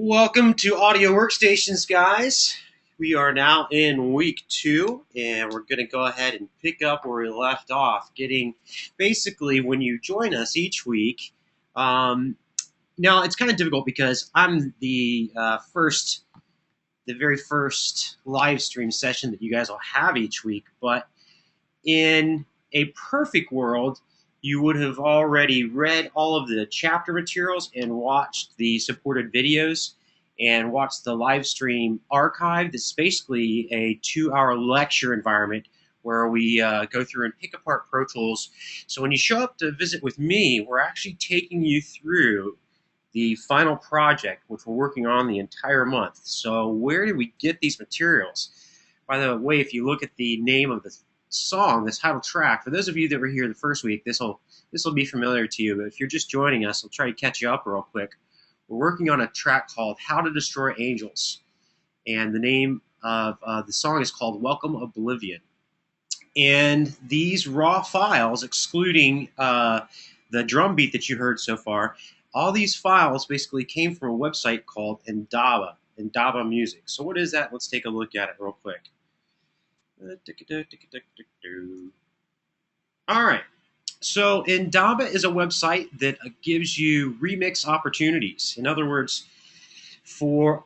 Welcome to Audio Workstations, guys. We are now in week 2, and we're going to go ahead and pick up where we left off, getting basically when you join us each week. Now, it's kind of difficult because I'm the very first live stream session that you guys will have each week, but in a perfect world, you would have already read all of the chapter materials and watched the supported videos and watched the live stream archive. This is basically a 2-hour lecture environment where we go through and pick apart Pro Tools. So when you show up to visit with me, we're actually taking you through the final project, which we're working on the entire month. So where did we get these materials? By the way, if you look at the name of the song, the title track, for those of you that were here the first week, this will be familiar to you, but if you're just joining us, I'll try to catch you up real quick. We're working on a track called How to Destroy Angels, and the name of the song is called Welcome Oblivion. And these raw files, excluding the drum beat that you heard so far, all these files basically came from a website called Indaba Music. So what is that? Let's take a look at it real quick. All right. So Indaba is a website that gives you remix opportunities. In other words, for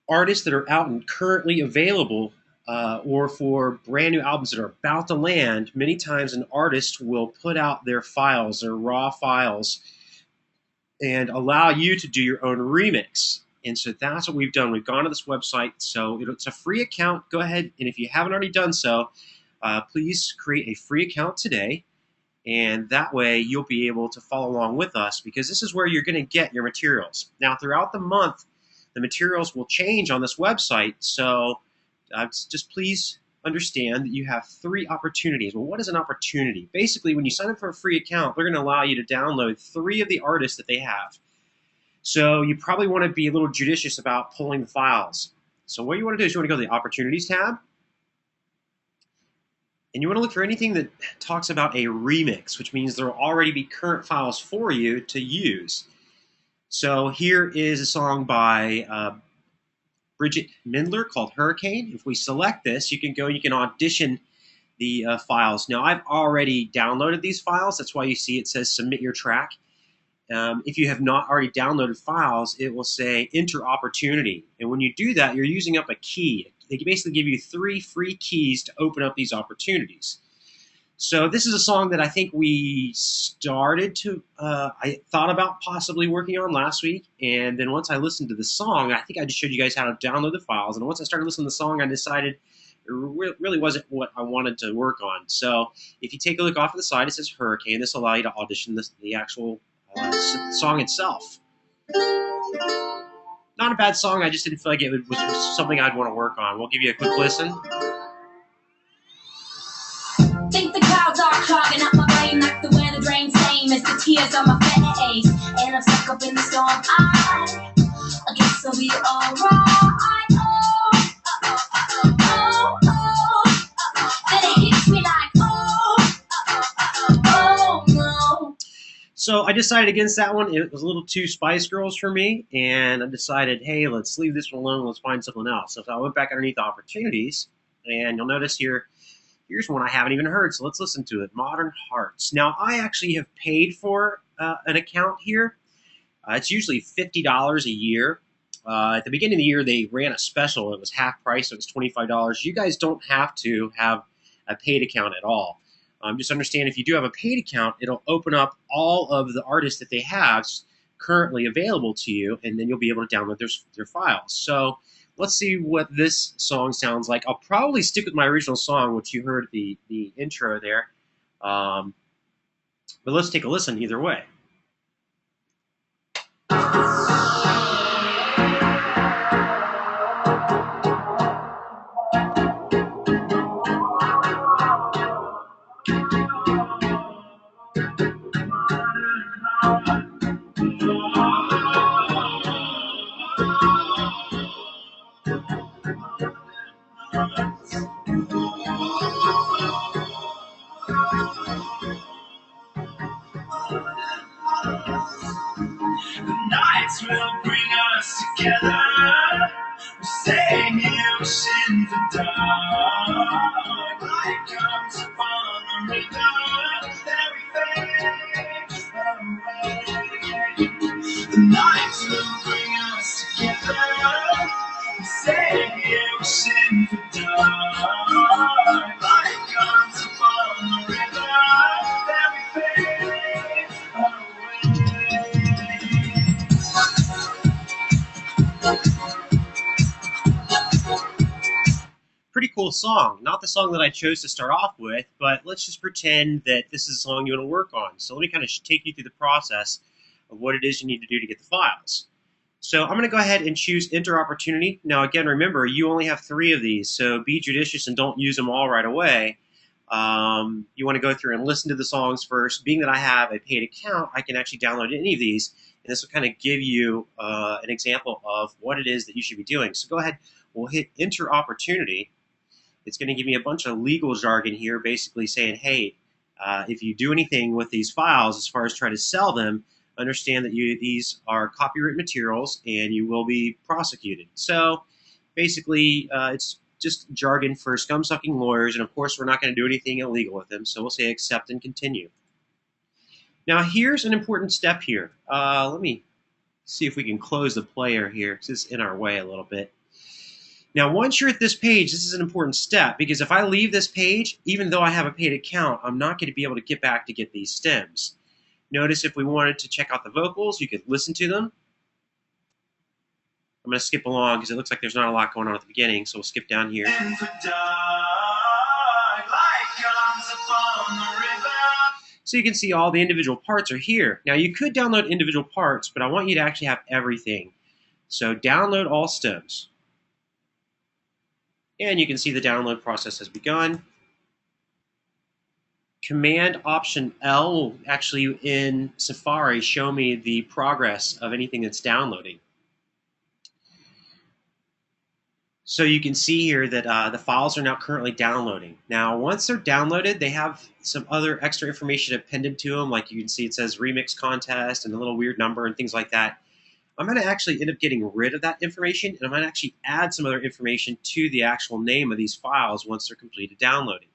artists that are out and currently available, or for brand new albums that are about to land, many times an artist will put out their files, their raw files, and allow you to do your own remix. And so that's what we've done. We've gone to this website. So it's a free account. Go ahead, and if you haven't already done so, please create a free account today. And that way you'll be able to follow along with us, because this is where you're going to get your materials. Now, throughout the month, the materials will change on this website. So just please understand that you have 3 opportunities. Well, what is an opportunity? Basically, when you sign up for a free account, they're going to allow you to download 3 of the artists that they have. So you probably want to be a little judicious about pulling the files. So what you want to do is you want to go to the Opportunities tab, and you want to look for anything that talks about a remix, which means there will already be current files for you to use. So here is a song by Bridget Mindler called Hurricane. If we select this, you can go and you can audition the files. Now, I've already downloaded these files. That's why you see it says Submit Your Track. If you have not already downloaded files, it will say Enter Opportunity. And when you do that, you're using up a key. They basically give you 3 free keys to open up these opportunities. So this is a song that I think we started to, I thought about possibly working on last week. And then once I listened to the song, I think I just showed you guys how to download the files. And once I started listening to the song, I decided it really wasn't what I wanted to work on. So if you take a look off to the side, it says Hurricane. This will allow you to audition the actual song itself. Not a bad song. I just didn't feel like it was something I'd want to work on. We'll give you a quick listen. Think the clouds are clogging up my brain like the weather drains lame as the tears on my face, and I'm stuck up in the storm. I guess I'll be alright. Then it hits me like no. So I decided against that one. It was a little too Spice Girls for me, and I decided, hey, let's leave this one alone. Let's find something else. So I went back underneath the opportunities, and you'll notice here's one I haven't even heard. So let's listen to it. Modern Hearts. Now, I actually have paid for an account here. It's usually $50 a year. At the beginning of the year, they ran a special. It was half price, so it was $25. You guys don't have to have a paid account at all. Just understand, if you do have a paid account, it'll open up all of the artists that they have currently available to you, and then you'll be able to download their files. So let's see what this song sounds like. I'll probably stick with my original song, which you heard the intro there. But let's take a listen either way. Nights will bring us together. say you shouldn't have done. Light comes upon the river, every face away. The night will bring us together. You say you shouldn't have done. Light comes upon the river, every face away. Pretty cool song. Not the song that I chose to start off with, but let's just pretend that this is a song you want to work on. So let me kind of take you through the process of what it is you need to do to get the files. So I'm going to go ahead and choose Enter Opportunity. Now again, remember, you only have 3 of these, so be judicious and don't use them all right away. You want to go through and listen to the songs first. Being that I have a paid account, I can actually download any of these, and this will kind of give you an example of what it is that you should be doing. So go ahead, we'll hit Enter Opportunity. It's going to give me a bunch of legal jargon here, basically saying, hey, if you do anything with these files as far as trying to sell them, understand that these are copyright materials and you will be prosecuted. So basically, it's just jargon for scum-sucking lawyers, and of course, we're not going to do anything illegal with them, so we'll say accept and continue. Now, here's an important step here. Let me see if we can close the player here, because it's in our way a little bit. Now, once you're at this page, this is an important step, because if I leave this page, even though I have a paid account, I'm not going to be able to get back to get these stems. Notice if we wanted to check out the vocals, you could listen to them. I'm going to skip along because it looks like there's not a lot going on at the beginning, so we'll skip down here. So you can see all the individual parts are here. Now, you could download individual parts, but I want you to actually have everything. So download all stems. And you can see the download process has begun. Command Option L will actually in Safari show me the progress of anything that's downloading. So you can see here that the files are now currently downloading. Now, once they're downloaded, they have some other extra information appended to them. Like you can see it says Remix Contest and a little weird number and things like that. I'm going to actually end up getting rid of that information, and I'm going to actually add some other information to the actual name of these files once they're completed downloading.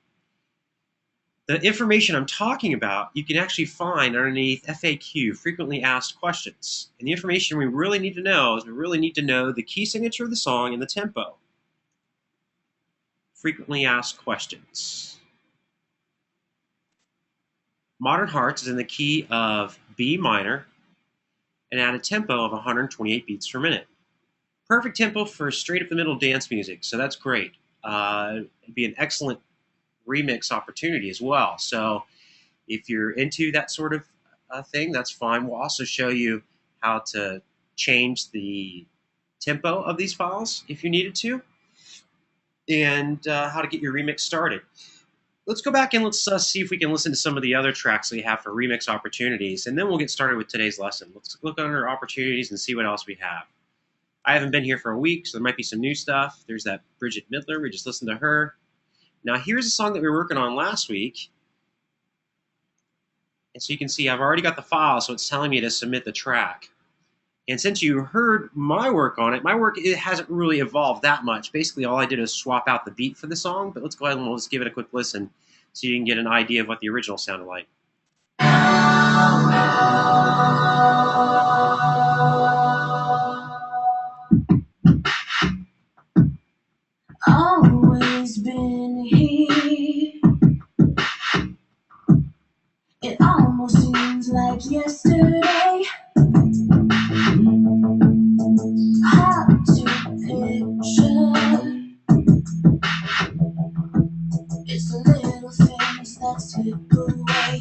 The information I'm talking about, you can actually find underneath FAQ, Frequently Asked Questions. And the information we really need to know is we really need to know the key signature of the song and the tempo. Frequently Asked Questions. Modern Hearts is in the key of B minor, and at a tempo of 128 beats per minute. Perfect tempo for straight up the middle dance music, so that's great. It'd be an excellent remix opportunity as well. So if you're into that sort of thing, that's fine. We'll also show you how to change the tempo of these files if you needed to, and how to get your remix started. Let's go back and let's see if we can listen to some of the other tracks we have for remix opportunities, and then we'll get started with today's lesson. Let's look under opportunities and see what else we have. I haven't been here for a week, so there might be some new stuff. There's that Bridget Midler. We just listened to her. Now, here's a song that we were working on last week. And so you can see I've already got the file, so it's telling me to submit the track. And since you heard my work on it, it hasn't really evolved that much. Basically, all I did is swap out the beat for the song, but let's go ahead and we'll just give it a quick listen so you can get an idea of what the original sounded like. Always been here. It almost seems like yesterday. Hard to picture. It's the little things that slip away.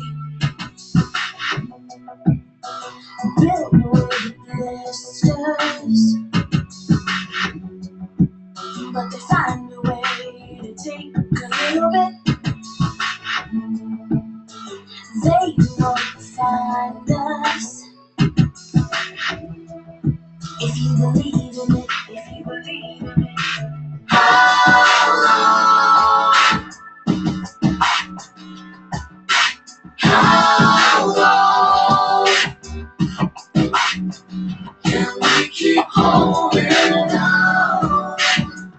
Built with blisters, but they find a way to take a little bit. They won't find us if you believe in it. If you believe in it. How long? How long can we keep holding on?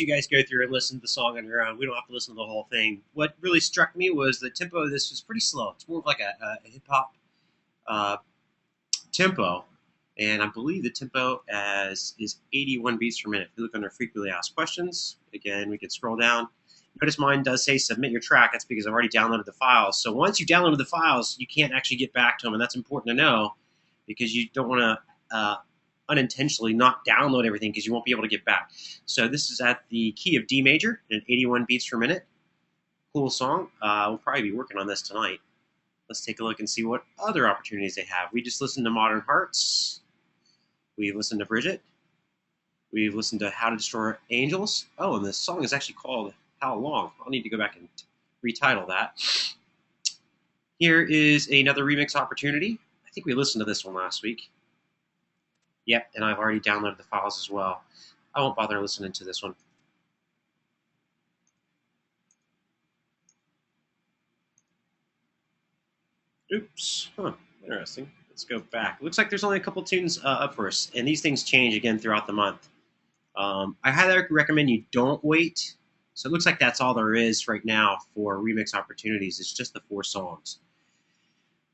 you guys go through and listen to the song on your own. We don't have to listen to the whole thing. What really struck me was the tempo of this was pretty slow. It's more of like a hip hop tempo, and I believe the tempo is 81 beats per minute. If you look under frequently asked questions, again, we can scroll down. Notice mine does say submit your track. That's because I've already downloaded the files. So once you downloaded the files, you can't actually get back to them, and that's important to know because you don't want to unintentionally not download everything because you won't be able to get back. So this is at the key of D major and 81 beats per minute. Cool song. We'll probably be working on this tonight. Let's take a look and see what other opportunities they have. We just listened to Modern Hearts. We've listened to Bridget. We've listened to How to Destroy Angels. Oh, and this song is actually called How Long. I'll need to go back and retitle that. Here is another remix opportunity. I think we listened to this one last week. Yep, and I've already downloaded the files as well. I won't bother listening to this one. Oops. Huh. Interesting. Let's go back. It looks like there's only a couple tunes up for us, and these things change again throughout the month. I highly recommend you don't wait. So it looks like that's all there is right now for remix opportunities. It's just the 4 songs.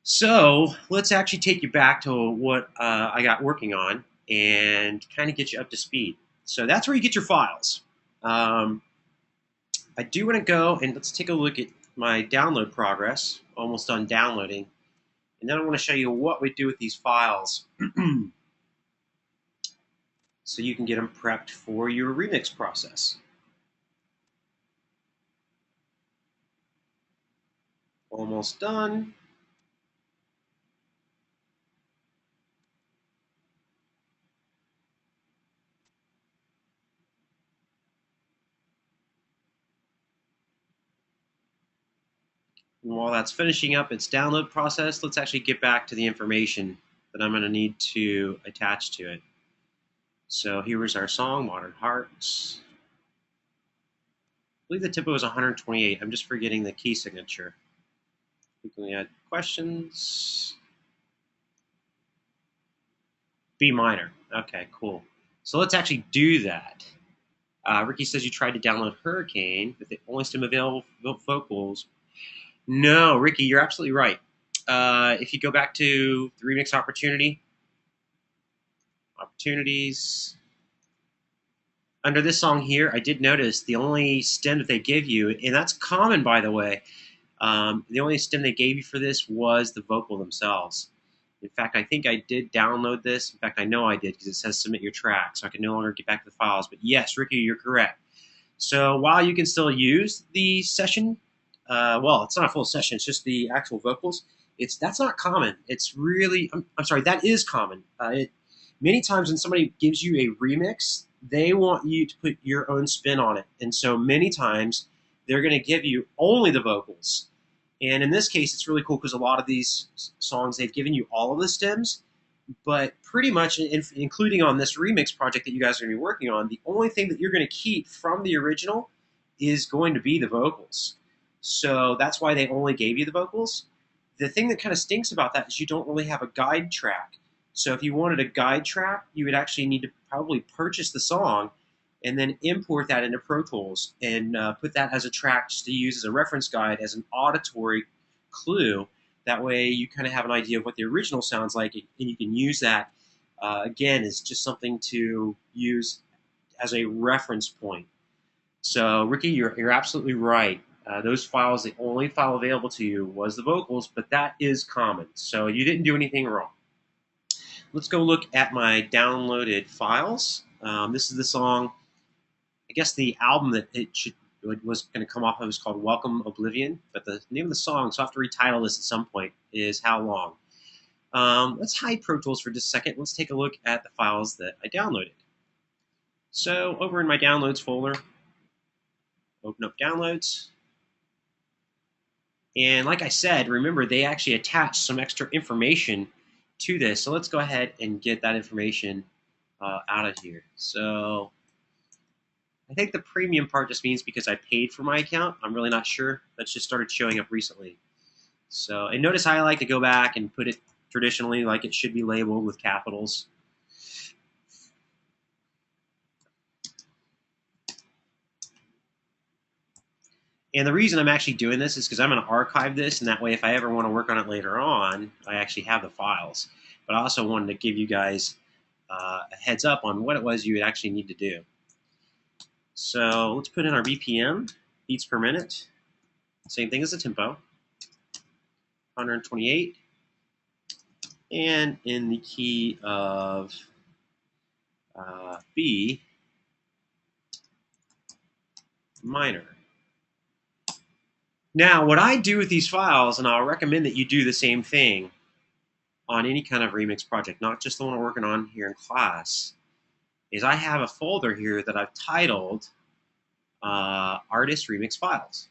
So let's actually take you back to what I got working on and kind of get you up to speed. So that's where you get your files. I do want to go and let's take a look at my download progress. Almost done downloading. And then I want to show you what we do with these files so you can get them prepped for your remix process. Almost done. And while that's finishing up its download process, let's actually get back to the information that I'm going to need to attach to it. So here is our song, Modern Hearts. I believe the tempo is 128. I'm just forgetting the key signature. We add questions. B minor. Okay, cool. So let's actually do that. Ricky says you tried to download Hurricane, but the only stem available vocals. No, Ricky, you're absolutely right. If you go back to the remix opportunities, under this song here, I did notice the only stem that they give you, and that's common, by the way, the only stem they gave you for this was the vocal themselves. In fact, I think I did download this. In fact, I know I did because it says submit your track, so I can no longer get back to the files. But yes, Ricky, you're correct. So while you can still use the session, well, it's not a full session, it's just the actual vocals. That's not common. It's really, I'm sorry, that is common. Many times when somebody gives you a remix, they want you to put your own spin on it. And so many times they're going to give you only the vocals. And in this case, it's really cool because a lot of these songs, they've given you all of the stems, but pretty much, including on this remix project that you guys are going to be working on, the only thing that you're going to keep from the original is going to be the vocals. So that's why they only gave you the vocals. The thing that kind of stinks about that is you don't really have a guide track. So if you wanted a guide track, you would actually need to probably purchase the song and then import that into Pro Tools and put that as a track just to use as a reference guide, as an auditory clue. That way you kind of have an idea of what the original sounds like, and you can use that, again, as just something to use as a reference point. So, Ricky, you're absolutely right. Those files, the only file available to you was the vocals, but that is common. So you didn't do anything wrong. Let's go look at my downloaded files. This is the song. I guess the album that it was going to come off of was called Welcome Oblivion, but the name of the song, so I have to retitle this at some point, is How Long. Let's hide Pro Tools for just a second. Let's take a look at the files that I downloaded. So over in my downloads folder, open up downloads. And like I said, remember, they actually attached some extra information to this. So let's go ahead and get that information out of here. So I think the premium part just means because I paid for my account. I'm really not sure. That's just started showing up recently. So, and notice I like to go back and put it traditionally like it should be labeled with capitals. And the reason I'm actually doing this is because I'm going to archive this, and that way if I ever want to work on it later on, I actually have the files. But I also wanted to give you guys a heads up on what it was you would actually need to do. So let's put in our BPM, beats per minute. Same thing as the tempo, 128. And in the key of B minor. Now, what I do with these files, and I'll recommend that you do the same thing on any kind of remix project, not just the one we're working on here in class, is I have a folder here that I've titled Artist Remix Files.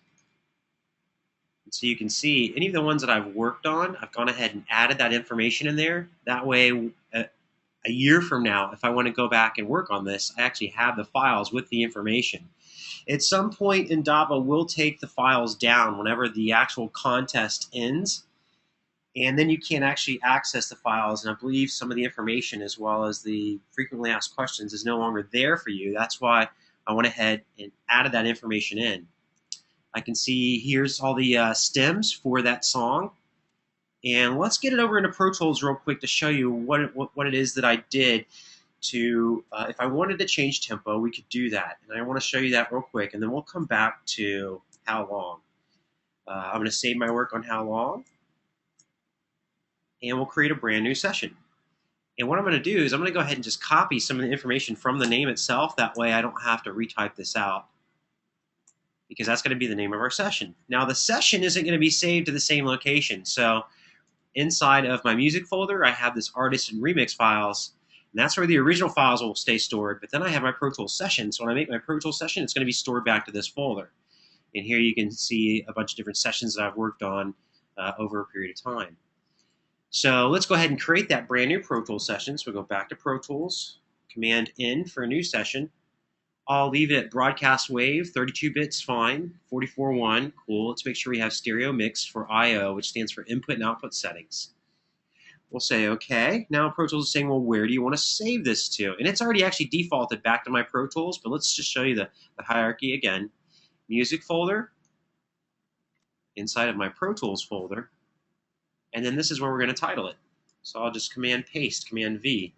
And so you can see any of the ones that I've worked on, I've gone ahead and added that information in there. That way, a year from now, if I want to go back and work on this, I actually have the files with the information. At some point Indaba will take the files down whenever the actual contest ends, and then you can't actually access the files, and I believe some of the information as well as the frequently asked questions is no longer there for you. That's why I went ahead and added that information in. I can see here's all the stems for that song. And let's get it over into Pro Tools real quick to show you what it is that I did to, if I wanted to change tempo, we could do that. And I want to show you that real quick, and then we'll come back to How Long. I'm going to save my work on How Long, and we'll create a brand new session. And what I'm going to do is I'm going to go ahead and just copy some of the information from the name itself. That way I don't have to retype this out, because that's going to be the name of our session. Now, the session isn't going to be saved to the same location. So inside of my music folder, I have this artist and remix files, and that's where the original files will stay stored. But then I have my Pro Tools session. So when I make my Pro Tools session, it's going to be stored back to this folder. And here you can see a bunch of different sessions that I've worked on over a period of time. So let's go ahead and create that brand new Pro Tools session. So we'll go back to Pro Tools, Command N for a new session. I'll leave it at broadcast wave, 32 bits fine, 44.1, cool. Let's make sure we have stereo mix for I/O, which stands for input and output settings. We'll say OK. Now Pro Tools is saying, well, where do you want to save this to? And it's already actually defaulted back to my Pro Tools, but let's just show you the hierarchy again. Music folder, inside of my Pro Tools folder, and then this is where we're going to title it. So I'll just Command Paste, Command V,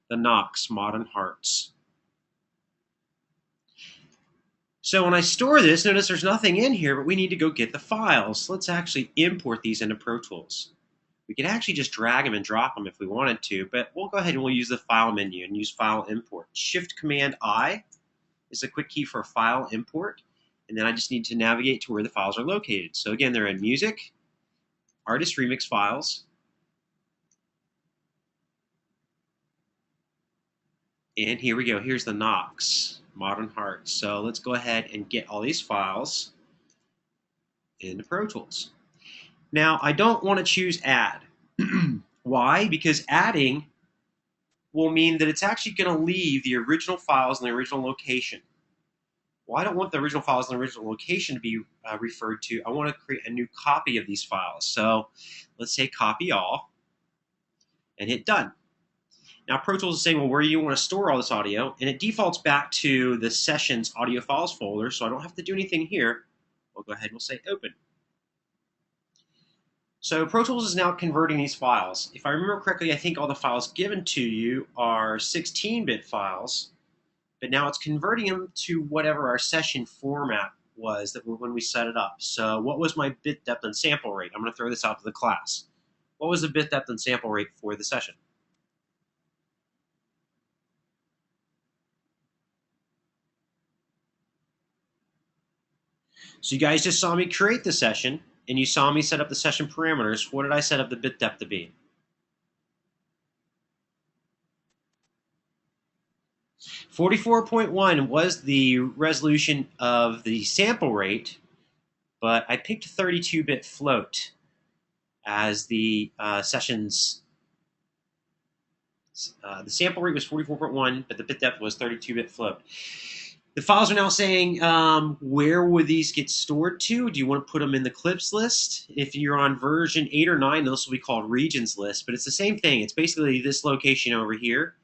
The Knox, Modern Hearts. So when I store this, notice there's nothing in here, but we need to go get the files. Let's actually import these into Pro Tools. We could actually just drag them and drop them if we wanted to, but we'll go ahead and we'll use the File menu and use File Import. Shift-Command-I is a quick key for File Import, and then I just need to navigate to where the files are located. So again, they're in Music, Artist Remix Files, and here we go. Here's the Knox, Modern Hearts. So let's go ahead and get all these files into Pro Tools. Now, I don't want to choose Add. Why? Because adding will mean that it's actually going to leave the original files in the original location. Well, I don't want the original files in the original location to be referred to. I want to create a new copy of these files. So let's say Copy All and hit Done. Now Pro Tools is saying, well, where do you want to store all this audio? And it defaults back to the Sessions Audio Files folder, so I don't have to do anything here. We'll go ahead and we'll say Open. So Pro Tools is now converting these files. If I remember correctly, I think all the files given to you are 16-bit files, but now it's converting them to whatever our session format was that when we set it up. So what was my bit depth and sample rate? I'm going to throw this out to the class. What was the bit depth and sample rate for the session? So you guys just saw me create the session, and you saw me set up the session parameters. What did I set up the bit depth to be? 44.1 was the resolution of the sample rate, but I picked 32-bit float as the sessions. The sample rate was 44.1, but the bit depth was 32-bit float. The files are now saying, where would these get stored to? Do you want to put them in the clips list? If you're on version 8 or 9, those will be called regions list, but it's the same thing. It's basically this location over here.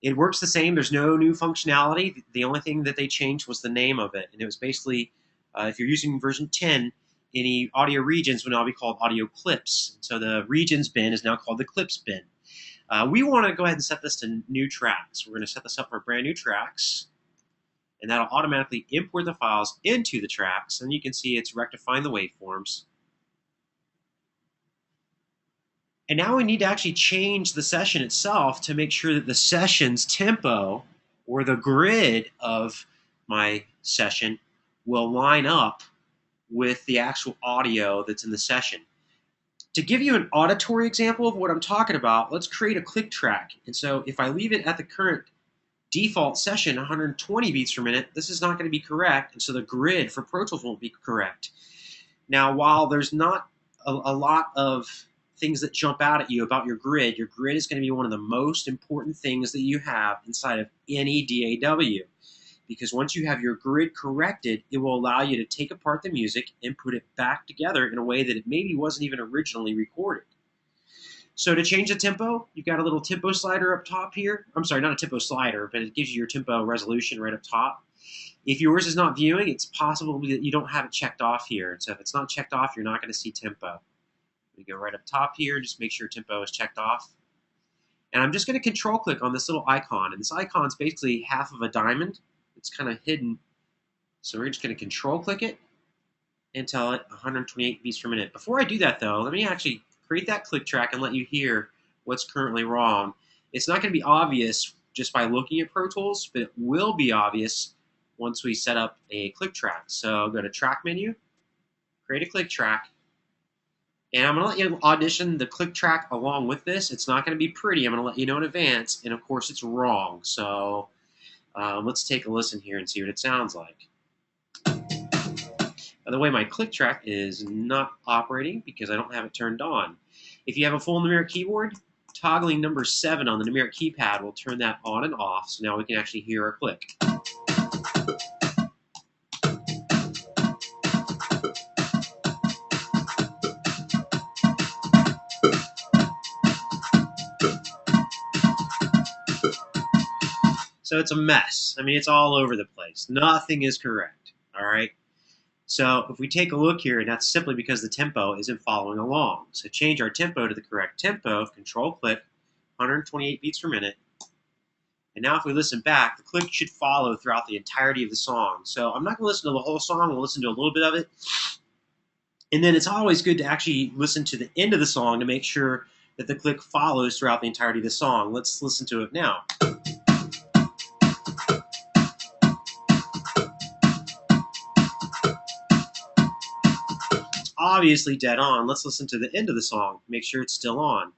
It works the same. There's no new functionality. The only thing that they changed was the name of it, and it was basically If you're using version 10, any audio regions will now be called audio clips. So the regions bin is now called the clips bin. We want to go ahead and set this to new tracks. We're going to set this up for brand new tracks, and that'll automatically import the files into the tracks, and you can see it's rectifying the waveforms. And now we need to actually change the session itself to make sure that the session's tempo, or the grid of my session, will line up with the actual audio that's in the session. To give you an auditory example of what I'm talking about, let's create a click track. And so if I leave it at the current default session, 120 beats per minute, this is not going to be correct, and so the grid for Pro Tools won't be correct. Now, while there's not a lot of things that jump out at you about your grid is going to be one of the most important things that you have inside of any DAW. Because once you have your grid corrected, it will allow you to take apart the music and put it back together in a way that it maybe wasn't even originally recorded. So to change the tempo, you've got a little tempo slider up top here. I'm sorry, not a tempo slider, but it gives you your tempo resolution right up top. If yours is not viewing, it's possible that you don't have it checked off here. So if it's not checked off, you're not going to see tempo. We go right up top here, just make sure tempo is checked off. And I'm just going to control click on this little icon. And this icon is basically half of a diamond. It's kind of hidden. So we're just going to control click it and tell it 128 beats per minute. Before I do that though, let me actually create that click track and let you hear what's currently wrong. It's not going to be obvious just by looking at Pro Tools, but it will be obvious once we set up a click track. So go to track menu, create a click track, and I'm going to let you audition the click track along with this. It's not going to be pretty. I'm going to let you know in advance, and of course it's wrong. So let's take a listen here and see what it sounds like. By the way, my click track is not operating because I don't have it turned on. If you have a full numeric keyboard, toggling number 7 on the numeric keypad will turn that on and off, so now we can actually hear our click. So it's a mess. I mean, it's all over the place. Nothing is correct, all right? So if we take a look here, and that's simply because the tempo isn't following along. So change our tempo to the correct tempo, control click, 128 beats per minute. And now if we listen back, the click should follow throughout the entirety of the song. So I'm not going to listen to the whole song, we'll listen to a little bit of it. And then it's always good to actually listen to the end of the song to make sure that the click follows throughout the entirety of the song. Let's listen to it now. Obviously dead on. Let's listen to the end of the song. Make sure it's still on.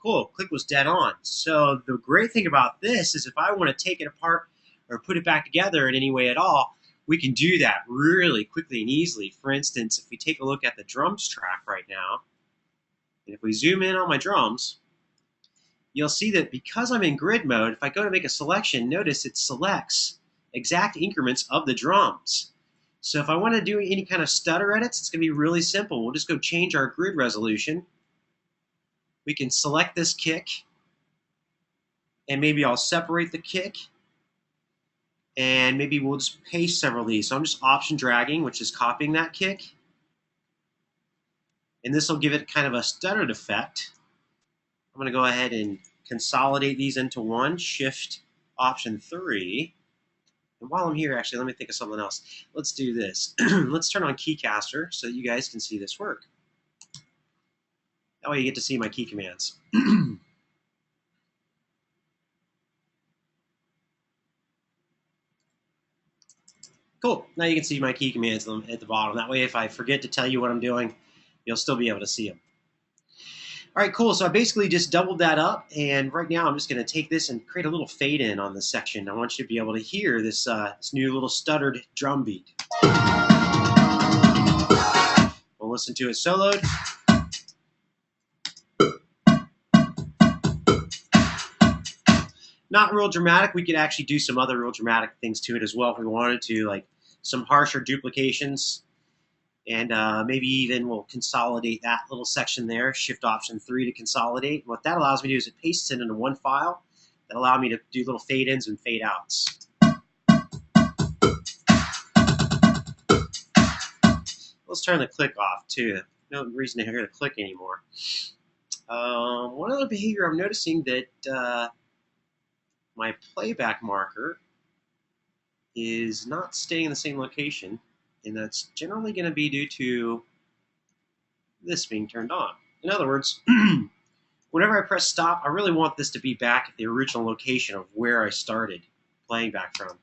Cool, click was dead on. So the great thing about this is if I want to take it apart or put it back together in any way at all, we can do that really quickly and easily. For instance, if we take a look at the drums track right now, and if we zoom in on my drums, you'll see that because I'm in grid mode, if I go to make a selection, notice it selects exact increments of the drums. So if I want to do any kind of stutter edits, it's going to be really simple. We'll just go change our grid resolution. We can select this kick, and maybe I'll separate the kick, and maybe we'll just paste several of these. So I'm just option dragging, which is copying that kick. And this will give it kind of a stuttered effect. I'm going to go ahead and consolidate these into one, shift option 3. And while I'm here, actually, let me think of something else. Let's do this. Let's turn on KeyCaster so that you guys can see this work. That way you get to see my key commands. Cool. Now you can see my key commands at the bottom. That way if I forget to tell you what I'm doing, you'll still be able to see them. All right, cool. So I basically just doubled that up, and right now I'm just going to take this and create a little fade in on this section. I want you to be able to hear this, this new little stuttered drum beat. We'll listen to it soloed. Not real dramatic. We could actually do some other real dramatic things to it as well if we wanted to, like some harsher duplications. And maybe even we'll consolidate that little section there, Shift Option 3 to consolidate. And what that allows me to do is it pastes it into one file that allow me to do little fade ins and fade outs. Let's turn the click off too. No reason to hear the click anymore. One other behavior I'm noticing that my playback marker is not staying in the same location, and that's generally going to be due to this being turned on. In other words, whenever I press stop, I really want this to be back at the original location of where I started playing back from.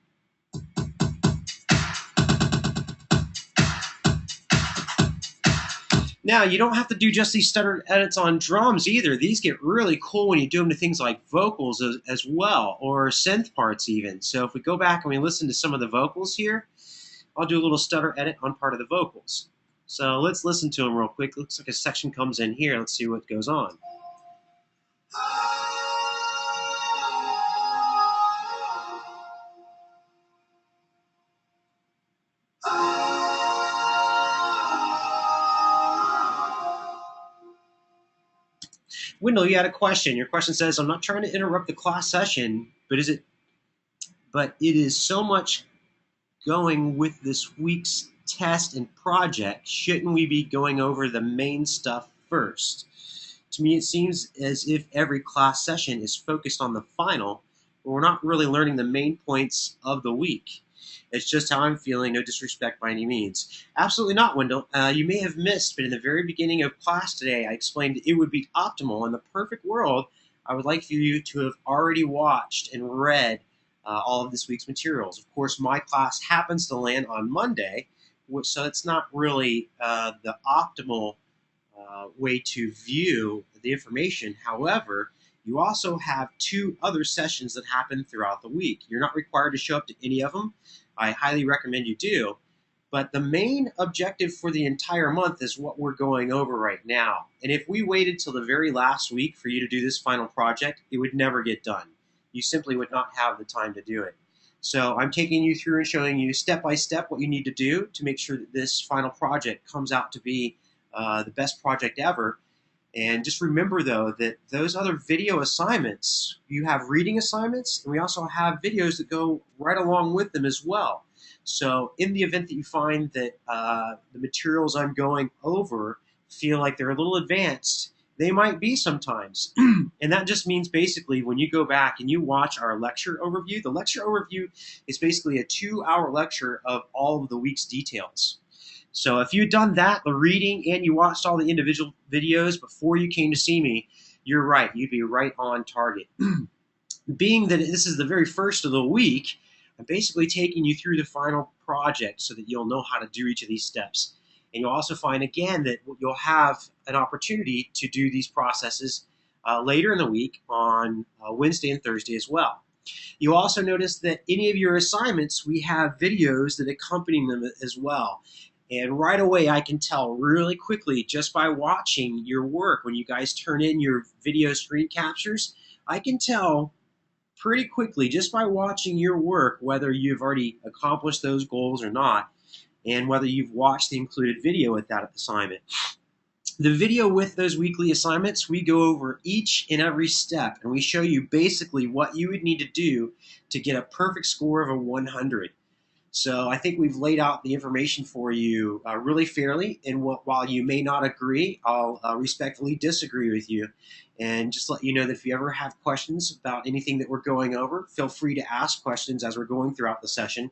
Now, you don't have to do just these stutter edits on drums either. These get really cool when you do them to things like vocals as well, or synth parts even. So if we go back and we listen to some of the vocals here, I'll do a little stutter edit on part of the vocals. So let's listen to them real quick. Looks like a section comes in here. Let's see what goes on. Wendell, you had a question. Your question says, I'm not trying to interrupt the class session, but it is so much going with this week's test and project. Shouldn't we be going over the main stuff first? To me, it seems as if every class session is focused on the final, but we're not really learning the main points of the week. It's just how I'm feeling, no disrespect by any means. Absolutely not, Wendell. You may have missed, but in the very beginning of class today, I explained it would be optimal. In the perfect world, I would like for you to have already watched and read all of this week's materials. Of course, my class happens to land on Monday, so it's not really the optimal way to view the information. However, you also have 2 other sessions that happen throughout the week. You're not required to show up to any of them. I highly recommend you do. But the main objective for the entire month is what we're going over right now. And if we waited till the very last week for you to do this final project, it would never get done. You simply would not have the time to do it. So I'm taking you through and showing you step by step what you need to do to make sure that this final project comes out to be the best project ever. And just remember, though, that those other video assignments, you have reading assignments, and we also have videos that go right along with them as well. So in the event that you find that the materials I'm going over feel like they're a little advanced, they might be sometimes. And that just means basically when you go back and you watch our lecture overview, the lecture overview is basically a 2-hour lecture of all of the week's details. So if you'd done that, the reading, and you watched all the individual videos before you came to see me, you're right. You'd be right on target. Being that this is the very first of the week, I'm basically taking you through the final project so that you'll know how to do each of these steps. And you'll also find, again, that you'll have an opportunity to do these processes later in the week on Wednesday and Thursday as well. You'll also notice that any of your assignments, we have videos that accompany them as well. And right away, I can tell really quickly just by watching your work, when you guys turn in your video screen captures, I can tell pretty quickly just by watching your work whether you've already accomplished those goals or not, and whether you've watched the included video with that assignment. The video with those weekly assignments, we go over each and every step, and we show you basically what you would need to do to get a perfect score of a 100. So I think we've laid out the information for you really fairly, and while you may not agree, I'll respectfully disagree with you, and just let you know that if you ever have questions about anything that we're going over, feel free to ask questions as we're going throughout the session.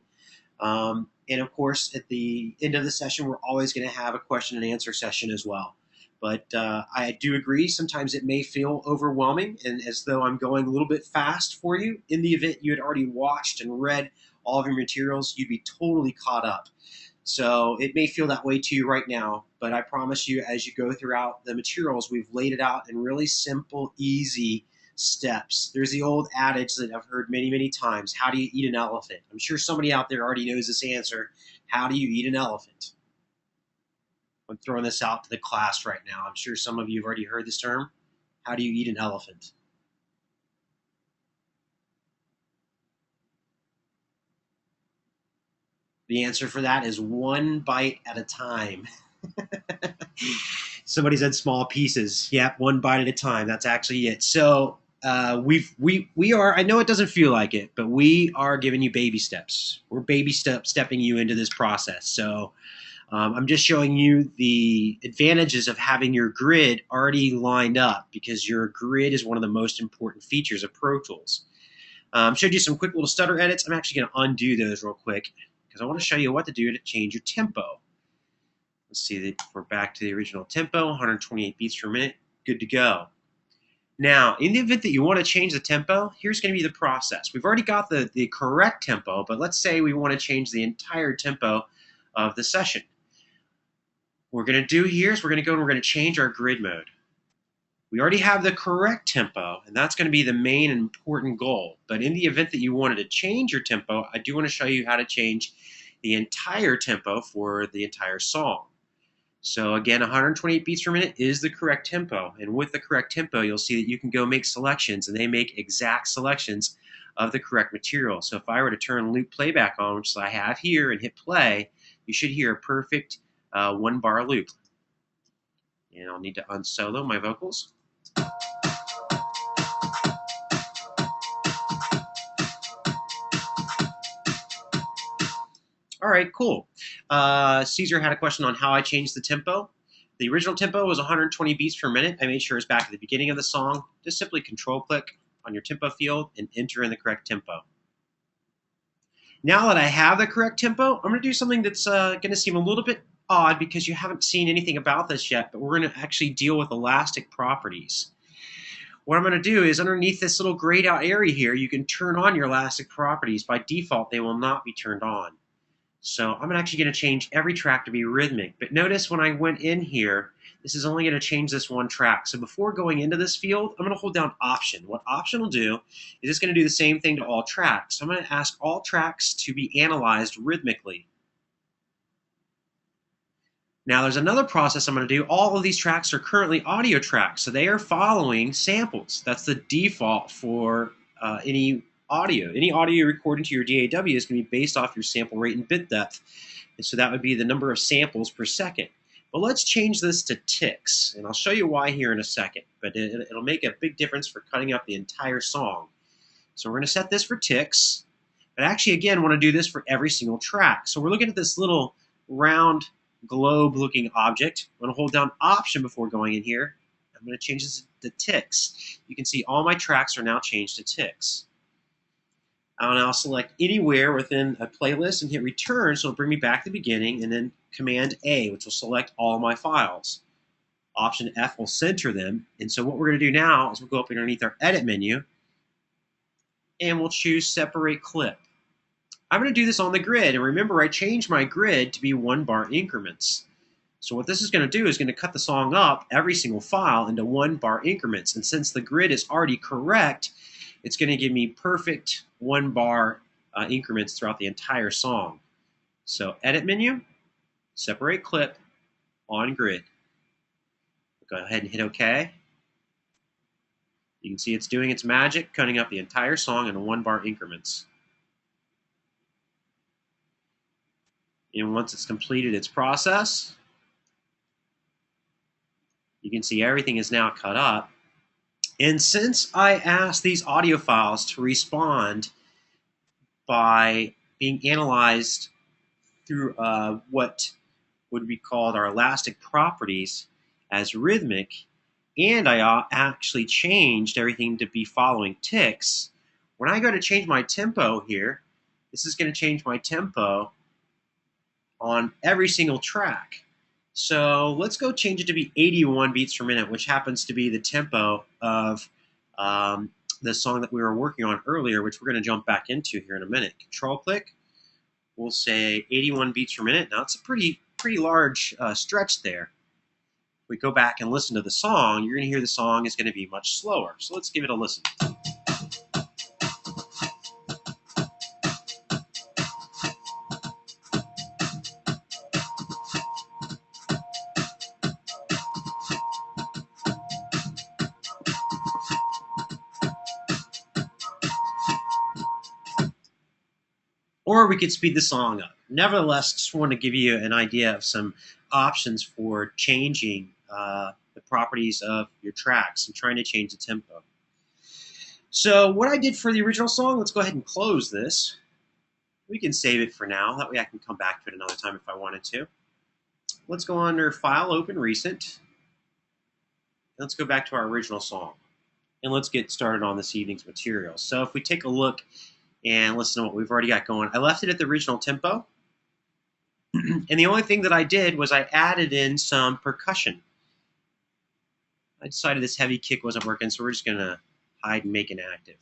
And of course, at the end of the session, we're always going to have a question and answer session as well. But I do agree, sometimes it may feel overwhelming and as though I'm going a little bit fast for you. In the event you had already watched and read all of your materials, you'd be totally caught up. So it may feel that way to you right now, but I promise you, as you go throughout the materials, we've laid it out in really simple, easy steps. There's the old adage that I've heard many, many times: how do you eat an elephant? I'm sure somebody out there already knows this answer. How do you eat an elephant? I'm throwing this out to the class right now. I'm sure some of you have already heard this term. How do you eat an elephant? The answer for that is one bite at a time. Somebody said small pieces. Yep, one bite at a time. That's actually it. So we are. I know it doesn't feel like it, but we are giving you baby steps. We're stepping you into this process. So I'm just showing you the advantages of having your grid already lined up, because your grid is one of the most important features of Pro Tools. Showed you some quick little stutter edits. I'm actually going to undo those real quick because I want to show you what to do to change your tempo. Let's see that we're back to the original tempo, 128 beats per minute. Good to go. Now, in the event that you want to change the tempo, here's going to be the process. We've already got the correct tempo, but let's say we want to change the entire tempo of the session. What we're going to do here is we're going to go and we're going to change our grid mode. We already have the correct tempo, and that's going to be the main and important goal. But in the event that you wanted to change your tempo, I do want to show you how to change the entire tempo for the entire song. So again, 128 beats per minute is the correct tempo. And with the correct tempo, you'll see that you can go make selections, and they make exact selections of the correct material. So if I were to turn loop playback on, which I have here, and hit play, you should hear a perfect 1-bar loop. And I'll need to unsolo my vocals. All right, cool. Caesar had a question on how I changed the tempo. The original tempo was 120 beats per minute. I made sure it's back at the beginning of the song. Just simply control-click on your tempo field and enter in the correct tempo. Now that I have the correct tempo, I'm going to do something that's going to seem a little bit odd because you haven't seen anything about this yet, but we're going to actually deal with elastic properties. What I'm going to do is underneath this little grayed out area here, you can turn on your elastic properties. By default, they will not be turned on. So I'm actually going to change every track to be rhythmic. But notice when I went in here, this is only going to change this one track. So before going into this field, I'm going to hold down Option. What Option will do is it's going to do the same thing to all tracks. So I'm going to ask all tracks to be analyzed rhythmically. Now there's another process I'm going to do. All of these tracks are currently audio tracks, so they are following samples. That's the default for any audio. Any audio recorded to your DAW is going to be based off your sample rate and bit depth. And so that would be the number of samples per second. But let's change this to ticks, and I'll show you why here in a second. But it'll make a big difference for cutting up the entire song. So we're going to set this for ticks. But actually, again, want to do this for every single track. So we're looking at this little round globe-looking object. I'm going to hold down Option before going in here. I'm going to change this to ticks. You can see all my tracks are now changed to ticks. I'll now select anywhere within a playlist and hit return, so it'll bring me back to the beginning, and then Command A, which will select all my files. Option F will center them, and so what we're going to do now is we'll go up underneath our edit menu, and we'll choose separate clip. I'm going to do this on the grid, and remember I changed my grid to be 1-bar increments. So what this is going to do is going to cut the song up, every single file, into 1-bar increments, and since the grid is already correct, it's going to give me perfect 1-bar increments throughout the entire song. So edit menu, separate clip, on grid. Go ahead and hit OK. You can see it's doing its magic, cutting up the entire song into 1-bar increments. And once it's completed its process, you can see everything is now cut up. And since I asked these audio files to respond by being analyzed through what would be called our elastic properties as rhythmic, and I actually changed everything to be following ticks, when I go to change my tempo here, this is going to change my tempo on every single track. So let's go change it to be 81 beats per minute, which happens to be the tempo of the song that we were working on earlier, which we're going to jump back into here in a minute. Control click. We'll say 81 beats per minute. Now it's a pretty large stretch there. If we go back and listen to the song, you're going to hear the song is going to be much slower. So let's give it a listen. or we could speed the song up. Nevertheless, just want to give you an idea of some options for changing the properties of your tracks and trying to change the tempo. So what I did for the original song, let's go ahead and close this. We can save it for now. That way I can come back to it another time if I wanted to. Let's go under File, Open, Recent. Let's go back to our original song. And let's get started on this evening's material. So if we take a look and listen to what we've already got going, I left it at the original tempo. And the only thing that I did was I added in some percussion. I decided this heavy kick wasn't working, so we're just going to hide and make inactive.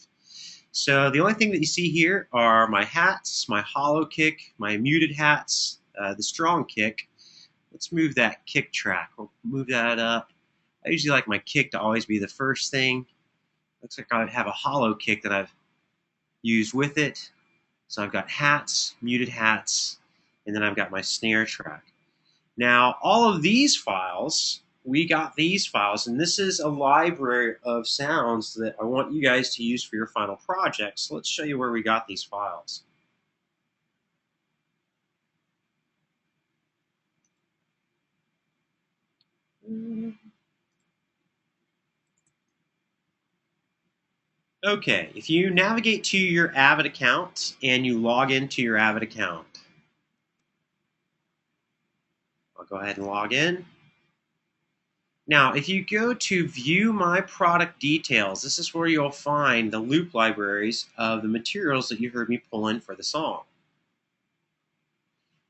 So the only thing that you see here are my hats, my hollow kick, my muted hats, the strong kick. Let's move that kick track. We'll move that up. I usually like my kick to always be the first thing. Looks like I have a hollow kick that I've used with it. So I've got hats, muted hats, and then I've got my snare track. Now, all of these files, we got these files, and this is a library of sounds that I want you guys to use for your final project. So let's show you where we got these files. Okay, if you navigate to your Avid account and you log into your Avid account, I'll go ahead and log in. Now, if you go to View My Product Details, this is where you'll find the loop libraries of the materials that you heard me pull in for the song.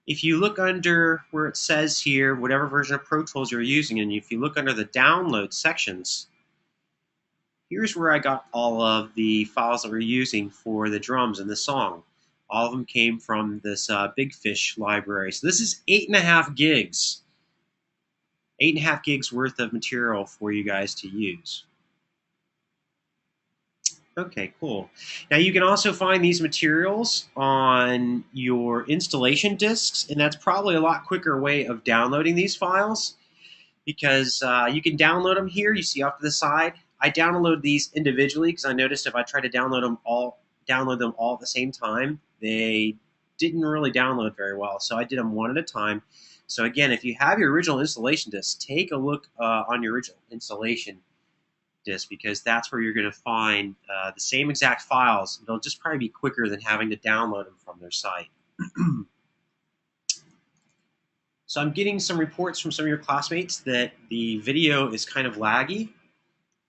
If you look under where it says here, whatever version of Pro Tools you're using, and if you look under the download sections, here's where I got all of the files that we're using for the drums in the song. All of them came from this Big Fish library. So this is 8.5 gigs. 8.5 gigs worth of material for you guys to use. Okay, cool. Now you can also find these materials on your installation disks, and that's probably a lot quicker way of downloading these files because you can download them here. You see off to the side. I download these individually because I noticed if I try to download them all at the same time, they didn't really download very well. So I did them one at a time. So again, if you have your original installation disk, take a look on your original installation disk because that's where you're going to find the same exact files. They'll just probably be quicker than having to download them from their site. So I'm getting some reports from some of your classmates that the video is kind of laggy.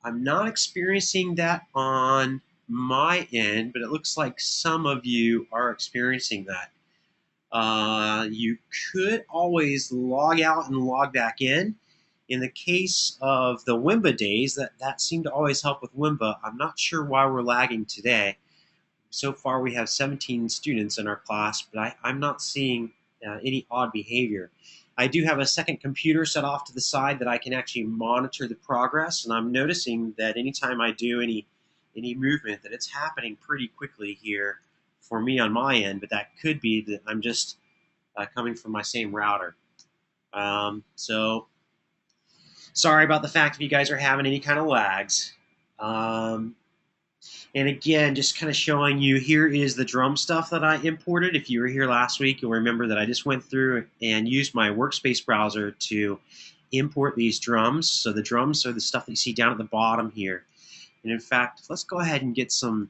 I'm not experiencing that on my end, but it looks like some of you are experiencing that. You could always log out and log back in. In the case of the Wimba days, that seemed to always help with Wimba. I'm not sure why we're lagging today. So far we have 17 students in our class, but I'm not seeing any odd behavior. I do have a second computer set off to the side that I can actually monitor the progress, and I'm noticing that anytime I do any movement that it's happening pretty quickly here for me on my end, but that could be that I'm just coming from my same router. So sorry about the fact if you guys are having any kind of lags. And again, just kind of showing you, here is the drum stuff that I imported. If you were here last week, you'll remember that I just went through and used my workspace browser to import these drums. So the drums are the stuff that you see down at the bottom here. And in fact, let's go ahead and get some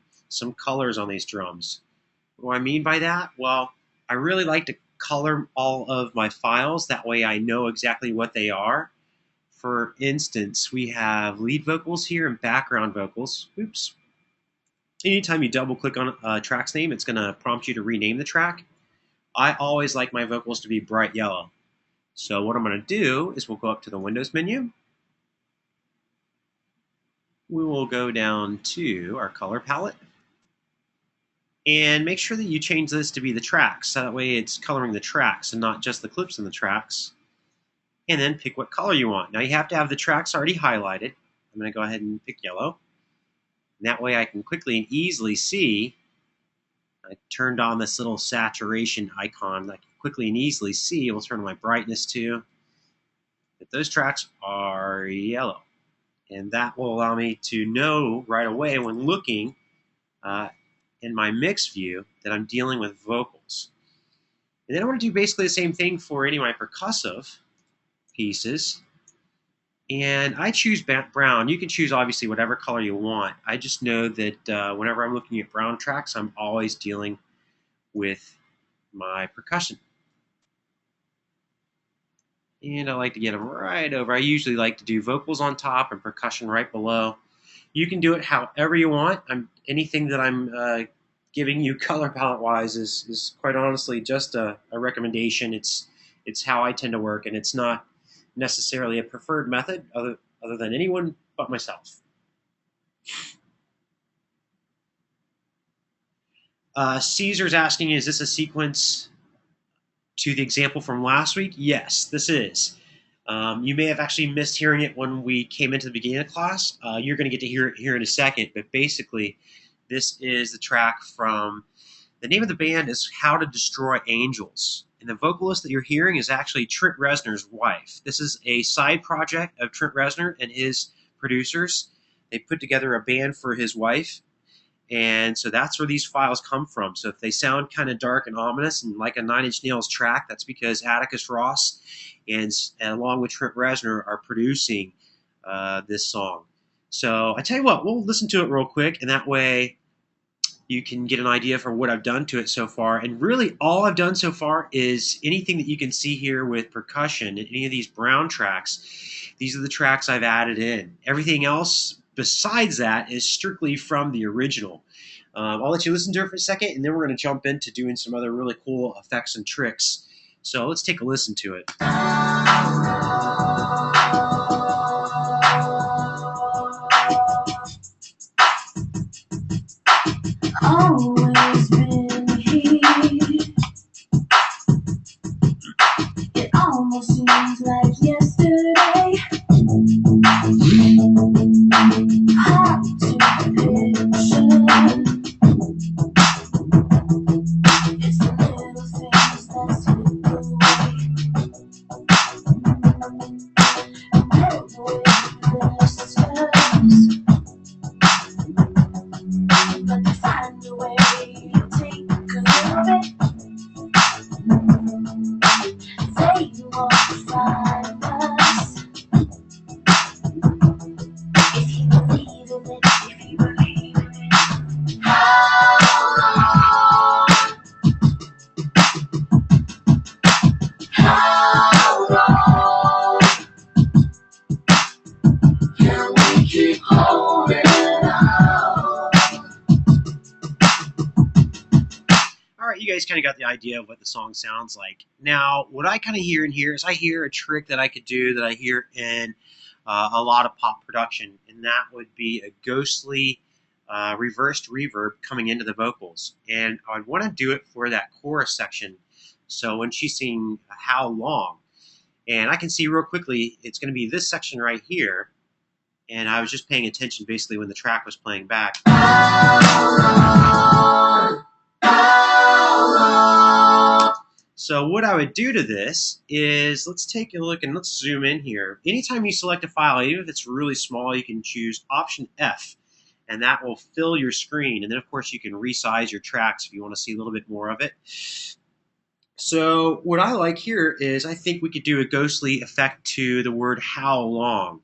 colors on these drums. What do I mean by that? Well, I really like to color all of my files. That way I know exactly what they are. For instance, we have lead vocals here and background vocals. Oops. Anytime you double click on a track's name, it's going to prompt you to rename the track. I always like my vocals to be bright yellow. So what I'm going to do is we'll go up to the Windows menu. We will go down to our color palette. And make sure that you change this to be the tracks. So that way it's coloring the tracks and not just the clips in the tracks. And then pick what color you want. Now you have to have the tracks already highlighted. I'm going to go ahead and pick yellow. And that way I can quickly and easily see, I turned on this little saturation icon. I can quickly and easily see, we'll turn my brightness to, that those tracks are yellow. And that will allow me to know right away when looking in my mix view that I'm dealing with vocals. And then I want to do basically the same thing for any of my percussive pieces. And I choose brown. You can choose obviously whatever color you want. I just know that whenever I'm looking at brown tracks, I'm always dealing with my percussion. And I like to get them right over. I usually like to do vocals on top and percussion right below. You can do it however you want. Anything that I'm giving you color palette wise is quite honestly just a recommendation. It's how I tend to work, and it's not necessarily a preferred method other than anyone but myself. Caesar's asking, is this a sequence to the example from last week? Yes, this is. You may have actually missed hearing it when we came into the beginning of class. You're going to get to hear it here in a second, but basically this is the track from, the name of the band is How to Destroy Angels. And the vocalist that you're hearing is actually Trent Reznor's wife. This is a side project of Trent Reznor and his producers. They put together a band for his wife. And so that's where these files come from. So if they sound kind of dark and ominous and like a Nine Inch Nails track, that's because Atticus Ross and along with Trent Reznor are producing this song. So I tell you what, we'll listen to it real quick, and that way you can get an idea for what I've done to it so far. And really all I've done so far is anything that you can see here with percussion and any of these brown tracks. These are the tracks I've added in. Everything else besides that is strictly from the original. I'll let you listen to it for a second, and then we're going to jump into doing some other really cool effects and tricks. So let's take a listen to it. Always been here. It almost seems like yesterday. Hard to picture. It's the little things that slip away. And when blisters, but they find a way to take care of it. They won't find us. If you believe in it, if you believe in it. How long? How long can we keep holding on? All right, you guys kind of got the idea of what the song sounds like. Now, what I kind of hear in here is I hear a trick that I could do that I hear in a lot of pop production, and that would be a ghostly reversed reverb coming into the vocals. And I want to do it for that chorus section. So when she's singing How Long, and I can see real quickly it's going to be this section right here. And I was just paying attention basically when the track was playing back. So what I would do to this is, let's take a look and let's zoom in here. Anytime you select a file, even if it's really small, you can choose Option F, and that will fill your screen. And then of course you can resize your tracks if you want to see a little bit more of it. So what I like here is I think we could do a ghostly effect to the word how long.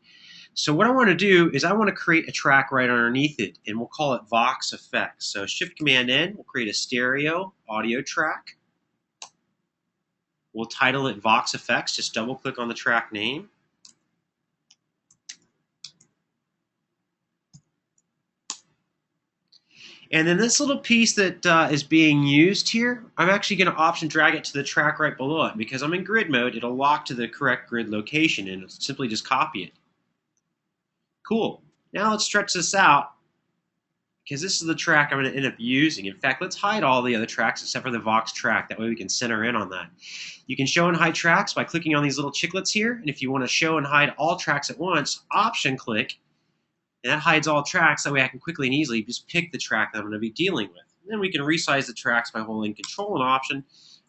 So what I want to do is I want to create a track right underneath it, and we'll call it Vox Effects. So Shift Command N, we'll create a stereo audio track. We'll title it Vox Effects. Just double click on the track name. And then this little piece that is being used here, I'm actually going to option drag it to the track right below it, because I'm in grid mode. It'll lock to the correct grid location, and it'll simply just copy it. Cool. Now let's stretch this out, because this is the track I'm going to end up using. In fact, let's hide all the other tracks except for the Vox track. That way we can center in on that. You can show and hide tracks by clicking on these little chiclets here. And if you want to show and hide all tracks at once, Option click, and that hides all tracks. That way I can quickly and easily just pick the track that I'm going to be dealing with. And then we can resize the tracks by holding Control and Option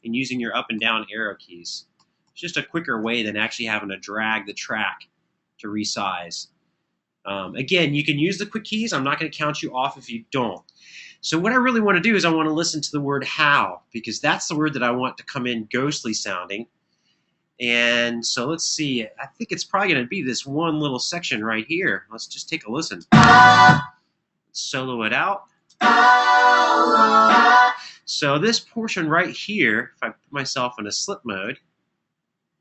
and using your up and down arrow keys. It's just a quicker way than actually having to drag the track to resize. Again, you can use the quick keys. I'm not going to count you off if you don't. So what I really want to do is I want to listen to the word how, because that's the word that I want to come in ghostly sounding. And so let's see. I think it's probably going to be this one little section right here. Let's just take a listen. Let's solo it out. So this portion right here, if I put myself in a slip mode,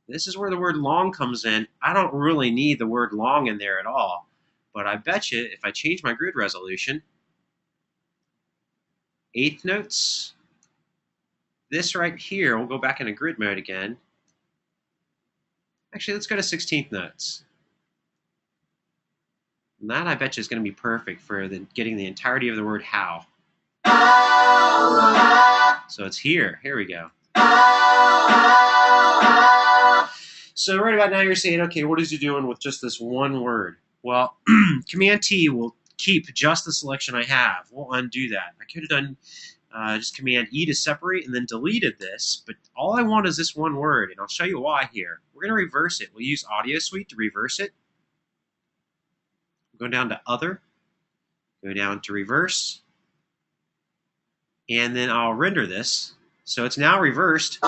this is where the word long comes in. I don't really need the word long in there at all. But I bet you if I change my grid resolution, eighth notes, this right here, we'll go back into grid mode again. Actually, let's go to 16th notes. And that I bet you is going to be perfect for getting the entirety of the word how. So it's here. Here we go. So right about now you're saying, okay, what is he doing with just this one word? Well, Command T will keep just the selection I have. We'll undo that. I could have done just Command E to separate and then deleted this, but all I want is this one word, and I'll show you why here. We're going to reverse it. We'll use Audio Suite to reverse it. Go down to Other, go down to Reverse, and then I'll render this. So it's now reversed.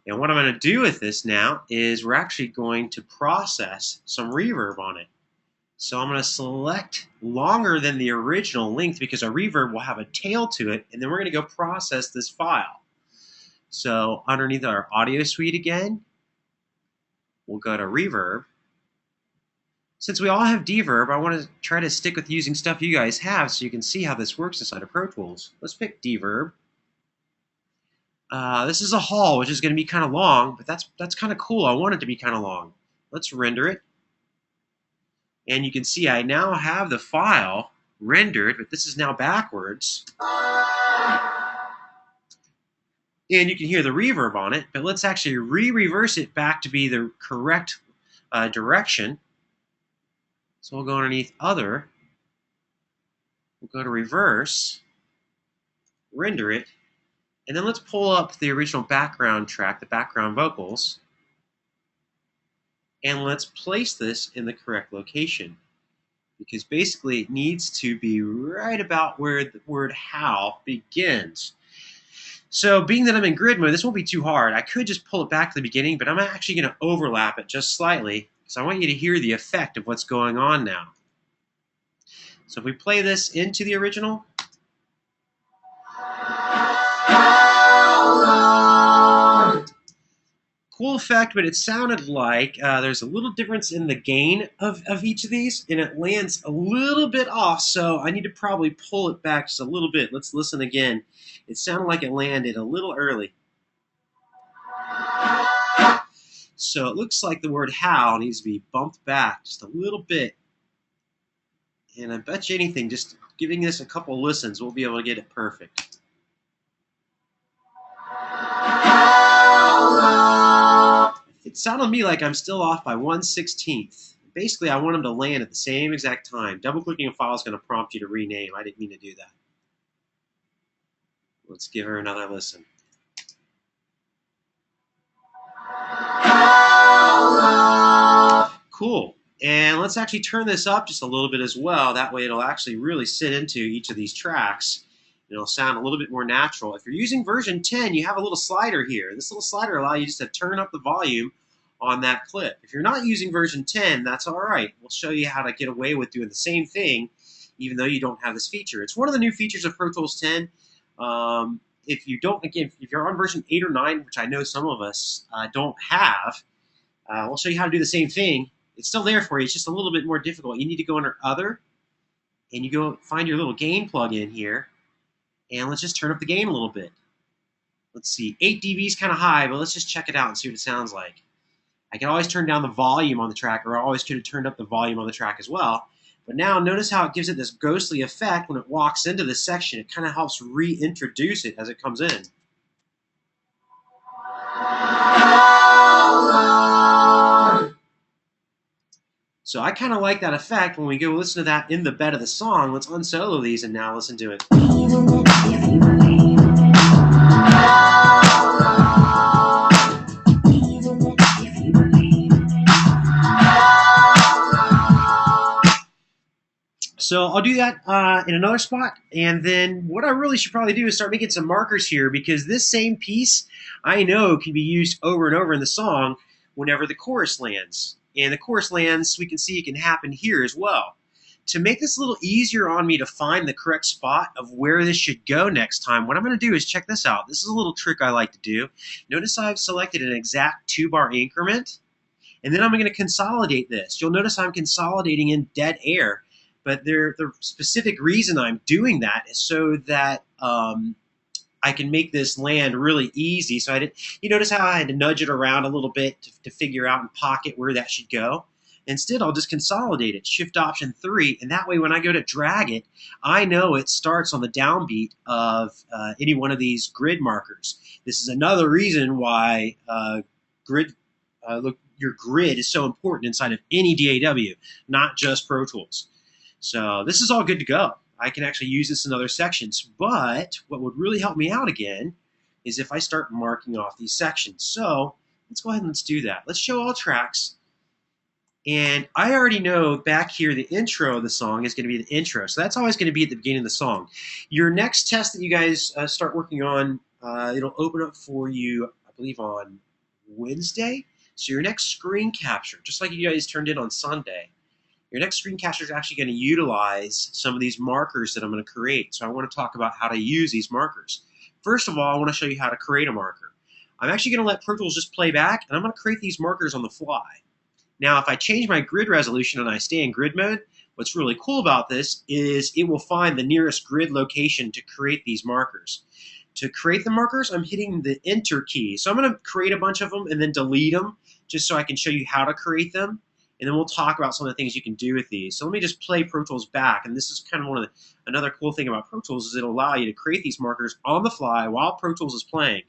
And what I'm going to do with this now is we're actually going to process some reverb on it. So I'm going to select longer than the original length because a reverb will have a tail to it, and then we're going to go process this file. So underneath our Audio Suite again, we'll go to Reverb. Since we all have Deverb, I want to try to stick with using stuff you guys have so you can see how this works inside of Pro Tools. Let's pick Deverb. This is a haul, which is going to be kind of long, but that's kind of cool. I want it to be kind of long. Let's render it. And you can see I now have the file rendered, but this is now backwards. And you can hear the reverb on it, but let's actually re-reverse it back to be the correct direction. So we'll go underneath Other, we'll go to Reverse, render it, and then let's pull up the original background track, the background vocals, and let's place this in the correct location. Because basically it needs to be right about where the word how begins. So being that I'm in grid mode, this won't be too hard. I could just pull it back to the beginning, but I'm actually going to overlap it just slightly. So I want you to hear the effect of what's going on now. So if we play this into the original. Cool effect, but it sounded like there's a little difference in the gain of each of these, and it lands a little bit off, so I need to probably pull it back just a little bit. Let's listen again. It sounded like it landed a little early. So it looks like the word how needs to be bumped back just a little bit. And I bet you anything, just giving this a couple listens, we'll be able to get it perfect. It sounded to me like I'm still off by 1/16. Basically, I want them to land at the same exact time. Double-clicking a file is going to prompt you to rename. I didn't mean to do that. Let's give her another listen. Cool. And let's actually turn this up just a little bit as well. That way it'll actually really sit into each of these tracks. It'll sound a little bit more natural. If you're using version 10, you have a little slider here. This little slider allows you just to turn up the volume on that clip. If you're not using version 10, that's all right. We'll show you how to get away with doing the same thing, even though you don't have this feature. It's one of the new features of Pro Tools 10. If you don't, again, if you're on version 8 or 9, which I know some of us don't have, we'll show you how to do the same thing. It's still there for you. It's just a little bit more difficult. You need to go under Other, and you go find your little gain plug-in here, and let's just turn up the gain a little bit. Let's see. 8 dB is kind of high, but let's just check it out and see what it sounds like. I can always turn down the volume on the track, or I always could have turned up the volume on the track as well. But now notice how it gives it this ghostly effect when it walks into this section. It kind of helps reintroduce it as it comes in. So I kind of like that effect. When we go listen to that in the bed of the song, let's unsolo these and now listen to it. So So I'll do that in another spot. And then what I really should probably do is start making some markers here, because this same piece I know can be used over and over in the song whenever the chorus lands. And the chorus lands, we can see it can happen here as well. To make this a little easier on me to find the correct spot of where this should go next time, what I'm going to do is check this out. This is a little trick I like to do. Notice I've selected an exact 2-bar increment, and then I'm going to consolidate this. You'll notice I'm consolidating in dead air, but the specific reason I'm doing that is so that I can make this land really easy. So you notice how I had to nudge it around a little bit to figure out and pocket where that should go? Instead, I'll just consolidate it, Shift Option 3, and that way when I go to drag it, I know it starts on the downbeat of any one of these grid markers. This is another reason why your grid is so important inside of any DAW, not just Pro Tools. So this is all good to go. I can actually use this in other sections, but what would really help me out again is if I start marking off these sections. So let's go ahead and let's do that. Let's show all tracks. And I already know back here the intro of the song is going to be the intro. So that's always going to be at the beginning of the song. Your next test that you guys start working on, it'll open up for you, I believe, on Wednesday. So your next screen capture, just like you guys turned in on Sunday, your next screen capture is actually going to utilize some of these markers that I'm going to create. So I want to talk about how to use these markers. First of all, I want to show you how to create a marker. I'm actually going to let Pro Tools just play back, and I'm going to create these markers on the fly. Now, if I change my grid resolution and I stay in grid mode, what's really cool about this is it will find the nearest grid location to create these markers. To create the markers, I'm hitting the Enter key. So I'm going to create a bunch of them and then delete them just so I can show you how to create them. And then we'll talk about some of the things you can do with these. So let me just play Pro Tools back. And this is kind of another cool thing about Pro Tools is it'll allow you to create these markers on the fly while Pro Tools is playing.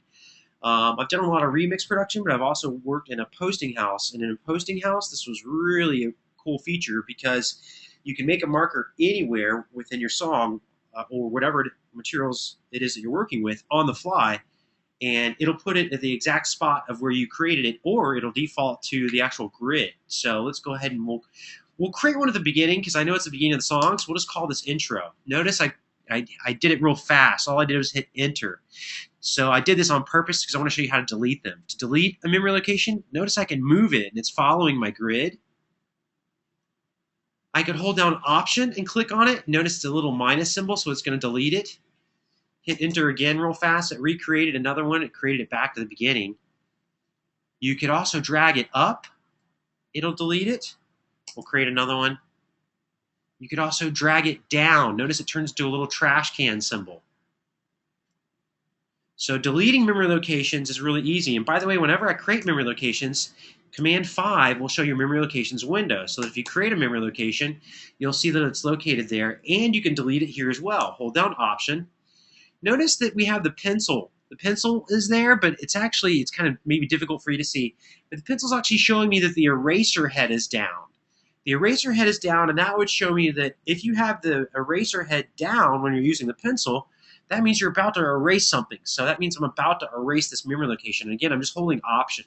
I've done a lot of remix production, but I've also worked in a posting house. And in a posting house, this was really a cool feature because you can make a marker anywhere within your song or whatever materials it is that you're working with on the fly, and it'll put it at the exact spot of where you created it, or it'll default to the actual grid. So let's go ahead and we'll create one at the beginning because I know it's the beginning of the song, so we'll just call this intro. Notice I did it real fast. All I did was hit enter. So I did this on purpose because I want to show you how to delete them. To delete a memory location, notice I can move it and it's following my grid. I could hold down Option and click on it. Notice the little minus symbol, so it's going to delete it. Hit enter again real fast. It recreated another one. It created it back to the beginning. You could also drag it up. It'll delete it. We'll create another one. You could also drag it down. Notice it turns into a little trash can symbol. So deleting memory locations is really easy. And by the way, whenever I create memory locations, Command 5 will show your memory locations window. So that if you create a memory location, you'll see that it's located there, and you can delete it here as well. Hold down Option. Notice that we have the pencil. The pencil is there, but it's kind of maybe difficult for you to see. But the pencil's actually showing me that the eraser head is down. The eraser head is down, and that would show me that if you have the eraser head down when you're using the pencil, that means you're about to erase something. So that means I'm about to erase this memory location. And again, I'm just holding Option.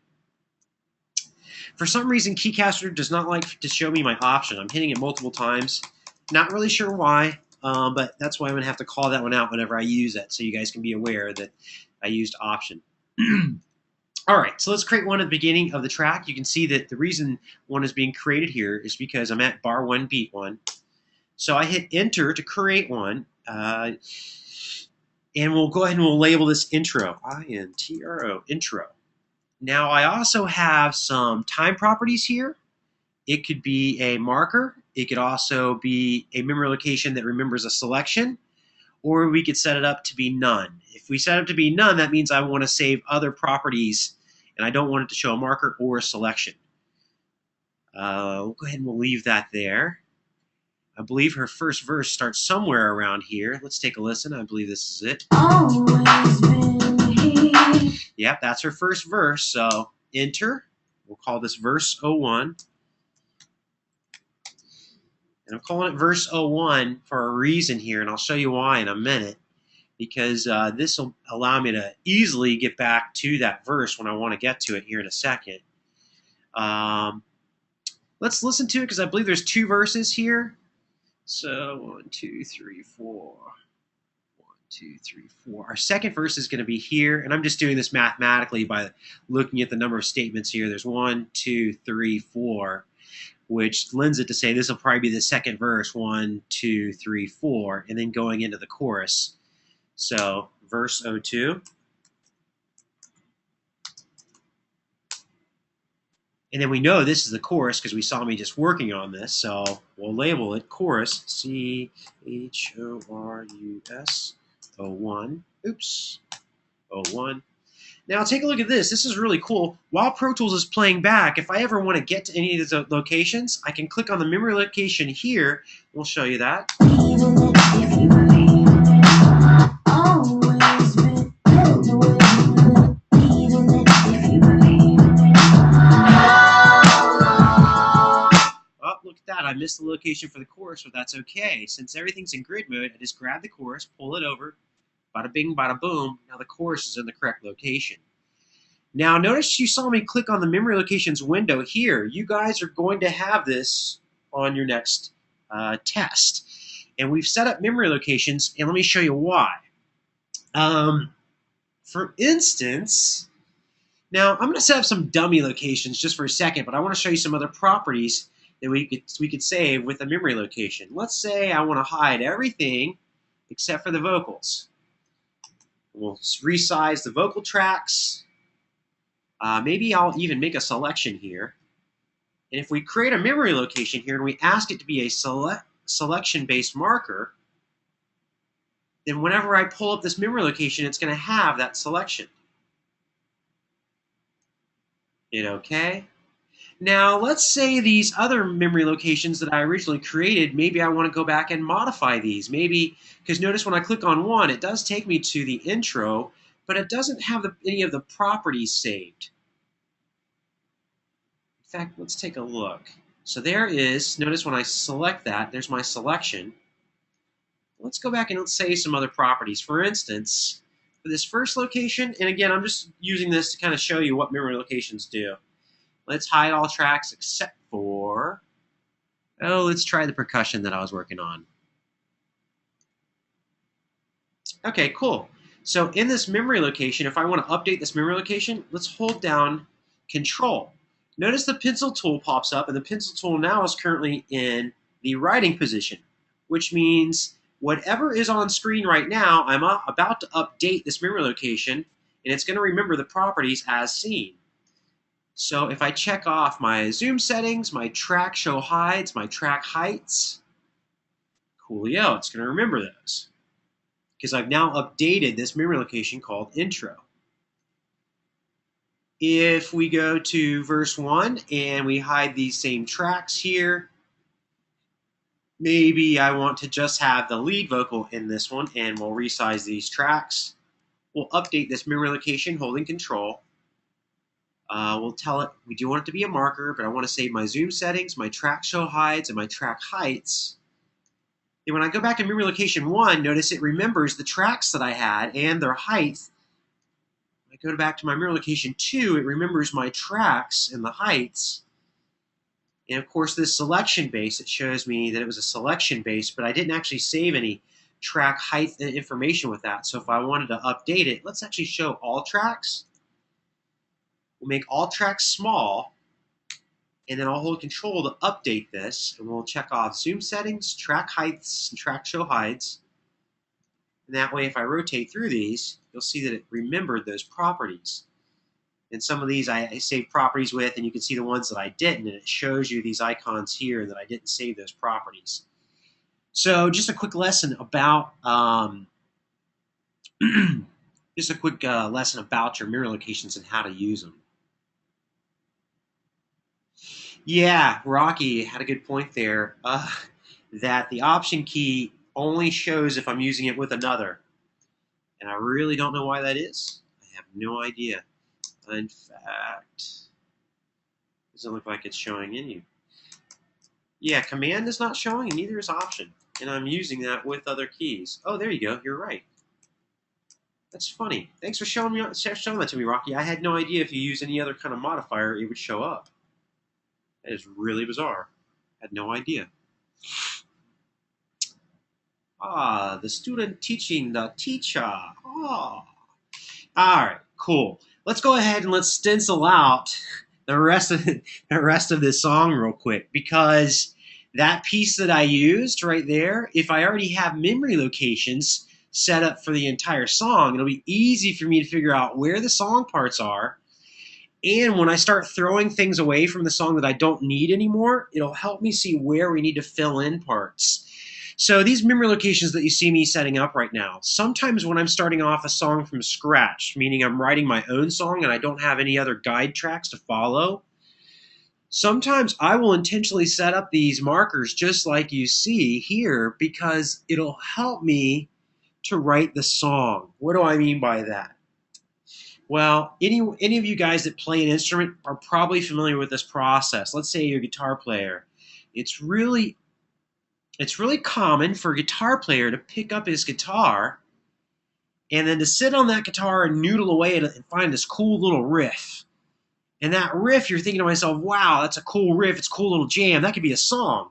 For some reason, KeyCaster does not like to show me my Option. I'm hitting it multiple times. Not really sure why, but that's why I'm going to have to call that one out whenever I use it, so you guys can be aware that I used Option. All right, so let's create one at the beginning of the track. You can see that the reason one is being created here is because I'm at bar 1, beat 1. So I hit Enter to create one. And we'll go ahead and we'll label this intro, I-N-T-R-O, intro. Now I also have some time properties here. It could be a marker. It could also be a memory location that remembers a selection, or we could set it up to be none. If we set it up to be none, that means I want to save other properties and I don't want it to show a marker or a selection. We'll go ahead and we'll leave that there. I believe her first verse starts somewhere around here. Let's take a listen. I believe this is it. Always been here. Yep, that's her first verse. So enter. We'll call this verse 01. And I'm calling it verse 01 for a reason here, and I'll show you why in a minute. Because this will allow me to easily get back to that verse when I want to get to it here in a second. Let's listen to it because I believe there's 2 verses here. So 1, 2, 3, 4. 1, 2, 3, 4. Our second verse is going to be here, and I'm just doing this mathematically by looking at the number of statements here. There's 1, 2, 3, 4, which lends it to say this will probably be the second verse, 1, 2, 3, 4, and then going into the chorus. So verse 02. And then we know this is the chorus because we saw me just working on this, so we'll label it chorus, C-H-O-R-U-S, 01. Oops, 01. Now take a look at this. This is really cool. While Pro Tools is playing back, if I ever want to get to any of these locations, I can click on the memory location here. We'll show you that. Oh, look at that. I missed the location for the chorus, but that's okay. Since everything's in grid mode, I just grab the chorus, pull it over, bada bing, bada boom. Now the chorus is in the correct location. Now notice you saw me click on the memory locations window here. You guys are going to have this on your next test. And we've set up memory locations, and let me show you why. For instance, now I'm going to set up some dummy locations just for a second, but I want to show you some other properties that we could save with a memory location. Let's say I want to hide everything except for the vocals. We'll resize the vocal tracks. Maybe I'll even make a selection here. And if we create a memory location here and we ask it to be a selection-based marker, then whenever I pull up this memory location, it's going to have that selection. Hit OK. Now, let's say these other memory locations that I originally created, maybe I want to go back and modify these. Maybe, because notice when I click on one, it does take me to the intro, but it doesn't have any of the properties saved. In fact, let's take a look. So there is, notice when I select that, there's my selection. Let's go back and let's save some other properties. For instance, for this first location, and again, I'm just using this to kind of show you what memory locations do. Let's hide all tracks except for, let's try the percussion that I was working on. Okay, cool. So in this memory location, if I want to update this memory location, let's hold down Control. Notice the pencil tool pops up, and the pencil tool now is currently in the writing position, which means whatever is on screen right now, I'm about to update this memory location, and it's going to remember the properties as seen. So if I check off my zoom settings, my track show hides, my track heights, coolio, it's going to remember those because I've now updated this memory location called intro. If we go to verse 1 and we hide these same tracks here, maybe I want to just have the lead vocal in this one, and we'll resize these tracks. We'll update this memory location holding Control. We'll tell it we do want it to be a marker, but I want to save my zoom settings, my track show hides, and my track heights. And when I go back in memory location 1, notice it remembers the tracks that I had and their height. When I go back to my memory location 2, it remembers my tracks and the heights. And of course, this selection base, it shows me that it was a selection base, but I didn't actually save any track height information with that. So if I wanted to update it, let's actually show all tracks. We'll make all tracks small, and then I'll hold Control to update this, and we'll check off zoom settings, track heights, and track show hides. And that way, if I rotate through these, you'll see that it remembered those properties. And some of these I saved properties with, and you can see the ones that I didn't, and it shows you these icons here that I didn't save those properties. So just a quick lesson about your mirror locations and how to use them. Yeah, Rocky had a good point there, that the Option key only shows if I'm using it with another. And I really don't know why that is. I have no idea. In fact, it doesn't look like it's showing in you. Yeah, Command is not showing, and neither is Option. And I'm using that with other keys. Oh, there you go. You're right. That's funny. Thanks for showing that to me, Rocky. I had no idea if you use any other kind of modifier, it would show up. That is really bizarre. I had no idea. Ah, the student teaching the teacher. Ah. All right, cool. Let's go ahead and let's stencil out the rest of this song real quick, because that piece that I used right there, if I already have memory locations set up for the entire song, it'll be easy for me to figure out where the song parts are. And when I start throwing things away from the song that I don't need anymore, it'll help me see where we need to fill in parts. So these memory locations that you see me setting up right now, sometimes when I'm starting off a song from scratch, meaning I'm writing my own song and I don't have any other guide tracks to follow, sometimes I will intentionally set up these markers just like you see here, because it'll help me to write the song. What do I mean by that? Well, any of you guys that play an instrument are probably familiar with this process. Let's say you're a guitar player. It's really common for a guitar player to pick up his guitar and then to sit on that guitar and noodle away and find this cool little riff. And that riff, you're thinking to myself, wow, that's a cool riff. It's a cool little jam. That could be a song.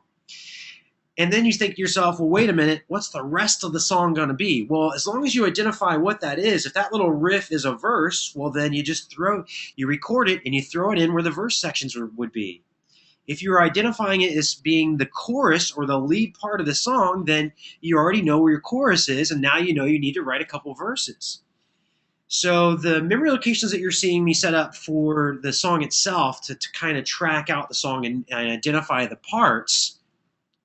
And then you think to yourself, well, wait a minute, what's the rest of the song going to be? Well, as long as you identify what that is, if that little riff is a verse, well, then you record it and you throw it in where the verse sections would be. If you're identifying it as being the chorus or the lead part of the song, then you already know where your chorus is, and now you know you need to write a couple verses. So the memory locations that you're seeing me set up for the song itself to kind of track out the song and identify the parts,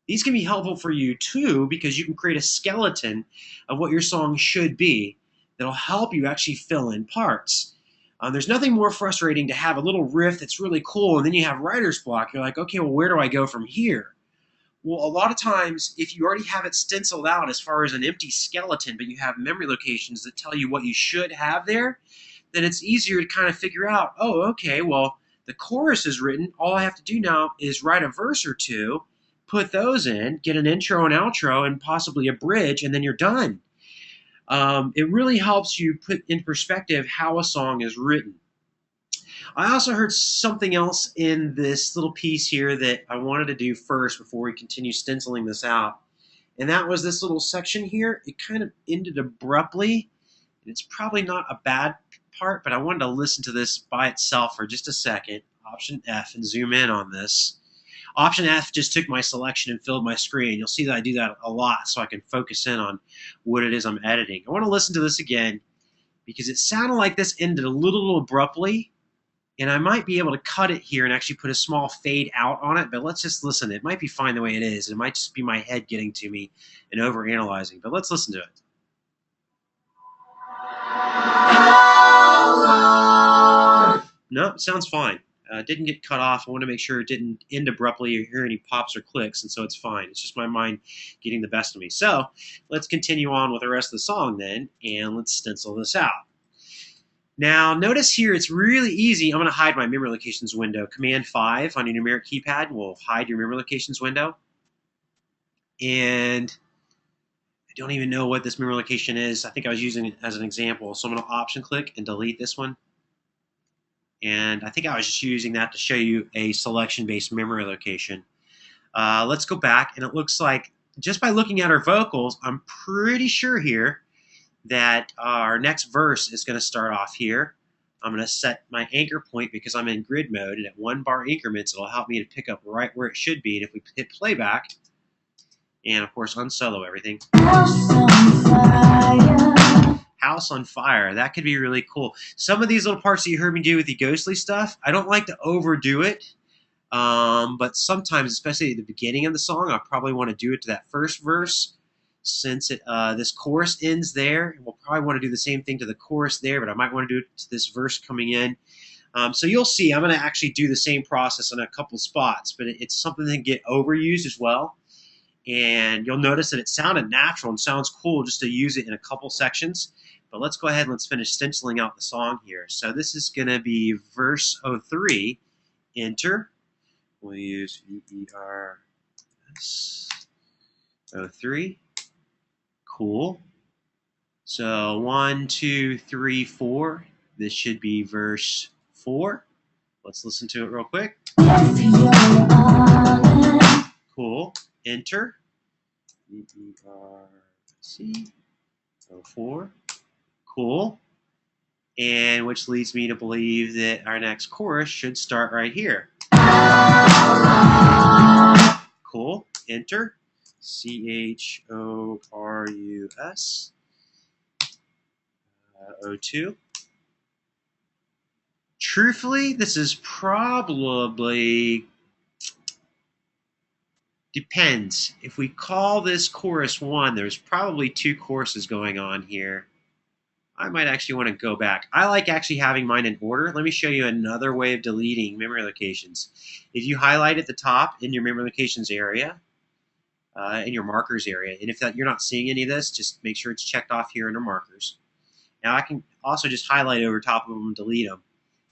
these can be helpful for you too, because you can create a skeleton of what your song should be that'll help you actually fill in parts. There's nothing more frustrating to have a little riff that's really cool and then you have writer's block. You're like, okay, well, where do I go from here? Well, a lot of times, if you already have it stenciled out as far as an empty skeleton, but you have memory locations that tell you what you should have there, then it's easier to kind of figure out, oh, okay, well, the chorus is written. All I have to do now is write a verse or two, put those in, get an intro and outro, and possibly a bridge, and then you're done. It really helps you put in perspective how a song is written. I also heard something else in this little piece here that I wanted to do first before we continue stenciling this out. And that was this little section here. It kind of ended abruptly. And it's probably not a bad part, but I wanted to listen to this by itself for just a second. Option F and zoom in on this. Option F just took my selection and filled my screen. You'll see that I do that a lot so I can focus in on what it is I'm editing. I want to listen to this again because it sounded like this ended a little abruptly, and I might be able to cut it here and actually put a small fade out on it, but let's just listen. It might be fine the way it is. It might just be my head getting to me and overanalyzing, but let's listen to it. No, it sounds fine. Didn't get cut off. I want to make sure it didn't end abruptly or hear any pops or clicks, and so it's fine. It's just my mind getting the best of me. So let's continue on with the rest of the song then, and let's stencil this out. Now, notice here it's really easy. I'm going to hide my memory locations window. Command 5 on your numeric keypad will hide your memory locations window. And I don't even know what this memory location is. I think I was using it as an example. So I'm going to option click and delete this one. And I think I was just using that to show you a selection-based memory location. Let's go back, and it looks like just by looking at our vocals, I'm pretty sure here that our next verse is going to start off here. I'm going to set my anchor point because I'm in grid mode, and at 1 bar increments, it'll help me to pick up right where it should be. And if we hit playback, and of course unsolo everything. House on Fire. That could be really cool. Some of these little parts that you heard me do with the ghostly stuff, I don't like to overdo it, but sometimes, especially at the beginning of the song, I probably want to do it to that first verse. Since this chorus ends there, and we'll probably want to do the same thing to the chorus there, but I might want to do it to this verse coming in. So you'll see I'm going to actually do the same process in a couple spots, but it's something that can get overused as well. And you'll notice that it sounded natural and sounds cool just to use it in a couple sections. But let's go ahead and let's finish stenciling out the song here. So this is going to be verse 03. Enter. We'll use VERS 03. Cool. So 1, 2, 3, 4. This should be verse 4. Let's listen to it real quick. Cool. Enter. VERS C, 04. Cool. And which leads me to believe that our next chorus should start right here. Cool. Enter. CHORUS. 02. Truthfully, this is probably depends. If we call this chorus 1, there's probably 2 choruses going on here. I might actually want to go back. I like actually having mine in order. Let me show you another way of deleting memory locations. If you highlight at the top in your memory locations area, in your markers area, and if you're not seeing any of this, just make sure it's checked off here under markers. Now I can also just highlight over top of them and delete them.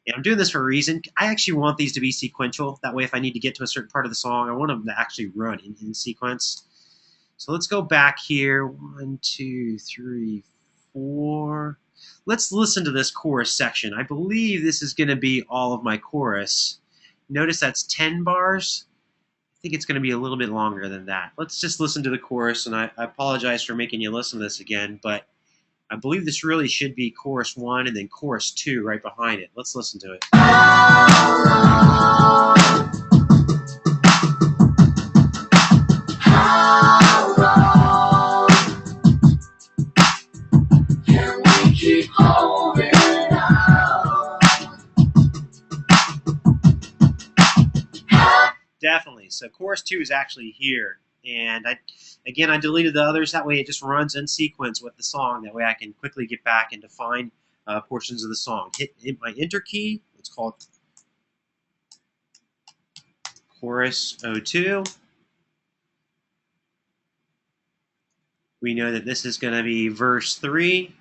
And I'm doing this for a reason. I actually want these to be sequential. That way if I need to get to a certain part of the song, I want them to actually run in sequence. So let's go back here. 1, 2, 3, 4. Let's listen to this chorus section. I believe this is going to be all of my chorus. Notice that's 10 bars. I think it's going to be a little bit longer than that. Let's just listen to the chorus, and I apologize for making you listen to this again, but I believe this really should be chorus 1 and then chorus 2 right behind it. Let's listen to it. Can we keep holding on? Definitely. So chorus 2 is actually here. And I deleted the others. That way it just runs in sequence with the song. That way I can quickly get back and define portions of the song. Hit my enter key. It's called chorus 02. We know that this is going to be verse 3.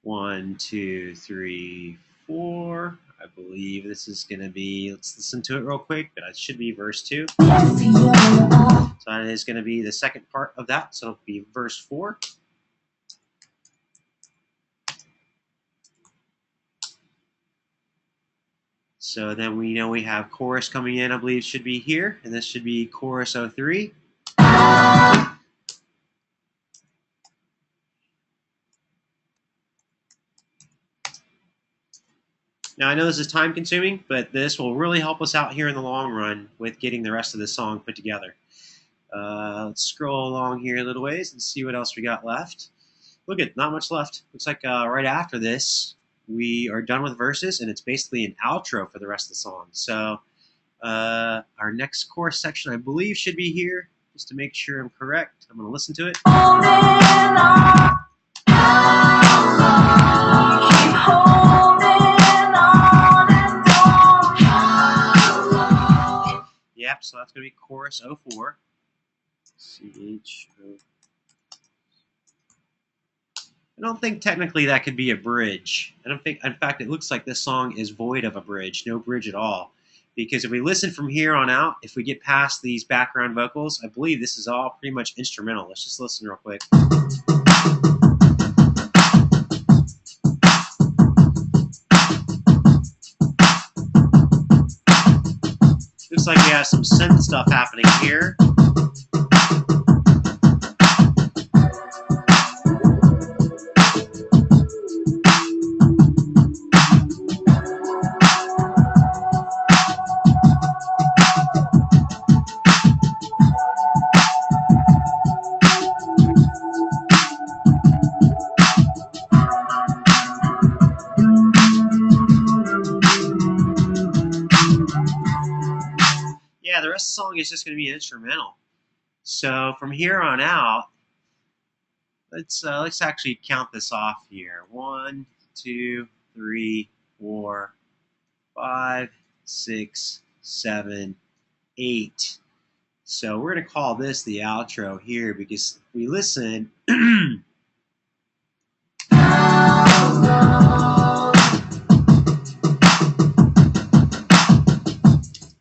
One, 2, 3, 4. I believe this is going to be, let's listen to it real quick, but it should be verse 2. So that is going to be the second part of that, so it'll be verse 4. So then we know we have chorus coming in, I believe should be here, and this should be chorus 03. Now, I know this is time consuming, but this will really help us out here in the long run with getting the rest of the song put together. Let's scroll along here a little ways and see what else we got left. Look at, not much left. Looks like right after this, we are done with verses, and it's basically an outro for the rest of the song. So our next chorus section, I believe, should be here. Just to make sure I'm correct, I'm going to listen to it. Yep, so that's going to be chorus 04. C-H-O. I don't think technically that could be a bridge. I don't think, in fact, it looks like this song is void of a bridge, no bridge at all. Because if we listen from here on out, if we get past these background vocals, I believe this is all pretty much instrumental. Let's just listen real quick. Looks like we have some synth stuff happening here. Yeah, the rest of the song is just going to be instrumental. So from here on out, let's actually count this off here. 1, 2, 3, 4, 5, 6, 7, 8. So we're going to call this the outro here because if we listen.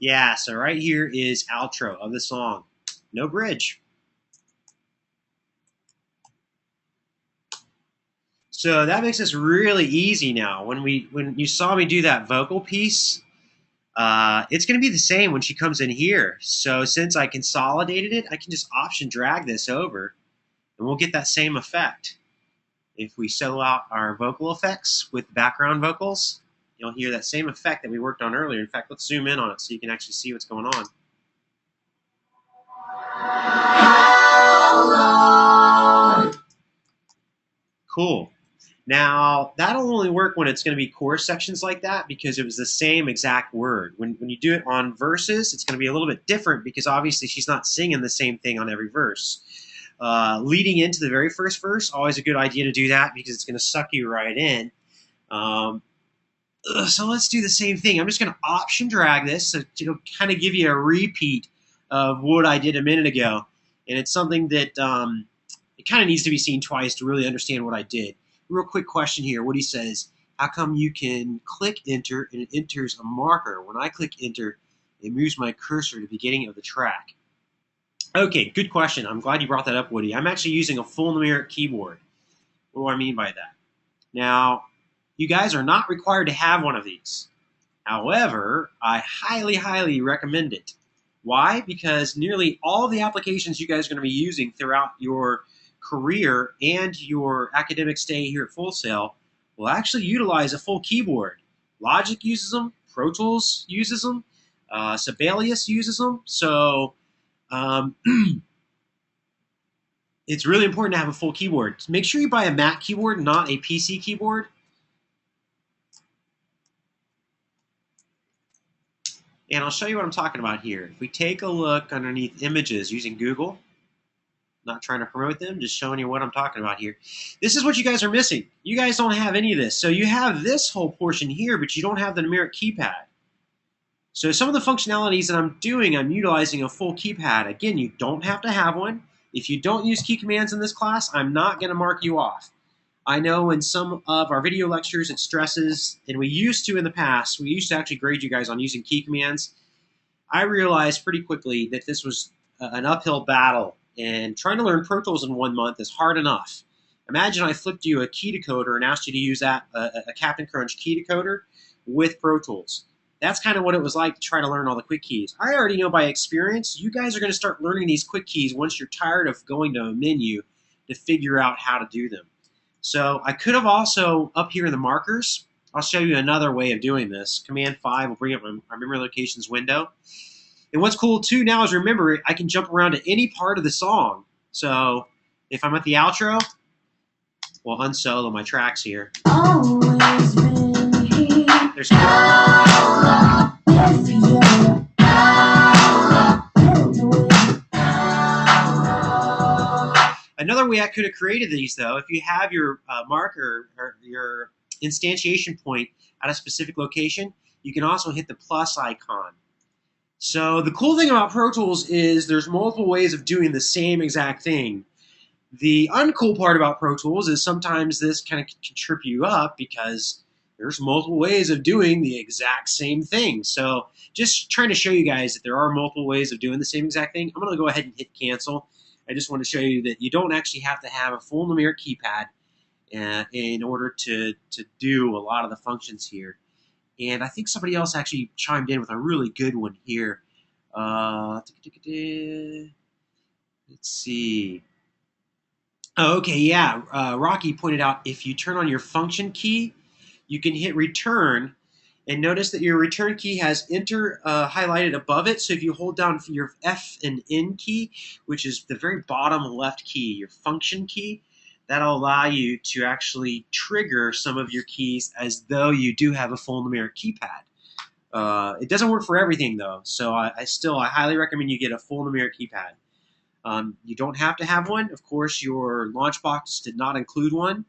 Yeah, so right here is outro of the song. No bridge. So that makes this really easy now. When you saw me do that vocal piece, it's going to be the same when she comes in here. So since I consolidated it, I can just option drag this over, and we'll get that same effect. If we solo out our vocal effects with background vocals, you'll hear that same effect that we worked on earlier. In fact, let's zoom in on it so you can actually see what's going on. Cool. Now, that'll only work when it's going to be chorus sections like that because it was the same exact word. When you do it on verses, it's going to be a little bit different because obviously she's not singing the same thing on every verse. Leading into the very first verse, always a good idea to do that because it's going to suck you right in. So let's do the same thing. I'm just going to option drag this so it'll kind of give you a repeat of what I did a minute ago. And it's something that it kind of needs to be seen twice to really understand what I did. Real quick question here. What he says, how come you can click enter and it enters a marker? When I click enter, it moves my cursor to the beginning of the track. Okay, good question. I'm glad you brought that up, Woody. I'm actually using a full numeric keyboard. What do I mean by that? Now, you guys are not required to have one of these. However, I highly, highly recommend it. Why? Because nearly all of the applications you guys are going to be using throughout your career and your academic stay here at Full Sail will actually utilize a full keyboard. Logic uses them, Pro Tools uses them, Sibelius uses them. So it's really important to have a full keyboard. Make sure you buy a Mac keyboard, not a PC keyboard. And I'll show you what I'm talking about here. If we take a look underneath images using Google, not trying to promote them, just showing you what I'm talking about here. This is what you guys are missing. You guys don't have any of this. So you have this whole portion here, but you don't have the numeric keypad. So some of the functionalities that I'm doing, I'm utilizing a full keypad. Again, you don't have to have one. If you don't use key commands in this class, I'm not going to mark you off. I know in some of our video lectures it stresses, and we used to in the past, we used to actually grade you guys on using key commands. I realized pretty quickly that this was an uphill battle, and trying to learn Pro Tools in 1 month is hard enough. Imagine I flipped you a key decoder and asked you to use that, a Captain Crunch key decoder with Pro Tools. That's kind of what it was like to try to learn all the quick keys. I already know by experience, you guys are going to start learning these quick keys once you're tired of going to a menu to figure out how to do them. So I could have also, up here in the markers, I'll show you another way of doing this. Command 5 will bring up our memory locations window. And what's cool too now is, remember, I can jump around to any part of the song. So if I'm at the outro, we'll unsolo my tracks here. Always been here. There's another way I could have created these, though, if you have your marker or your instantiation point at a specific location, you can also hit the plus icon. So the cool thing about Pro Tools is there's multiple ways of doing the same exact thing. The uncool part about Pro Tools is sometimes this kind of can trip you up because there's multiple ways of doing the exact same thing. So just trying to show you guys that there are multiple ways of doing the same exact thing. I'm going to go ahead and hit cancel. I just want to show you that you don't actually have to have a full numeric keypad in order to do a lot of the functions here. And I think somebody else actually chimed in with a really good one here. Let's see. Oh, okay, yeah. Rocky pointed out if you turn on your function key, you can hit return. And notice that your return key has enter highlighted above it. So if you hold down your F and N key, which is the very bottom left key, your function key, that'll allow you to actually trigger some of your keys as though you do have a full numeric keypad. It doesn't work for everything, though. So I highly recommend you get a full numeric keypad. You don't have to have one. Of course, your Launchbox did not include one,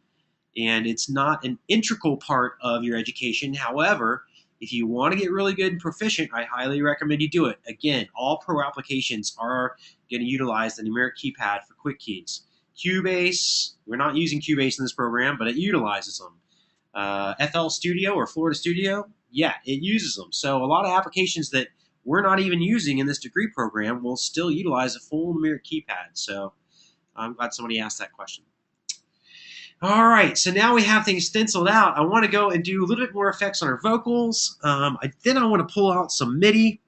and it's not an integral part of your education. However, if you want to get really good and proficient, I highly recommend you do it. Again, all pro applications are going to utilize the numeric keypad for quick keys. Cubase, we're not using Cubase in this program, but it utilizes them. FL Studio or Florida Studio, yeah, it uses them. So a lot of applications that we're not even using in this degree program will still utilize a full numeric keypad. So I'm glad somebody asked that question. All right, so now we have things stenciled out. I want to go and do a little bit more effects on our vocals. Then I want to pull out some MIDI,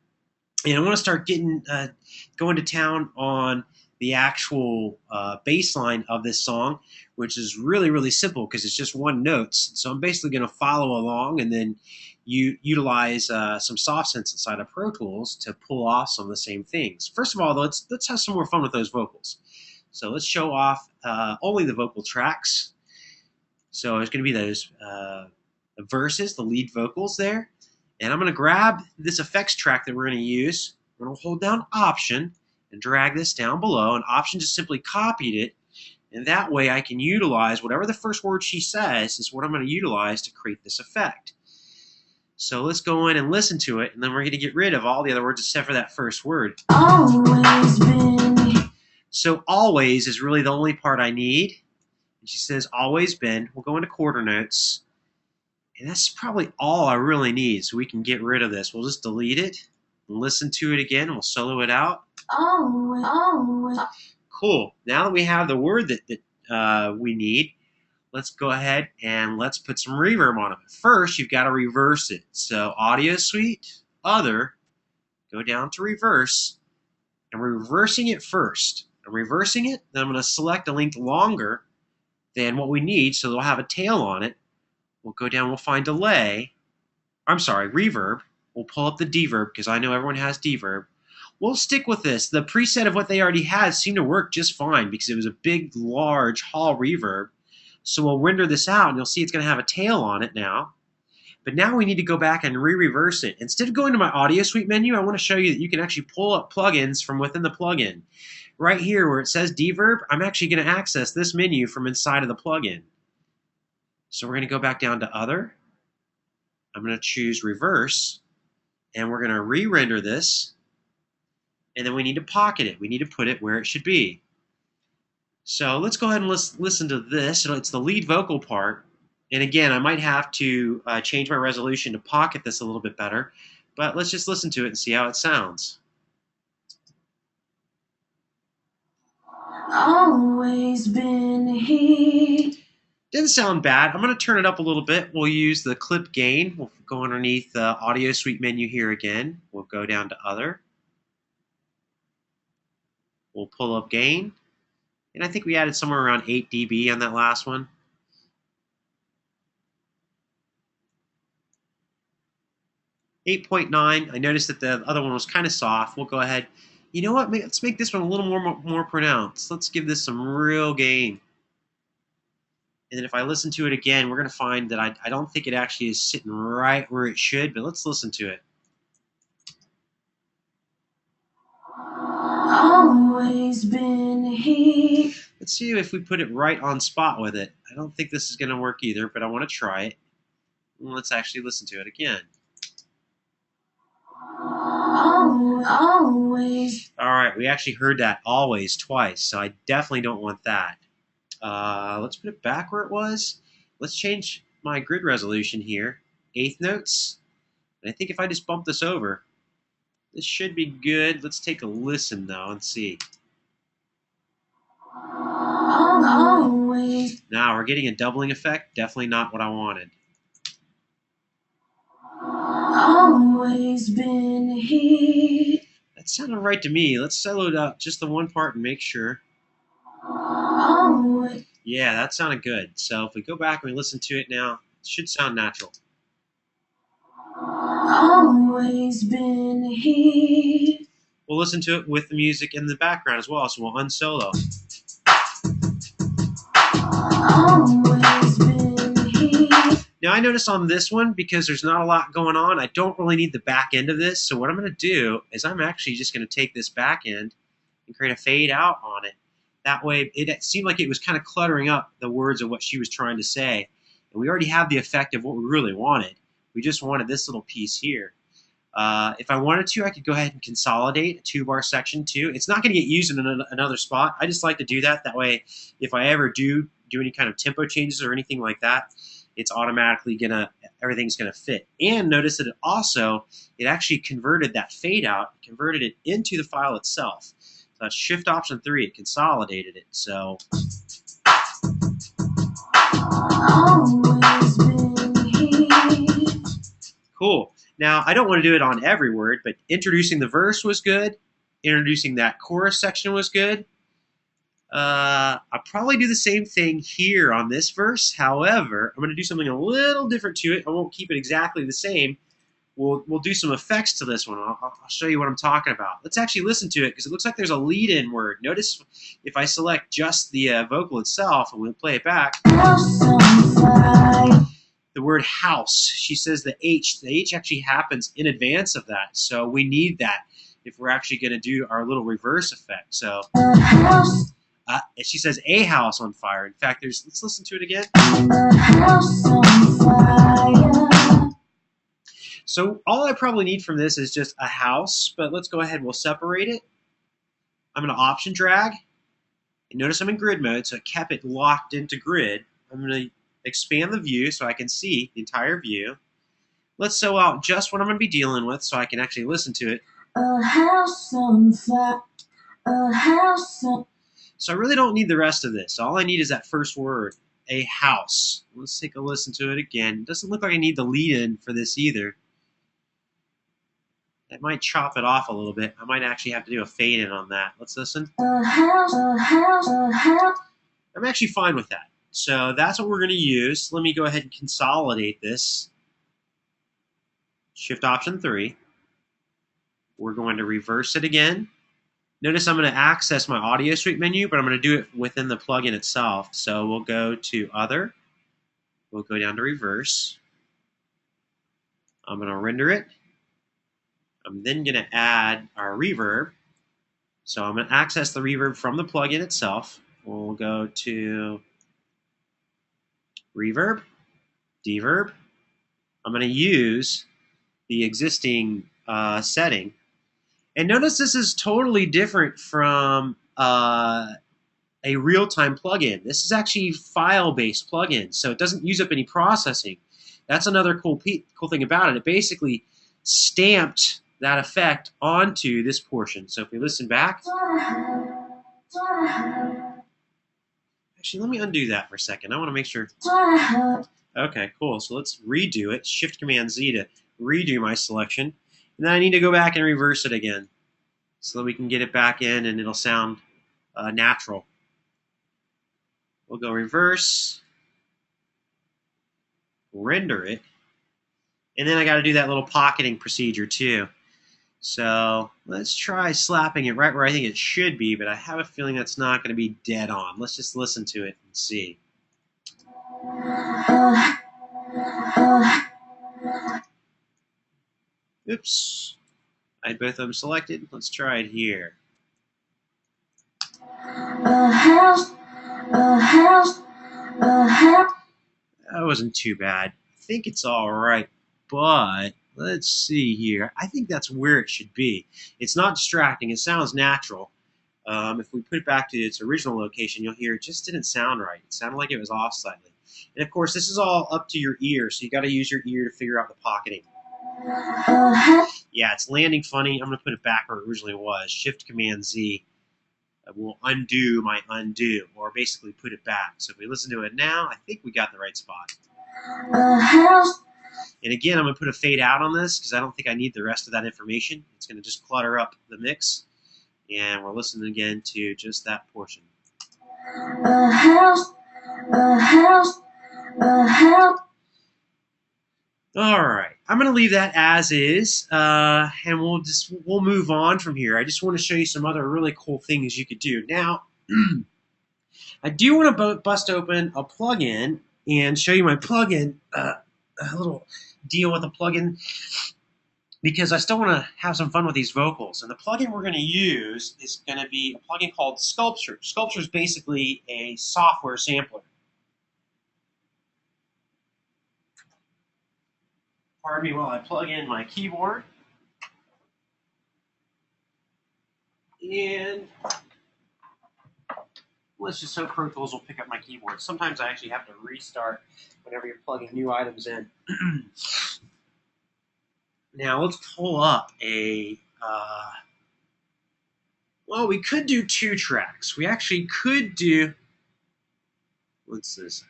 and I want to start going to town on the actual bass line of this song, which is really, really simple because it's just one notes. So I'm basically going to follow along and then utilize some soft synths inside of Pro Tools to pull off some of the same things. First of all, though, let's have some more fun with those vocals. So let's show off only the vocal tracks. So there's going to be those the verses, the lead vocals there. And I'm going to grab this effects track that we're going to use. We're going to hold down Option and drag this down below. And Option just simply copied it. And that way I can utilize whatever the first word she says is what I'm going to utilize to create this effect. So let's go in and listen to it. And then we're going to get rid of all the other words except for that first word. Always been. So always is really the only part I need. And she says always been. We'll go into quarter notes. And that's probably all I really need, so we can get rid of this. We'll just delete it and listen to it again, and we'll solo it out. Always. Cool. Now that we have the word that we need, let's go ahead and let's put some reverb on it. First, you've got to reverse it. So Audio Suite, Other, go down to Reverse, and we're reversing it first. I'm reversing it, then I'm going to select a length longer than what we need, so it'll have a tail on it. We'll go down, we'll find delay. I'm sorry, reverb. We'll pull up the deverb because I know everyone has deverb. We'll stick with this. The preset of what they already had seemed to work just fine because it was a big, large hall reverb. So we'll render this out and you'll see it's going to have a tail on it now. But now we need to go back and re-reverse it. Instead of going to my Audio Suite menu, I want to show you that you can actually pull up plugins from within the plugin. Right here where it says deverb, I'm actually going to access this menu from inside of the plugin. So we're going to go back down to Other. I'm going to choose Reverse, and we're going to re-render this, and then we need to pocket it. We need to put it where it should be. So let's go ahead and listen to this. It's the lead vocal part, and again, I might have to change my resolution to pocket this a little bit better, but let's just listen to it and see how it sounds. Always been here. Didn't sound bad. I'm going to turn it up a little bit. We'll use the clip gain. We'll go underneath the Audio Suite menu here again. We'll go down to Other. We'll pull up gain. And I think we added somewhere around 8 dB on that last one. .9. I noticed that the other one was kind of soft. We'll go ahead. You know what? Let's make this one a little more pronounced. Let's give this some real gain. And then if I listen to it again, we're going to find that I don't think it actually is sitting right where it should, but let's listen to it. Always been here. Let's see if we put it right on spot with it. I don't think this is going to work either, but I want to try it. Let's actually listen to it again. Always. All right, we actually heard that always twice, so I definitely don't want that. Let's put it back where it was. Let's change my grid resolution here. 1/8 notes. And I think if I just bump this over, this should be good. Let's take a listen though and see. Always. Now we're getting a doubling effect. Definitely not what I wanted. Always been here. That sounded right to me. Let's solo it out just the one part and make sure. Always. Yeah, that sounded good. So if we go back and we listen to it now, it should sound natural. Always been here. We'll listen to it with the music in the background as well, so we'll unsolo. Always been here. Now I notice on this one, because there's not a lot going on, I don't really need the back end of this. So what I'm going to do is I'm actually just going to take this back end and create a fade out on it. That way, it seemed like it was kind of cluttering up the words of what she was trying to say. And we already have the effect of what we really wanted. We just wanted this little piece here. If I wanted to, I could go ahead and consolidate a 2-bar section too. It's not going to get used in another spot. I just like to do that. That way, if I ever do any kind of tempo changes or anything like that, it's automatically everything's gonna fit. And notice that it actually converted that fade out, converted it into the file itself. So that's Shift Option 3, it consolidated it. So always been here. Cool. Now, I don't want to do it on every word, but introducing the verse was good. Introducing that chorus section was good. I'll probably do the same thing here on this verse. However, I'm going to do something a little different to it. I won't keep it exactly the same. We'll do some effects to this one. I'll show you what I'm talking about. Let's actually listen to it because it looks like there's a lead-in word. Notice if I select just the vocal itself and we'll play it back. House on fire. The word house. She says the H. The H actually happens in advance of that, so we need that if we're actually going to do our little reverse effect. So A house, she says a house on fire. In fact, let's listen to it again. a house on fire. So all I probably need from this is just a house, but let's go ahead and we'll separate it. I'm going to option drag. And notice I'm in grid mode, so it kept it locked into grid. I'm going to expand the view so I can see the entire view. Let's sew out just what I'm going to be dealing with so I can actually listen to it. A house on fire. A house on. So I really don't need the rest of this. All I need is that first word, a house. Let's take a listen to it again. It doesn't look like I need the lead-in for this either. That might chop it off a little bit. I might actually have to do a fade-in on that. Let's listen. A house, a house, a house. I'm actually fine with that. So that's what we're going to use. Let me go ahead and consolidate this. Shift Option 3. We're going to reverse it again. Notice I'm going to access my Audio Suite menu, but I'm going to do it within the plugin itself. So we'll go to Other. We'll go down to Reverse. I'm going to render it. I'm then going to add our reverb. So I'm going to access the reverb from the plugin itself. We'll go to Reverb, Deverb. I'm going to use the existing setting. And notice this is totally different from a real-time plugin. This is actually file-based plugin, so it doesn't use up any processing. That's another cool thing about it. It basically stamped that effect onto this portion. So if we listen back, actually, let me undo that for a second. I want to make sure. Okay, cool. So let's redo it. Shift Command Z to redo my selection. And then I need to go back and reverse it again so that we can get it back in and it'll sound natural. We'll go reverse, render it, and then I got to do that little pocketing procedure too. So let's try slapping it right where I think it should be, but I have a feeling that's not going to be dead on. Let's just listen to it and see. Oops. I had both of them selected. Let's try it here. A house, a house, a house. That wasn't too bad. I think it's all right, but let's see here. I think that's where it should be. It's not distracting. It sounds natural. If we put it back to its original location, you'll hear it just didn't sound right. It sounded like it was off slightly. And of course, this is all up to your ear, so you got to use your ear to figure out the pocketing. Yeah, it's landing funny. I'm going to put it back where it originally was. Shift Command Z will undo my undo, or basically put it back. So if we listen to it now, I think we got the right spot. And again, I'm going to put a fade out on this because I don't think I need the rest of that information. It's going to just clutter up the mix. And we're listening again to just that portion. A house, a house, a house. All right, I'm going to leave that as is, and we'll move on from here. I just want to show you some other really cool things you could do. Now, I do want to bust open a plugin and show you my plugin, a little deal with a plugin, because I still want to have some fun with these vocals. And the plugin we're going to use is going to be a plugin called Sculpture. Sculpture is basically a software sampler. Pardon me while I plug in my keyboard. And let's just hope Pro Tools will pick up my keyboard. Sometimes I actually have to restart whenever you're plugging new items in. Now let's pull up a, well, we could do 2 tracks. We actually could do, what's this?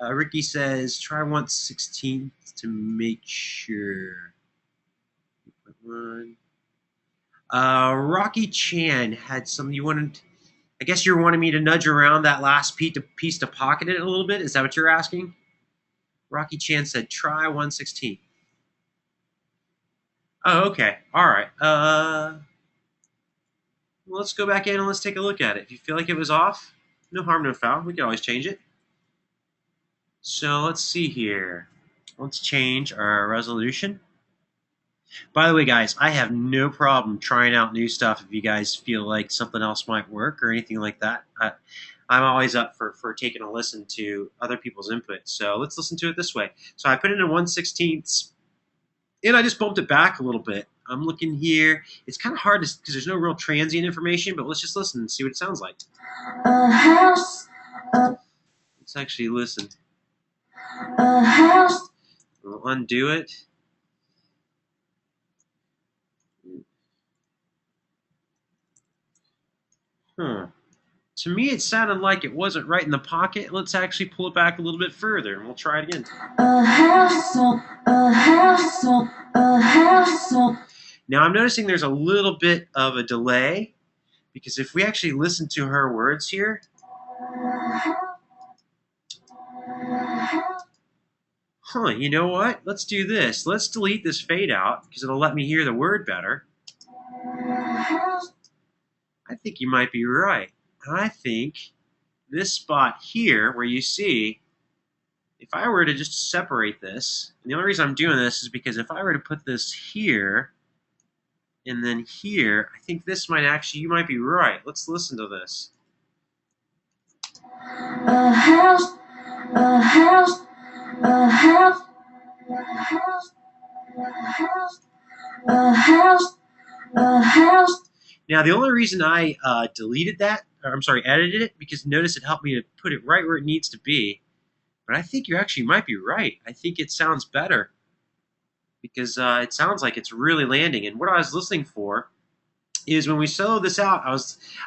Ricky says, try 1/16 to make sure. Rocky Chan had something you wanted. I guess you're wanting me to nudge around that last piece to pocket it a little bit. Is that what you're asking? Rocky Chan said, try 1/16. Oh, okay. All right. Let's go back in and let's take a look at it. If you feel like it was off, no harm, no foul. We can always change it. So let's see here. Let's change our resolution. By the way, guys, I have no problem trying out new stuff if you guys feel like something else might work or anything like that. I'm always up for taking a listen to other people's input. So let's listen to it this way. So I put it in 1/16, and I just bumped it back a little bit. I'm looking here. It's kind of hard because there's no real transient information, but let's just listen and see what it sounds like. A house. Let's actually listen. A house. We'll undo it. To me, it sounded like it wasn't right in the pocket. Let's actually pull it back a little bit further, and we'll try it again. A house. A house. A house. Now, I'm noticing there's a little bit of a delay, because if we actually listen to her words here, you know what? Let's do this. Let's delete this fade out, because it'll let me hear the word better. I think you might be right. I think this spot here, where you see, if I were to just separate this, and the only reason I'm doing this is because if I were to put this here, and then here, I think this might actually, you might be right. Let's listen to this. A house. A house. A house. A house. A house. A house. A house. Now, the only reason I deleted that, or I'm sorry, edited it, because notice it helped me to put it right where it needs to be. But I think you actually might be right. I think it sounds better, because it sounds like it's really landing. And what I was listening for is when we solo this out,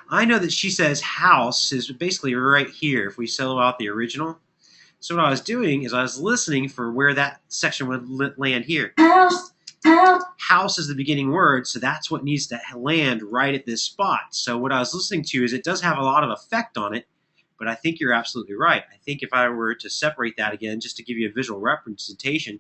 I know that she says house is basically right here if we solo out the original. So what I was doing is I was listening for where that section would land here. House. House. House is the beginning word, so that's what needs to land right at this spot. So what I was listening to is it does have a lot of effect on it, but I think you're absolutely right. I think if I were to separate that again, just to give you a visual representation,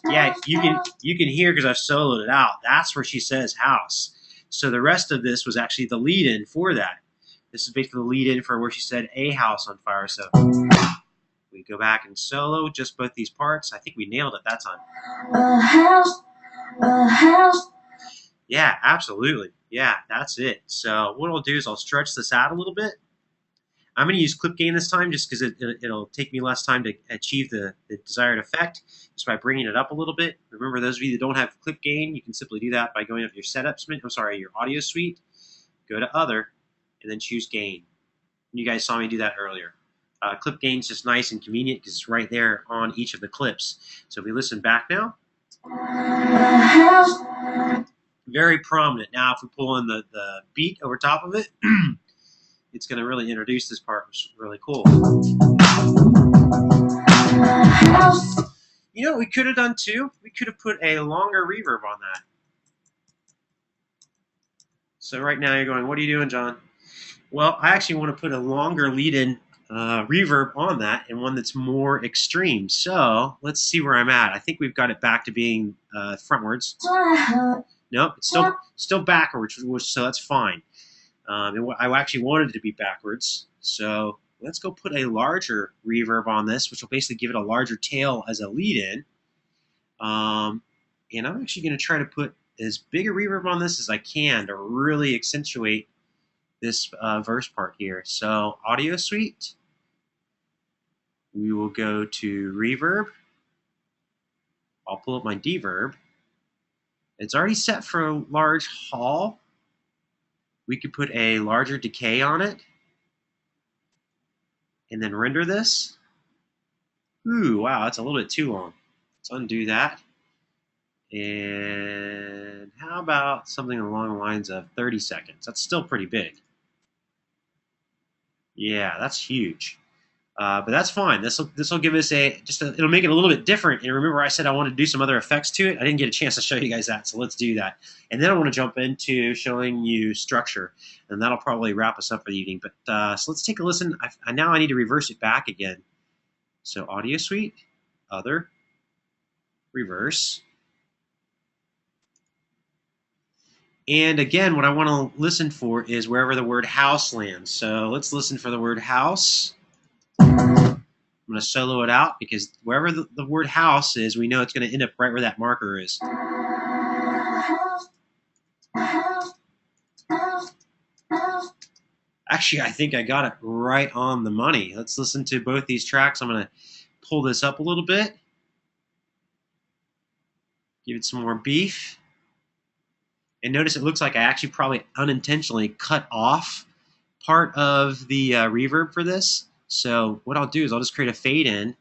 yeah, you can hear because I've soloed it out. That's where she says house. So the rest of this was actually the lead-in for that. This is basically the lead-in for where she said a house on fire. So we go back and solo just both these parts. I think we nailed it that time. A house. A house. Yeah, absolutely. Yeah, that's it. So what I'll do is I'll stretch this out a little bit. I'm going to use clip gain this time just because it'll take me less time to achieve the desired effect just by bringing it up a little bit. Remember, those of you that don't have clip gain, you can simply do that by going up to your audio suite, go to other, and then choose gain. You guys saw me do that earlier. Clip gain is just nice and convenient because it's right there on each of the clips. So if we listen back now, very prominent. Now if we pull in the beat over top of it, it's going to really introduce this part, which is really cool. You know what we could have done too? We could have put a longer reverb on that. So right now you're going, what are you doing, John? Well, I actually want to put a longer lead-in reverb on that and one that's more extreme. So let's see where I'm at. I think we've got it back to being frontwards. Nope, it's still backwards, so that's fine. I actually wanted it to be backwards. So let's go put a larger reverb on this, which will basically give it a larger tail as a lead-in. And I'm actually going to try to put as big a reverb on this as I can to really accentuate this verse part here. So audio suite, we will go to reverb. I'll pull up my deverb. It's already set for a large hall. We could put a larger decay on it and then render this. Ooh, wow, that's a little bit too long. Let's undo that. And how about something along the lines of 30 seconds? That's still pretty big. Yeah, that's huge. But that's fine. This will give us it'll make it a little bit different. And remember, I said I wanted to do some other effects to it. I didn't get a chance to show you guys that, so let's do that. And then I want to jump into showing you structure, and that'll probably wrap us up for the evening. But so let's take a listen. Now I need to reverse it back again. So Audio Suite, Other, Reverse. And again, what I want to listen for is wherever the word house lands. So let's listen for the word house. I'm going to solo it out because wherever the word house is, we know it's going to end up right where that marker is. Actually, I think I got it right on the money. Let's listen to both these tracks. I'm going to pull this up a little bit. Give it some more beef. And notice it looks like I actually probably unintentionally cut off part of the reverb for this. So what I'll do is I'll just create a fade in,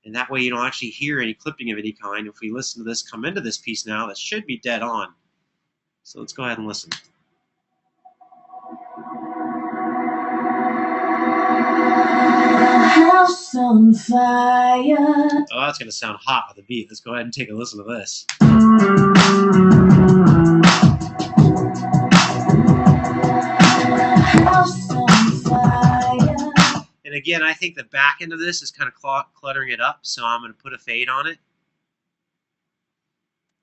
and that way you don't actually hear any clipping of any kind. If we listen to this come into this piece now, that should be dead on. So let's go ahead and listen. House on fire. Oh, that's going to sound hot with the beat. Let's go ahead and take a listen to this. House on fire. And again, I think the back end of this is kind of cluttering it up, so I'm going to put a fade on it.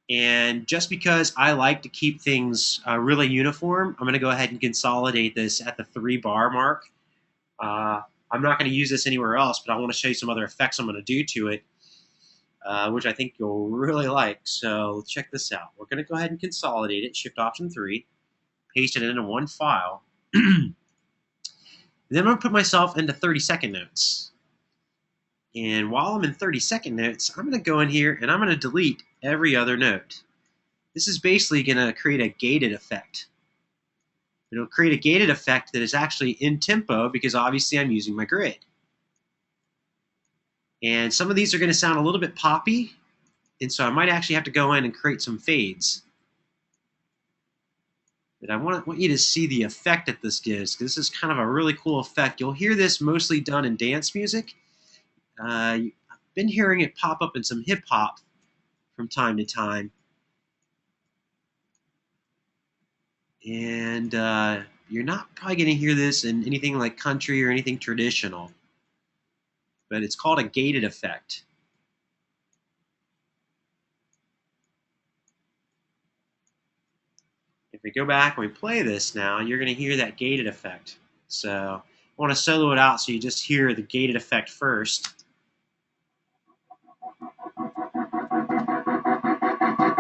And just because I like to keep things really uniform, I'm going to go ahead and consolidate this at the 3-bar mark. I'm not going to use this anywhere else, but I want to show you some other effects I'm going to do to it, which I think you'll really like. So let's check this out. We're going to go ahead and consolidate it, Shift-Option-3, paste it into one file. Then I'm going to put myself into 30-second notes. And while I'm in 30-second notes, I'm going to go in here and I'm going to delete every other note. This is basically going to create a gated effect. It'll create a gated effect that is actually in tempo because obviously I'm using my grid. And some of these are going to sound a little bit poppy, and so I might actually have to go in and create some fades. But I want you to see the effect that this gives, because this is kind of a really cool effect. You'll hear this mostly done in dance music. I've been hearing it pop up in some hip-hop from time to time. And you're not probably going to hear this in anything like country or anything traditional. But it's called a gated effect. If we go back and we play this now, you're going to hear that gated effect. So I want to solo it out so you just hear the gated effect first.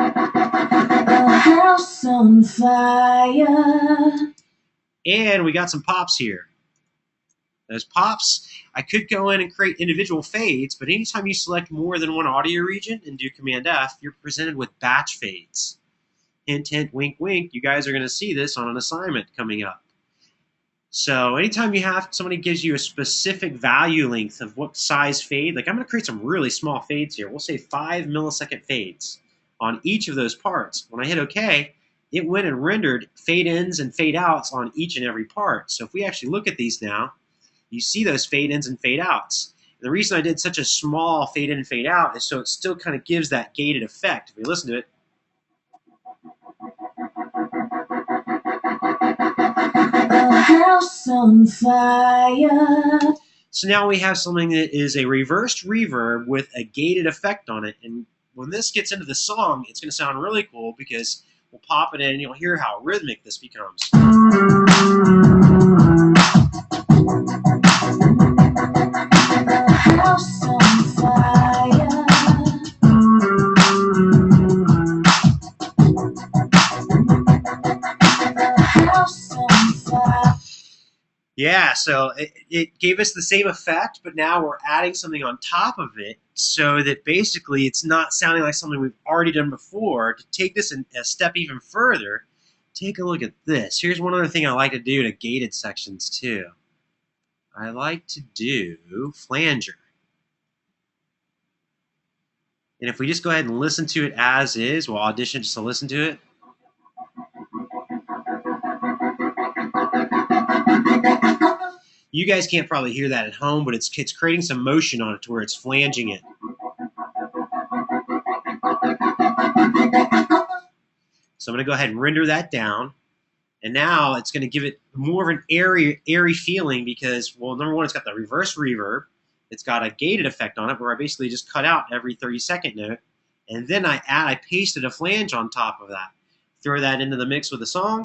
A house on fire. And we got some pops here. Those pops, I could go in and create individual fades, but anytime you select more than one audio region and do Command F, you're presented with batch fades. Hint, hint, wink, wink. You guys are going to see this on an assignment coming up. So anytime you have somebody gives you a specific value length of what size fade, like I'm going to create some really small fades here. We'll say 5 millisecond fades on each of those parts. When I hit OK, it went and rendered fade ins and fade outs on each and every part. So if we actually look at these now, you see those fade ins and fade outs. And the reason I did such a small fade in and fade out is so it still kind of gives that gated effect. If we listen to it, A house on fire. so now we have something that is a reversed reverb with a gated effect on it. And when this gets into the song, it's going to sound really cool because we'll pop it in and you'll hear how rhythmic this becomes. A house on fire. A house on fire. Yeah, so it gave us the same effect, but now we're adding something on top of it so that basically it's not sounding like something we've already done before. To take this a step even further, take a look at this. Here's one other thing I like to do to gated sections too. I like to do flanger. And if we just go ahead and listen to it as is, we'll audition just to listen to it. You guys can't probably hear that at home, but it's creating some motion on it to where it's flanging it. So I'm going to go ahead and render that down. And now it's going to give it more of an airy feeling because, well, number one, it's got the reverse reverb. It's got a gated effect on it where I basically just cut out every 30-second note. And then I pasted a flange on top of that. Throw that into the mix with the song.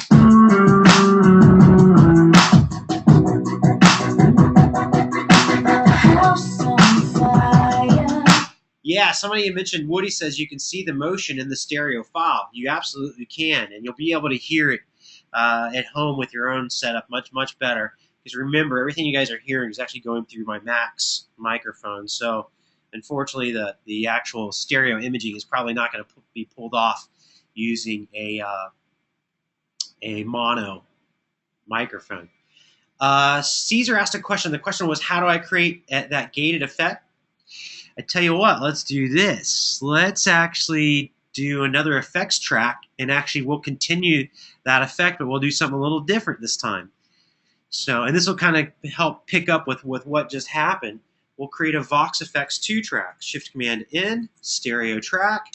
Yeah, somebody mentioned, Woody says you can see the motion in the stereo file. You absolutely can, and you'll be able to hear it at home with your own setup much, much better. Because remember, everything you guys are hearing is actually going through my Max microphone. So unfortunately, the actual stereo imaging is probably not going to be pulled off using a mono microphone. Caesar asked a question. The question was, how do I create that gated effect? I tell you what, let's do this. Let's actually do another effects track, and actually we'll continue that effect, but we'll do something a little different this time. So, and this will kind of help pick up with what just happened. We'll create a Vox Effects 2 track. Shift Command N, stereo track.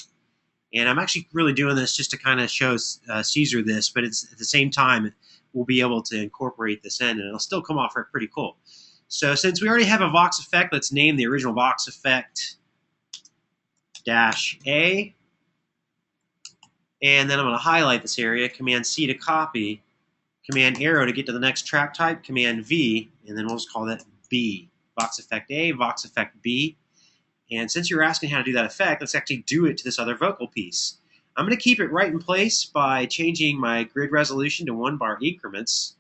And I'm actually really doing this just to kind of show Caesar this, but it's at the same time we'll be able to incorporate this in, and it'll still come off pretty cool. So since we already have a Vox effect, let's name the original Vox effect -A. And then I'm going to highlight this area, Command C to copy, Command arrow to get to the next track type, Command V, and then we'll just call that B. Vox effect A, Vox effect B. And since you're asking how to do that effect, let's actually do it to this other vocal piece. I'm going to keep it right in place by changing my grid resolution to 1-bar increments.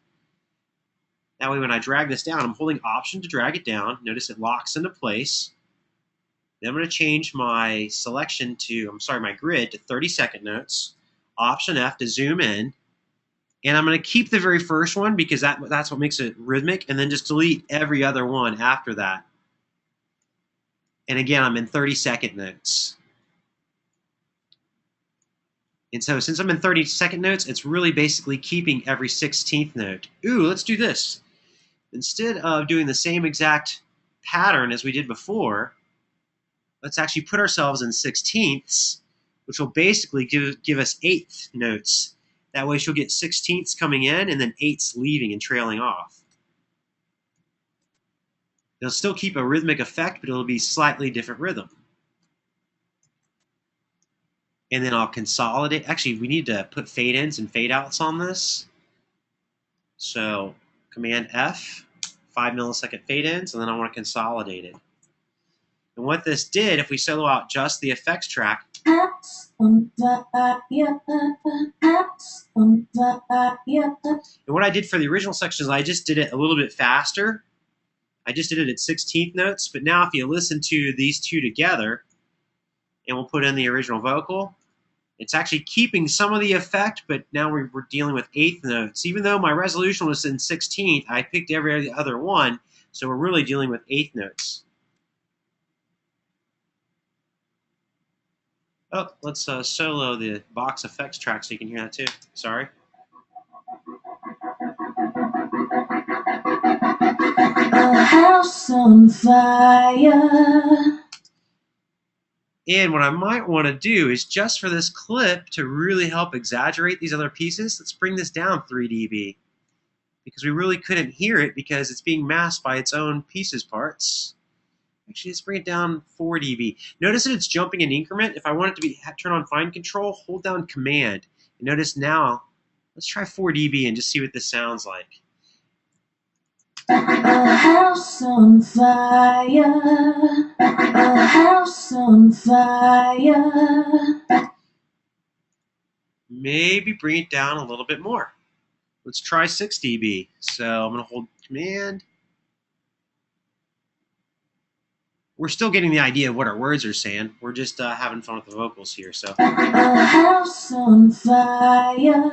That way when I drag this down, I'm holding Option to drag it down. Notice it locks into place. Then I'm going to change my selection to, my grid to 30-second notes. Option F to zoom in. And I'm going to keep the very first one because that's what makes it rhythmic, and then just delete every other one after that. And again, I'm in 30-second notes. And so since I'm in 30-second notes, it's really basically keeping every 16th note. Ooh, let's do this. Instead of doing the same exact pattern as we did before, let's actually put ourselves in 16ths, which will basically give us 8th notes. That way she'll get 16ths coming in and then 8ths leaving and trailing off. It'll still keep a rhythmic effect, but it'll be slightly different rhythm. And then I'll consolidate. Actually, we need to put fade ins and fade outs on this. So Command F, 5-millisecond fade ins, and then I want to consolidate it. And what this did, if we solo out just the effects track, and what I did for the original section is I just did it a little bit faster. I just did it at 16th notes, but now if you listen to these two together, and we'll put in the original vocal, it's actually keeping some of the effect, but now we're dealing with 8th notes. Even though my resolution was in 16th, I picked every other one, so we're really dealing with 8th notes. Oh, let's solo the Vox effects track so you can hear that too. Sorry. A house on fire. And what I might want to do is just for this clip to really help exaggerate these other pieces, let's bring this down 3 dB. Because we really couldn't hear it because it's being masked by its own pieces parts. Actually, let's bring it down 4 dB. Notice that it's jumping in increment. If I want it to turn on fine control, hold down Command. And notice now, let's try 4 dB and just see what this sounds like. A house on fire, a house on fire. Maybe bring it down a little bit more. Let's try 6 dB. So I'm going to hold Command. We're still getting the idea of what our words are saying. We're just having fun with the vocals here. So. A house on fire,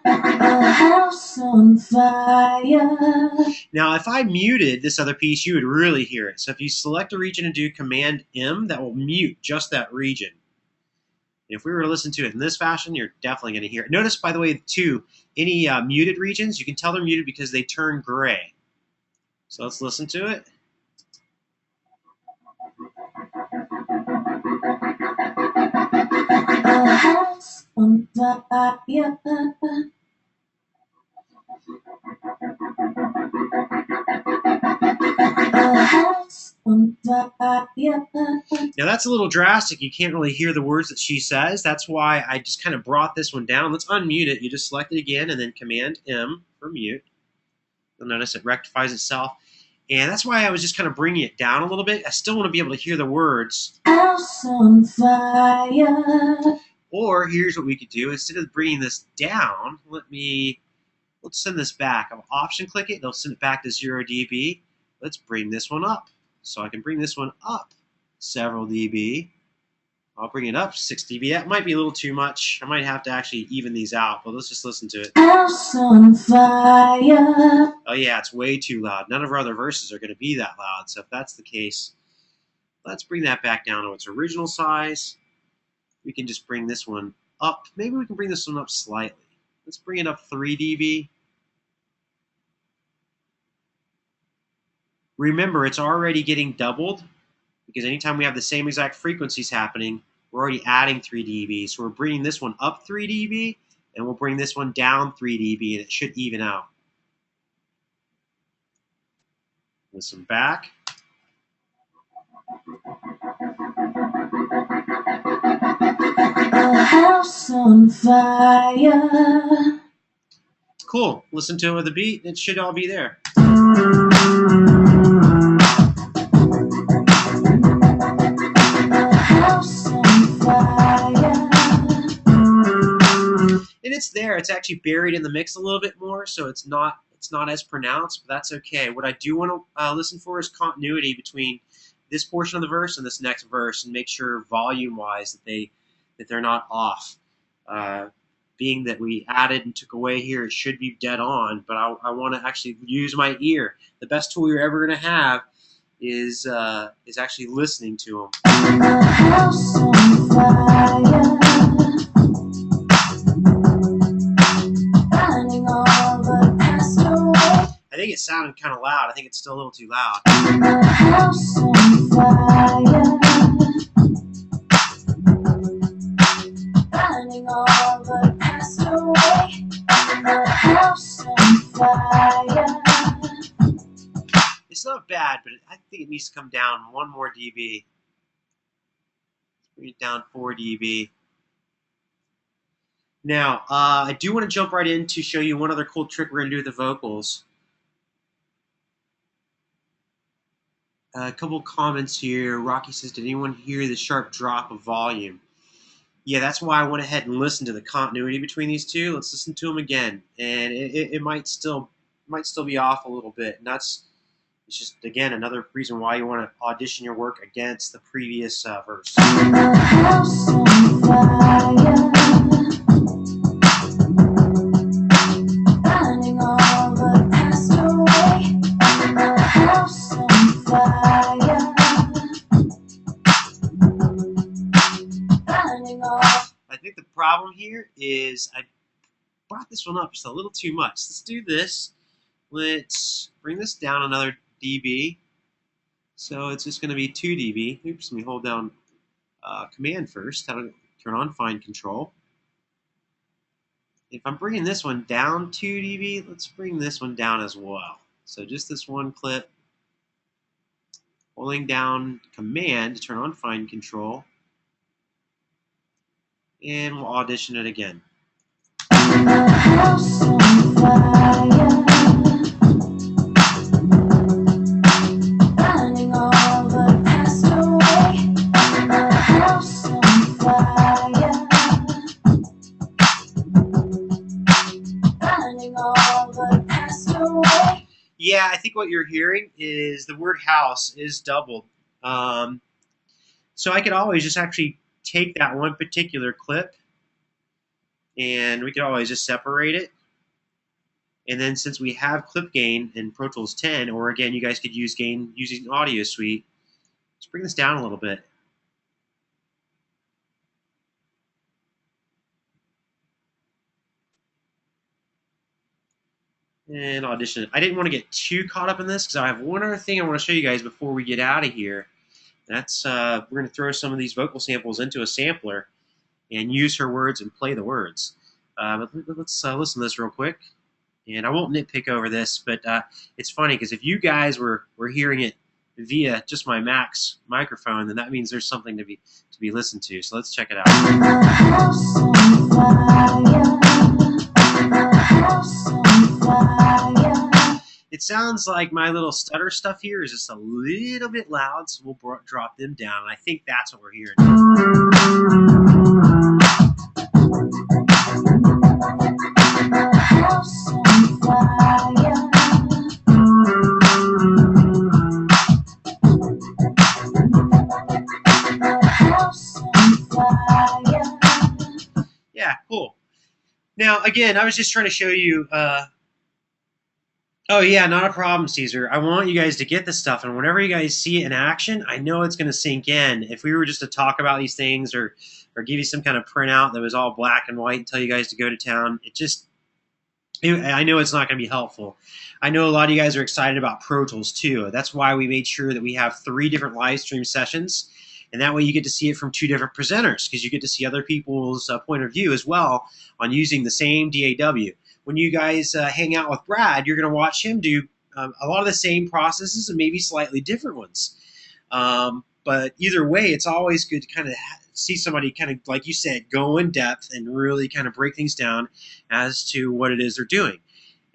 a house on fire. Now, if I muted this other piece, you would really hear it. So if you select a region and do Command M, that will mute just that region. And if we were to listen to it in this fashion, you're definitely going to hear it. Notice, by the way, too, any muted regions, you can tell they're muted because they turn gray. So let's listen to it. A house on fire. A house on fire. Now that's a little drastic. You can't really hear the words that she says. That's why I just kind of brought this one down. Let's unmute it. You just select it again and then Command M for mute. You'll notice it rectifies itself. And that's why I was just kind of bringing it down a little bit. I still want to be able to hear the words. House on fire. Or here's what we could do. Instead of bringing this down, let's send this back. I'll option click it. They'll send it back to 0 dB. Let's bring this one up. So I can bring this one up several dB. I'll bring it up 6 dB. That might be a little too much. I might have to actually even these out, but let's just listen to it. House on fire. Oh yeah, it's way too loud. None of our other verses are going to be that loud. So if that's the case, let's bring that back down to its original size. We can just bring this one up. Maybe we can bring this one up slightly. Let's bring it up 3 dB. Remember, it's already getting doubled because anytime we have the same exact frequencies happening, we're already adding 3 dB. So we're bringing this one up 3 dB, and we'll bring this one down 3 dB, and it should even out. Listen back. A house on fire. Cool. Listen to it with a beat. It should all be there. A house on fire. And it's there. It's actually buried in the mix a little bit more, so it's not as pronounced, but that's okay. What I do want to listen for is continuity between this portion of the verse and this next verse, and make sure volume-wise that they're not off. Being that we added and took away here, it should be dead on, but I want to actually use my ear. The best tool you're ever going to have is actually listening to them. A house on fire. Finding all the past away. I think it sounded kind of loud. I think it's still a little too loud. A house on fire. Finding all the past away. A house on fire. It's not bad, but I think it needs to come down 1 more dB. Let's bring it down 4 dB. Now, I do want to jump right in to show you one other cool trick we're going to do with the vocals. A couple comments here. Rocky says, did anyone hear the sharp drop of volume? Yeah, that's why I went ahead and listened to the continuity between these two. Let's listen to them again. And it might still be off a little bit. And it's just, again, another reason why you want to audition your work against the previous verse. A house on fire. Finding all the past away. A house on fire. Finding all. I think the problem here is I brought this one up just a little too much. Let's do this. Let's bring this down another dB. So it's just going to be 2 dB. Oops, let me hold down Command first. How to turn on Find Control. If I'm bringing this one down 2 dB, let's bring this one down as well. So just this one clip. Holding down Command to turn on Find Control. And we'll audition it again. A house on fire. Finding all the past away. A house on fire. Finding all the past away. Yeah, I think what you're hearing is the word house is doubled. So I could always just actually take that one particular clip and we could always just separate it. And then since we have clip gain in Pro Tools 10, or again, you guys could use gain using Audio Suite, let's bring this down a little bit. and audition it. I didn't want to get too caught up in this because I have one other thing I want to show you guys before we get out of here. That's we're going to throw some of these vocal samples into a sampler and use her words and play the words. But let's listen to this real quick. And I won't nitpick over this, but it's funny because if you guys were hearing it via just my Mac's microphone, then that means there's something to be listened to. So let's check it out. It sounds like my little stutter stuff here is just a little bit loud, so we'll drop them down. And I think that's what we're hearing. Yeah, cool. Now, again, I was just trying to show you. Oh, yeah, not a problem, Caesar. I want you guys to get this stuff, and whenever you guys see it in action, I know it's going to sink in. If we were just to talk about these things or give you some kind of printout that was all black and white and tell you guys to go to town, I know it's not going to be helpful. I know a lot of you guys are excited about Pro Tools, too. That's why we made sure that we have 3 different live stream sessions, and that way you get to see it from 2 different presenters because you get to see other people's point of view as well on using the same DAW. When you guys hang out with Brad, you're going to watch him do a lot of the same processes and maybe slightly different ones. But either way, it's always good to kind of see somebody kind of, like you said, go in depth and really kind of break things down as to what it is they're doing.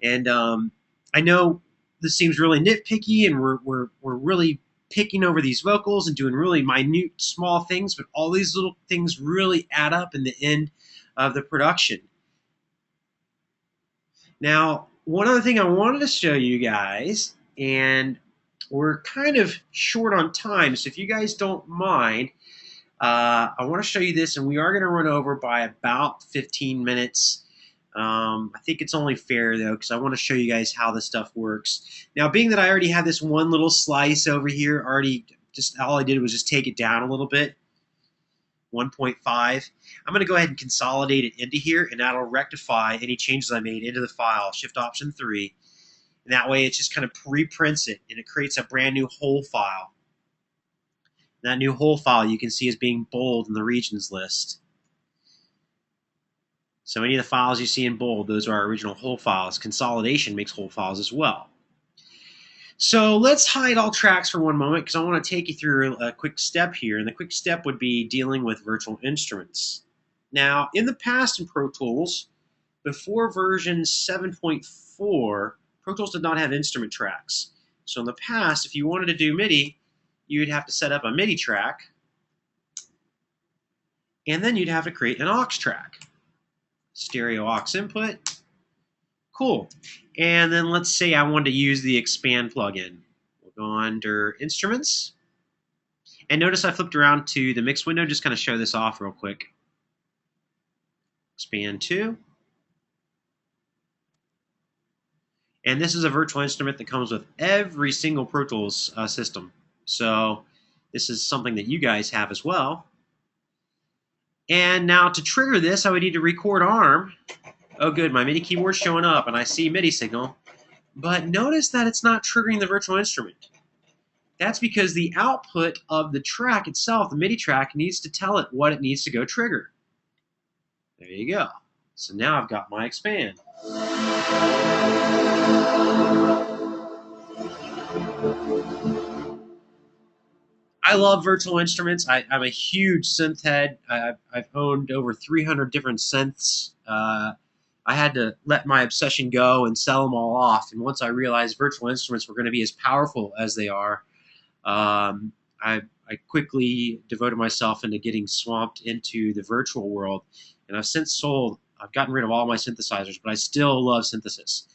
And I know this seems really nitpicky, and we're really picking over these vocals and doing really minute, small things, but all these little things really add up in the end of the production. Now, one other thing I wanted to show you guys, and we're kind of short on time, so if you guys don't mind, I want to show you this, and we are going to run over by about 15 minutes. I think it's only fair, though, because I want to show you guys how this stuff works. Now, being that I already have this one little slice over here, all I did was just take it down a little bit. 1.5. I'm going to go ahead and consolidate it into here, and that'll rectify any changes I made into the file, Shift-Option-3. And that way it just kind of reprints it, and it creates a brand new whole file. And that new whole file you can see is being bold in the regions list. So any of the files you see in bold, those are our original whole files. Consolidation makes whole files as well. So let's hide all tracks for one moment because I want to take you through a quick step here. And the quick step would be dealing with virtual instruments. Now, in the past in Pro Tools, before version 7.4, Pro Tools did not have instrument tracks. So in the past, if you wanted to do MIDI, you would have to set up a MIDI track, and then you'd have to create an aux track. Stereo aux input. Cool. And then let's say I wanted to use the Expand plugin. We'll go under Instruments. And notice I flipped around to the mix window, just kind of show this off real quick. Expand 2. And this is a virtual instrument that comes with every single Pro Tools system. So this is something that you guys have as well. And now to trigger this, I would need to record ARM. Oh good, my MIDI keyboard's showing up and I see MIDI signal. But notice that it's not triggering the virtual instrument. That's because the output of the track itself, the MIDI track, needs to tell it what it needs to go trigger. There you go. So now I've got my Expand. I love virtual instruments. I'm a huge synth head. I've owned over 300 different synths. I had to let my obsession go and sell them all off. And once I realized virtual instruments were going to be as powerful as they are, I quickly devoted myself into getting swamped into the virtual world. And I've gotten rid of all my synthesizers, but I still love synthesis.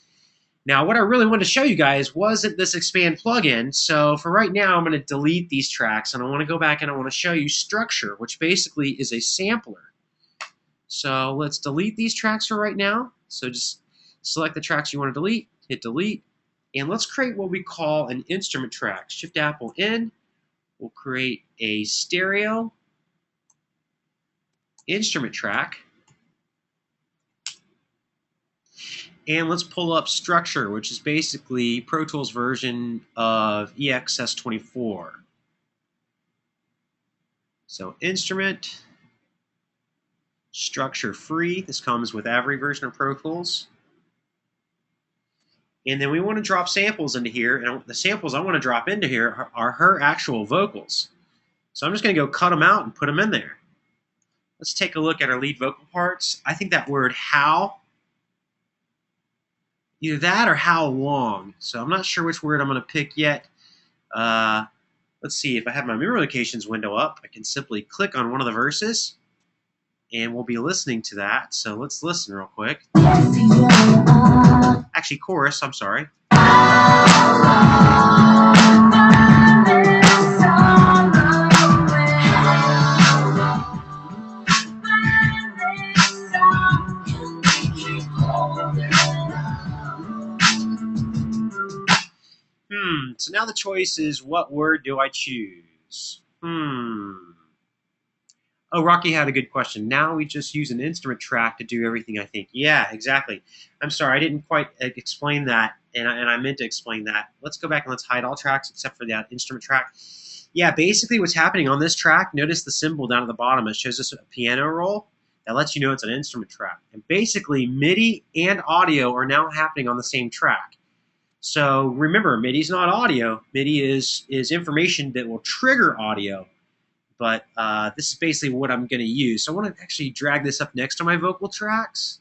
Now, what I really wanted to show you guys wasn't this Expand plugin. So for right now, I'm going to delete these tracks, and I want to go back and I want to show you Structure, which basically is a sampler. So let's delete these tracks for right now. So just select the tracks you want to delete, hit delete, and let's create what we call an instrument track. Shift Apple in, we'll create a stereo instrument track. And let's pull up Structure, which is basically Pro Tools version of EXS24. So Instrument, Structure free. This comes with every version of Pro Tools. And then we want to drop samples into here. And the samples I want to drop into here are her actual vocals. So I'm just going to go cut them out and put them in there. Let's take a look at our lead vocal parts. I think that word how, either that or how long. So I'm not sure which word I'm going to pick yet. Let's see, if I have my memory locations window up, I can simply click on one of the verses and we'll be listening to that. So let's listen real quick. Actually, chorus, I'm sorry. So now the choice is, what word do I choose? Oh, Rocky had a good question. Now we just use an instrument track to do everything, I think. Yeah, exactly. I'm sorry, I didn't quite explain that, and I meant to explain that. Let's go back and let's hide all tracks except for that instrument track. Yeah, basically what's happening on this track, notice the symbol down at the bottom. It shows us a piano roll. That lets you know it's an instrument track. And basically, MIDI and audio are now happening on the same track. So remember, MIDI's not audio. MIDI is information that will trigger audio. But this is basically what I'm going to use. So I want to actually drag this up next to my vocal tracks.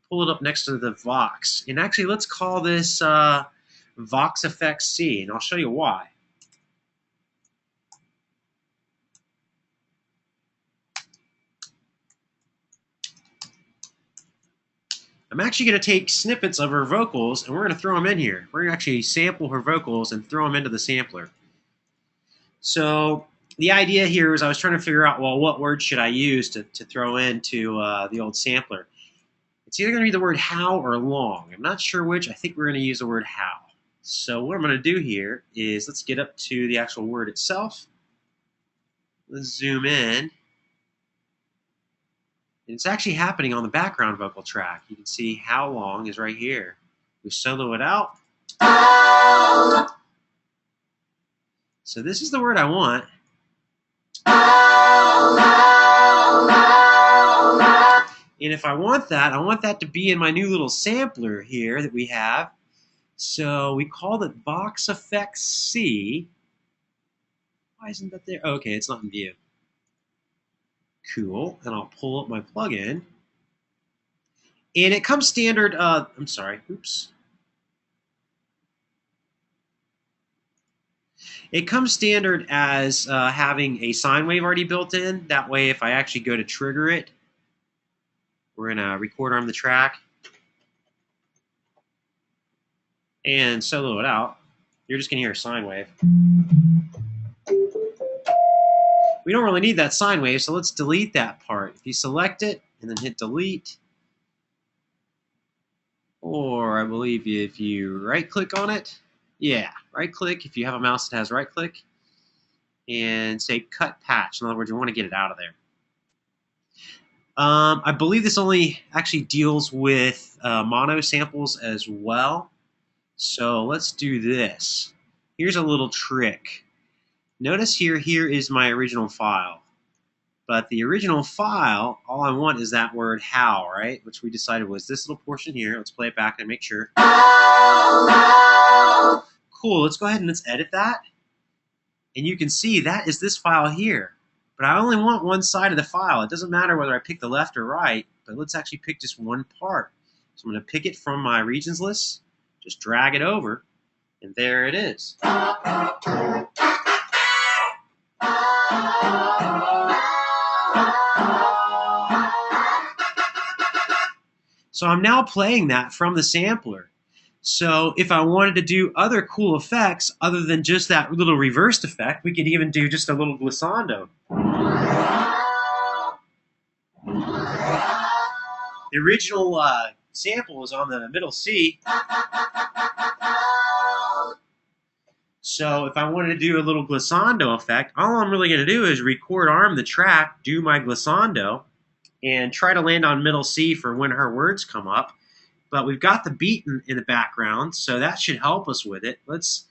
Pull it up next to the Vox. And actually, let's call this Vox Effects C, and I'll show you why. I'm actually going to take snippets of her vocals, and we're going to throw them in here. We're going to actually sample her vocals and throw them into the sampler. So the idea here is I was trying to figure out, well, what word should I use to throw into the old sampler? It's either going to be the word how or long. I'm not sure which. I think we're going to use the word how. So what I'm going to do here is let's get up to the actual word itself. Let's zoom in. And it's actually happening on the background vocal track. You can see how long is right here. We solo it out. So this is the word I want. And if I want that to be in my new little sampler here that we have. So we called it Vox Effects C. Why isn't that there? Okay, it's not in view. Cool. And I'll pull up my plugin. And it comes standard, I'm sorry, oops. It comes standard as having a sine wave already built in. That way, if I actually go to trigger it, we're going to record arm the track and solo it out. You're just going to hear a sine wave. We don't really need that sine wave, so let's delete that part. If you select it and then hit delete, or I believe if you right-click on it, yeah, right-click if you have a mouse that has right-click, and say cut patch. In other words, you want to get it out of there. I believe this only actually deals with mono samples as well. So let's do this. Here's a little trick. Notice here is my original file. But the original file, all I want is that word how, right? Which we decided was this little portion here. Let's play it back and make sure. Cool, let's go ahead and let's edit that. And you can see that is this file here. But I only want one side of the file. It doesn't matter whether I pick the left or right, but let's actually pick just one part. So I'm going to pick it from my regions list, just drag it over, and there it is. So I'm now playing that from the sampler. So if I wanted to do other cool effects other than just that little reversed effect, we could even do just a little glissando. The original sample is on the middle C. So if I wanted to do a little glissando effect, all I'm really going to do is record arm the track, do my glissando, and try to land on middle C for when her words come up. but we've got the beat in the background, so that should help us with it. Let's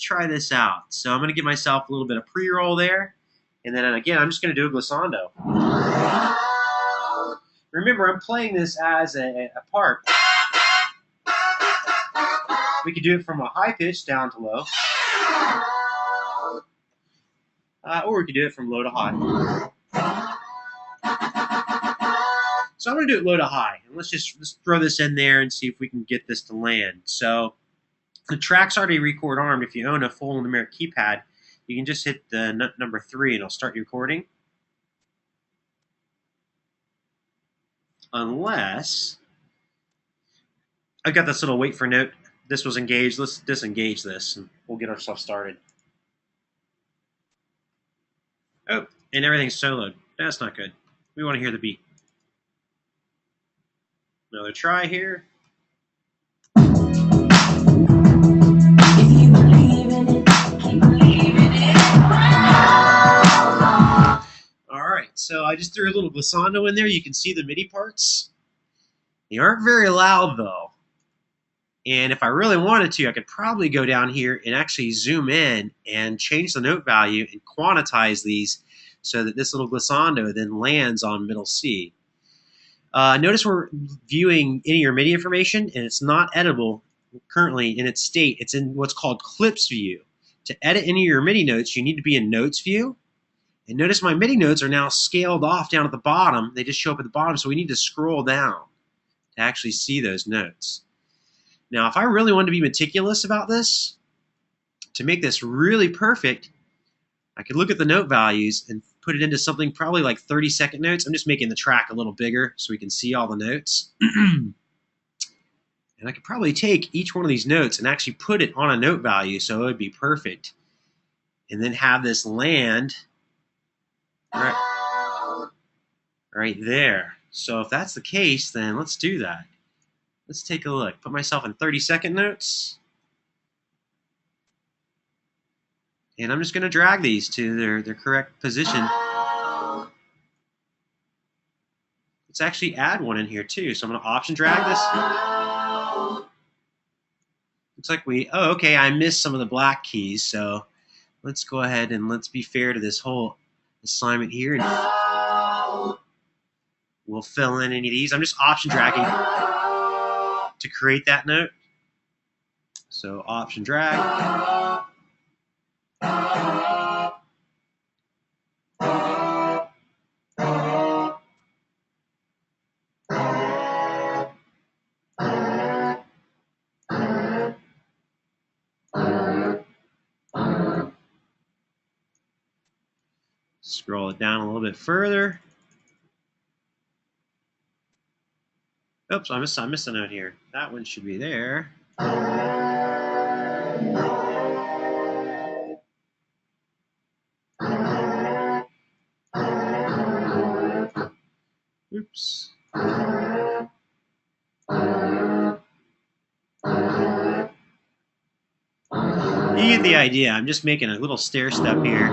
try this out. So I'm going to give myself a little bit of pre-roll there, and then again I'm just going to do a glissando. Remember, I'm playing this as a part. We could do it from a high pitch down to low, or we could do it from low to high. So I'm going to do it low to high. And let's throw this in there and see if we can get this to land. So the track's already record armed. If you own a full numeric keypad, you can just hit the number 3 and it'll start recording. Unless I've got this little wait for note. This was engaged. Let's disengage this and we'll get ourselves started. Oh, and everything's soloed. That's not good. We want to hear the beat. Another try here. If you believe in it, keep believing it. All right, so I just threw a little glissando in there. You can see the MIDI parts. They aren't very loud though. And if I really wanted to, I could probably go down here and actually zoom in and change the note value and quantize these so that this little glissando then lands on middle C. Notice we're viewing any of your MIDI information, and it's not editable currently in its state. It's in what's called clips view. To edit any of your MIDI notes, you need to be in notes view. And notice my MIDI notes are now scaled off down at the bottom. They just show up at the bottom, so we need to scroll down to actually see those notes. Now, if I really wanted to be meticulous about this, to make this really perfect, I could look at the note values and put it into something probably like 30-second notes. I'm just making the track a little bigger so we can see all the notes. And I could probably take each one of these notes and actually put it on a note value so it would be perfect. And then have this land right there. So if that's the case, then let's do that. Let's take a look. Put myself in 30-second notes. And I'm just going to drag these to their correct position. Let's actually add one in here too. So I'm going to option drag this. Looks like okay, I missed some of the black keys. So let's go ahead and let's be fair to this whole assignment here. And we'll fill in any of these. I'm just option dragging to create that note. So option drag. Scroll it down a little bit further. Oops, I missed a note here. That one should be there. Oops. You get the idea. I'm just making a little stair step here.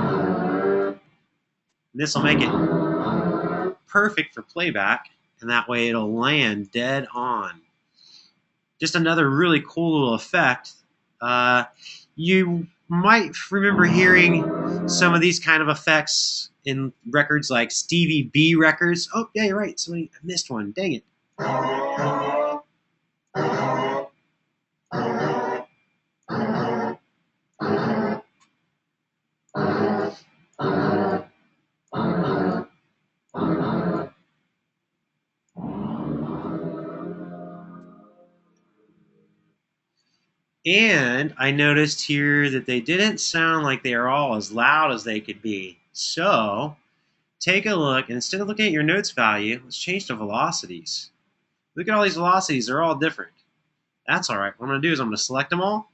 This will make it perfect for playback, and that way it'll land dead on. Just another really cool little effect. You might remember hearing some of these kind of effects in records like Stevie B records. Oh, yeah, you're right. I missed one. Dang it. And I noticed here that they didn't sound like they are all as loud as they could be. So take a look, and instead of looking at your notes value, let's change the velocities. Look at all these velocities. They're all different. That's all right. What I'm going to do is I'm going to select them all.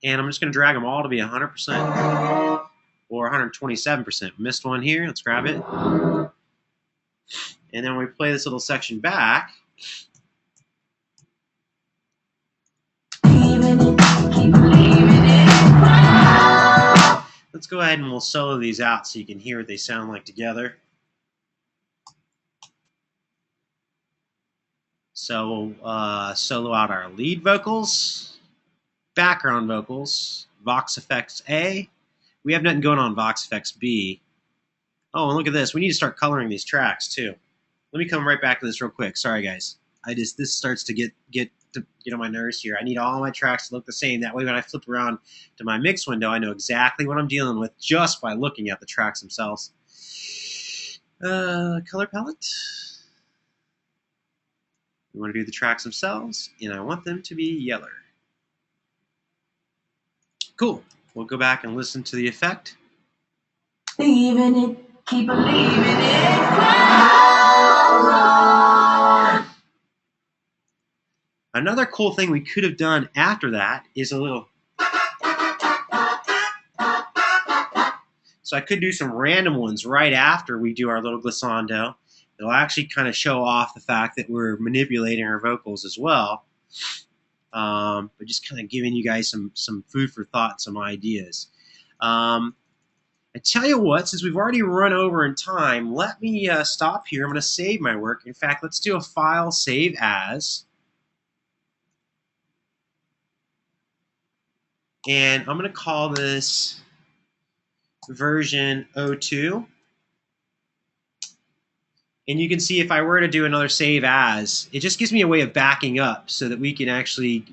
And I'm just going to drag them all to be 100% or 127%. Missed one here. Let's grab it. And then we play this little section back. Let's go ahead and we'll solo these out so you can hear what they sound like together. So we'll solo out our lead vocals, background vocals, Vox Effects A. We have nothing going on Vox Effects B. Oh, and look at this. We need to start coloring these tracks too. Let me come right back to this real quick. Sorry, guys. This starts to get on my nerves here. I need all my tracks to look the same. That way, when I flip around to my mix window, I know exactly what I'm dealing with just by looking at the tracks themselves. Color palette. We want to do the tracks themselves, and I want them to be yellow. Cool. We'll go back and listen to the effect. Believe in it, keep believing it. Another cool thing we could have done after that is a little. So I could do some random ones right after we do our little glissando. It'll actually kind of show off the fact that we're manipulating our vocals as well. But just kind of giving you guys some food for thought, some ideas. I tell you what, since we've already run over in time, let me stop here. I'm going to save my work. In fact, let's do a file save as. And I'm going to call this version 02. And you can see if I were to do another save as, it just gives me a way of backing up so that we can actually,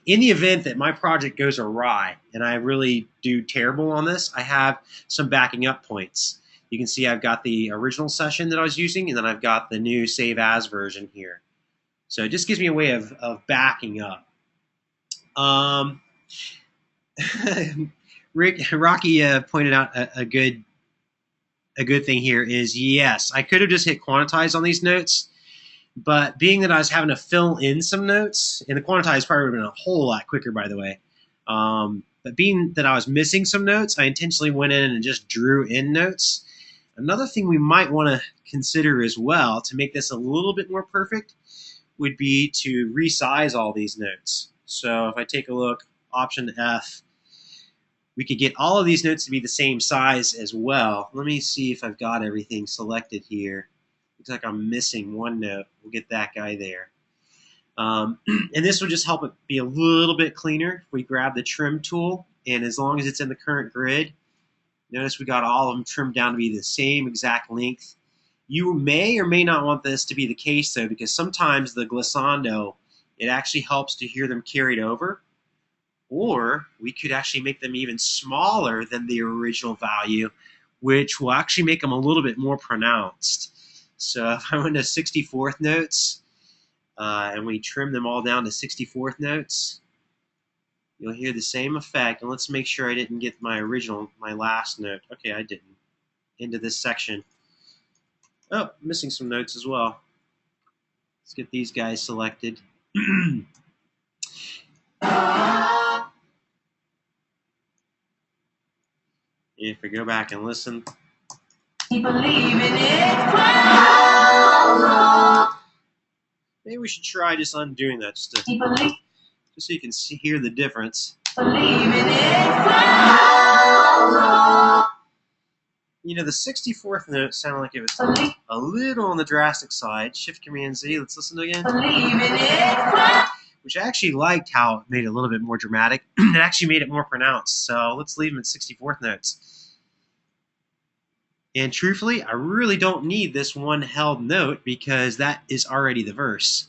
in the event that my project goes awry and I really do terrible on this, I have some backing up points. You can see I've got the original session that I was using, and then I've got the new save as version here. So it just gives me a way of backing up. Rocky pointed out a good thing here is, yes, I could have just hit quantize on these notes, but being that I was having to fill in some notes, and the quantize probably would have been a whole lot quicker, by the way, but being that I was missing some notes, I intentionally went in and just drew in notes. Another thing we might want to consider as well to make this a little bit more perfect would be to resize all these notes. So if I take a look, Option F, we could get all of these notes to be the same size as well. Let me see if I've got everything selected here. Looks like I'm missing one note. We'll get that guy there. And this will just help it be a little bit cleaner if we grab the trim tool, and as long as it's in the current grid, notice we got all of them trimmed down to be the same exact length. You may or may not want this to be the case, though, because sometimes the glissando, it actually helps to hear them carried over. Or we could actually make them even smaller than the original value, which will actually make them a little bit more pronounced. So if I went to 64th notes and we trim them all down to 64th notes, you'll hear the same effect. And let's make sure I didn't get my last note. Okay, I didn't. Into this section. Oh, missing some notes as well. Let's get these guys selected. If we go back and listen. Keep believing it. Maybe we should try just undoing that just so you can hear the difference. Believing it. You know, the 64th note sounded like it was a little on the drastic side. Shift Command Z. Let's listen to it again. Believing it. Which I actually liked how it made it a little bit more dramatic. It actually made it more pronounced. So let's leave them at 64th notes. And truthfully, I really don't need this one held note because that is already the verse.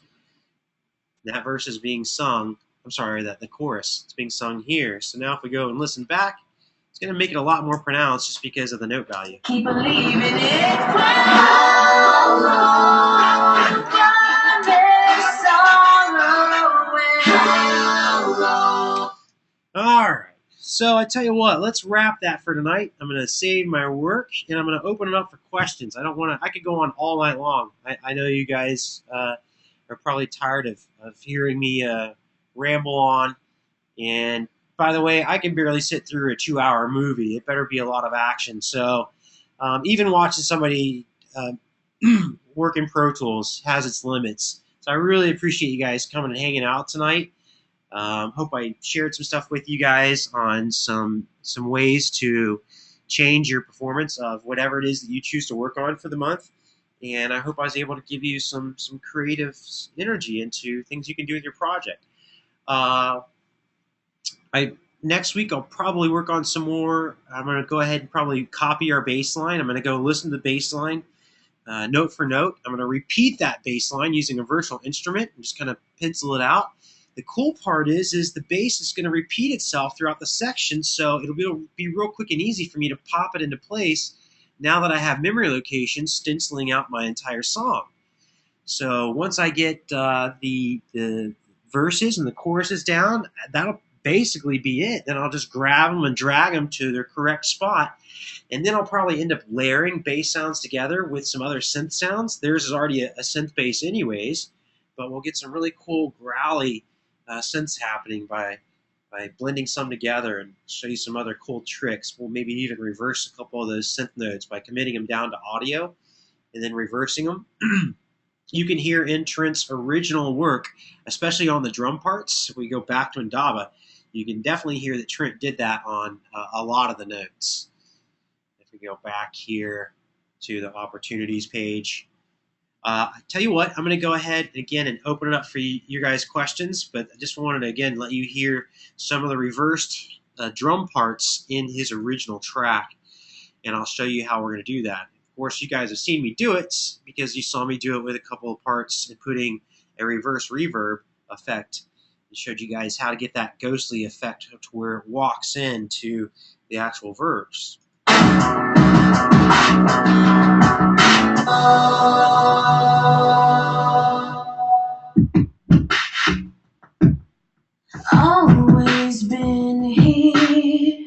That verse is being sung. I'm sorry, the chorus. It's being sung here. So now if we go and listen back, it's going to make it a lot more pronounced just because of the note value. Keep believing it. All right. So I tell you what, let's wrap that for tonight. I'm going to save my work, and I'm going to open it up for questions. I could go on all night long. I know you guys are probably tired of hearing me ramble on. And by the way, I can barely sit through a 2-hour movie. It better be a lot of action. So even watching somebody work in Pro Tools has its limits. So I really appreciate you guys coming and hanging out tonight. Hope I shared some stuff with you guys on some ways to change your performance of whatever it is that you choose to work on for the month. And I hope I was able to give you some creative energy into things you can do with your project. Next week I'll probably work on some more. I'm going to go ahead and probably copy our bass line. I'm going to go listen to the bass line note for note. I'm going to repeat that bass line using a virtual instrument and just kind of pencil it out. The cool part is the bass is going to repeat itself throughout the section, so it'll be real quick and easy for me to pop it into place now that I have memory locations stenciling out my entire song. So once I get the verses and the choruses down, that'll basically be it. Then I'll just grab them and drag them to their correct spot. And then I'll probably end up layering bass sounds together with some other synth sounds. Theirs is already a synth bass anyways, but we'll get some really cool growly synths happening by blending some together, and show you some other cool tricks. We'll maybe even reverse a couple of those synth nodes by committing them down to audio and then reversing them. You can hear in Trent's original work, especially on the drum parts. If we go back to Indaba, you can definitely hear that Trent did that on a lot of the notes. If we go back here to the opportunities page, I tell you what, I'm going to go ahead again and open it up for you guys' questions, but I just wanted to again let you hear some of the reversed drum parts in his original track, and I'll show you how we're going to do that. Of course, you guys have seen me do it because you saw me do it with a couple of parts and putting a reverse reverb effect. It showed you guys how to get that ghostly effect to where it walks into the actual verbs. Always been here.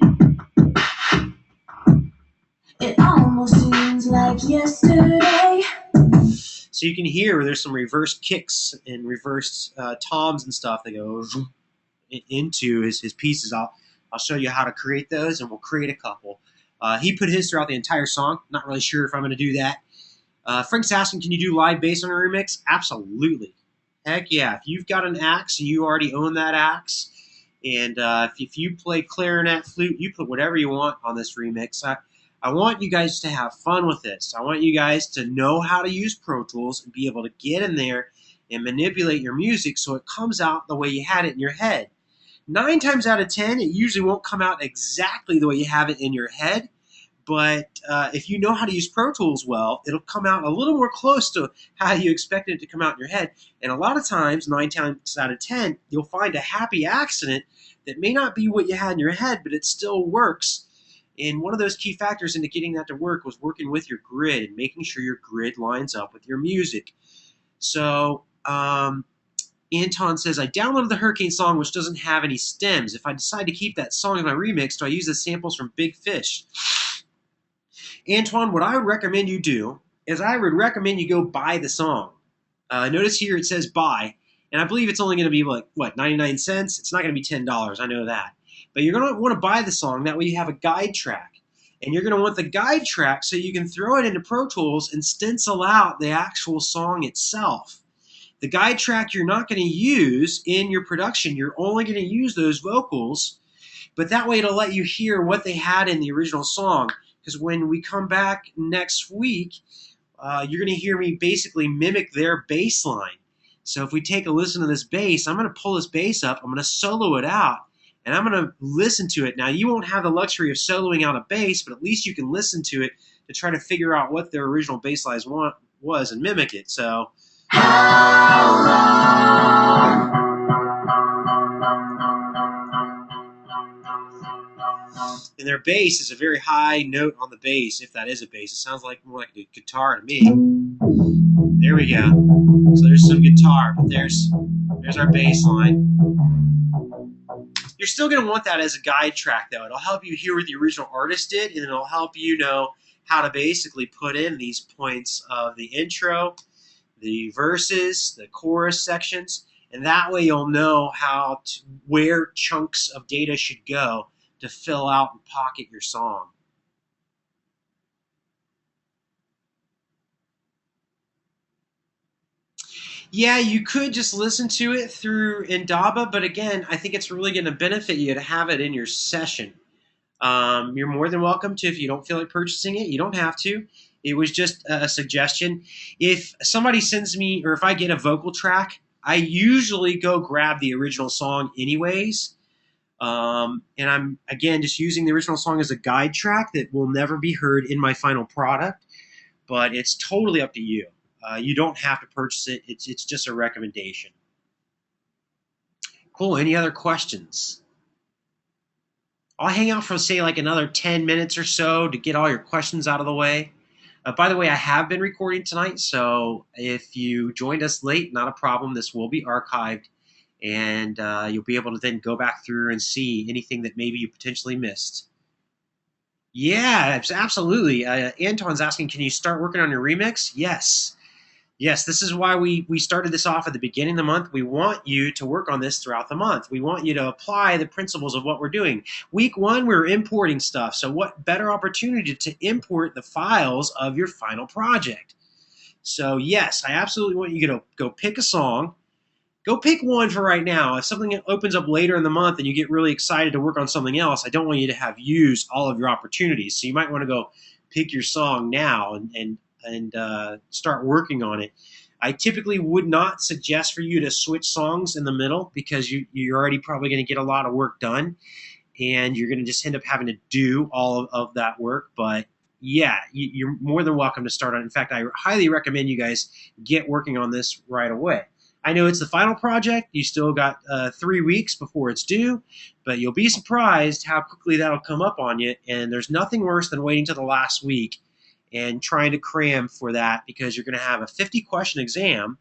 It almost seems like yesterday. So you can hear where there's some reversed kicks and reversed toms and stuff that go into his pieces. I'll show you how to create those, and we'll create a couple. He put his throughout the entire song. Not really sure if I'm going to do that. Frank's asking, can you do live bass on a remix? Absolutely. Heck yeah. If you've got an axe and you already own that axe, and if you play clarinet, flute, you put whatever you want on this remix. I want you guys to have fun with this. I want you guys to know how to use Pro Tools and be able to get in there and manipulate your music so it comes out the way you had it in your head. 9 times out of 10, it usually won't come out exactly the way you have it in your head, but if you know how to use Pro Tools well, it'll come out a little more close to how you expect it to come out in your head. And a lot of times, 9 times out of 10, you'll find a happy accident that may not be what you had in your head, but it still works. And one of those key factors into getting that to work was working with your grid and making sure your grid lines up with your music. So Anton says, I downloaded the Hurricane song, which doesn't have any stems. If I decide to keep that song in my remix, do I use the samples from Big Fish? Antoine, what I would recommend you do is I would recommend you go buy the song. Notice here it says buy, and I believe it's only going to be like, what, 99 cents? It's not going to be $10, I know that. But you're going to want to buy the song, that way you have a guide track. And you're going to want the guide track so you can throw it into Pro Tools and stencil out the actual song itself. The guide track you're not going to use in your production. You're only going to use those vocals, but that way it'll let you hear what they had in the original song. Because when we come back next week, you're going to hear me basically mimic their bass line. So if we take a listen to this bass, I'm going to pull this bass up, I'm going to solo it out, and I'm going to listen to it. Now, you won't have the luxury of soloing out a bass, but at least you can listen to it to try to figure out what their original bass line was and mimic it. So, and their bass is a very high note on the bass, if that is a bass. It sounds like more like a guitar to me. There we go. So there's some guitar, but there's our bass line. You're still going to want that as a guide track, though. It'll help you hear what the original artist did, and it'll help you know how to basically put in these points of the intro, the verses, the chorus sections, and that way you'll know where chunks of data should go to fill out and pocket your song. Yeah, you could just listen to it through Indaba, but again, I think it's really going to benefit you to have it in your session. You're more than welcome to, if you don't feel like purchasing it, you don't have to. It was just a suggestion. If somebody sends me, or if I get a vocal track, I usually go grab the original song anyways. And I'm, again, just using the original song as a guide track that will never be heard in my final product, but it's totally up to you. You don't have to purchase it. It's just a recommendation. Cool. Any other questions? I'll hang out for, say, like another 10 minutes or so to get all your questions out of the way. By the way, I have been recording tonight, so if you joined us late, not a problem. This will be archived, and you'll be able to then go back through and see anything that maybe you potentially missed. Yeah, absolutely. Anton's asking, can you start working on your remix? Yes. Yes, this is why we started this off at the beginning of the month. We want you to work on this throughout the month. We want you to apply the principles of what we're doing. Week 1, we're importing stuff. So what better opportunity to import the files of your final project? So yes, I absolutely want you to go pick a song. Go pick one for right now. If something opens up later in the month and you get really excited to work on something else, I don't want you to have used all of your opportunities. So you might want to go pick your song now and start working on it. I typically would not suggest for you to switch songs in the middle because you're already probably going to get a lot of work done and you're going to just end up having to do all of that work. But yeah, you're more than welcome to start on. In fact, I highly recommend you guys get working on this right away. I know it's the final project. You still got 3 weeks before it's due, but you'll be surprised how quickly that'll come up on you. And there's nothing worse than waiting till the last week and trying to cram for that because you're going to have a 50-question exam.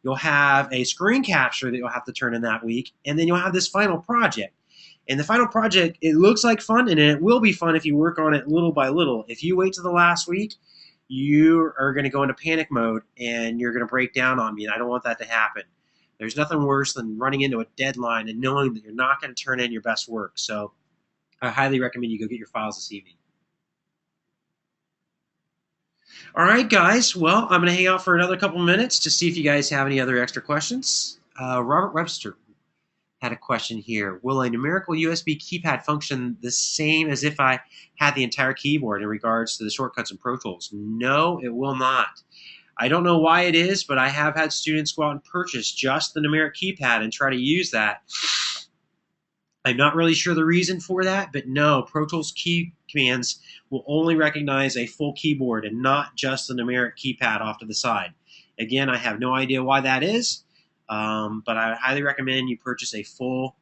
You'll have a screen capture that you'll have to turn in that week, and then you'll have this final project. And the final project, it looks like fun, and it will be fun if you work on it little by little. If you wait till the last week, you are going to go into panic mode, and you're going to break down on me, and I don't want that to happen. There's nothing worse than running into a deadline and knowing that you're not going to turn in your best work. So I highly recommend you go get your files this evening. All right, guys. Well, I'm going to hang out for another couple minutes to see if you guys have any other extra questions. Robert Webster had a question here. Will a numerical USB keypad function the same as if I had the entire keyboard in regards to the shortcuts in Pro Tools? No, it will not. I don't know why it is, but I have had students go out and purchase just the numeric keypad and try to use that. I'm not really sure the reason for that, but no, Pro Tools key commands will only recognize a full keyboard and not just the numeric keypad off to the side. Again, I have no idea why that is, but I highly recommend you purchase a full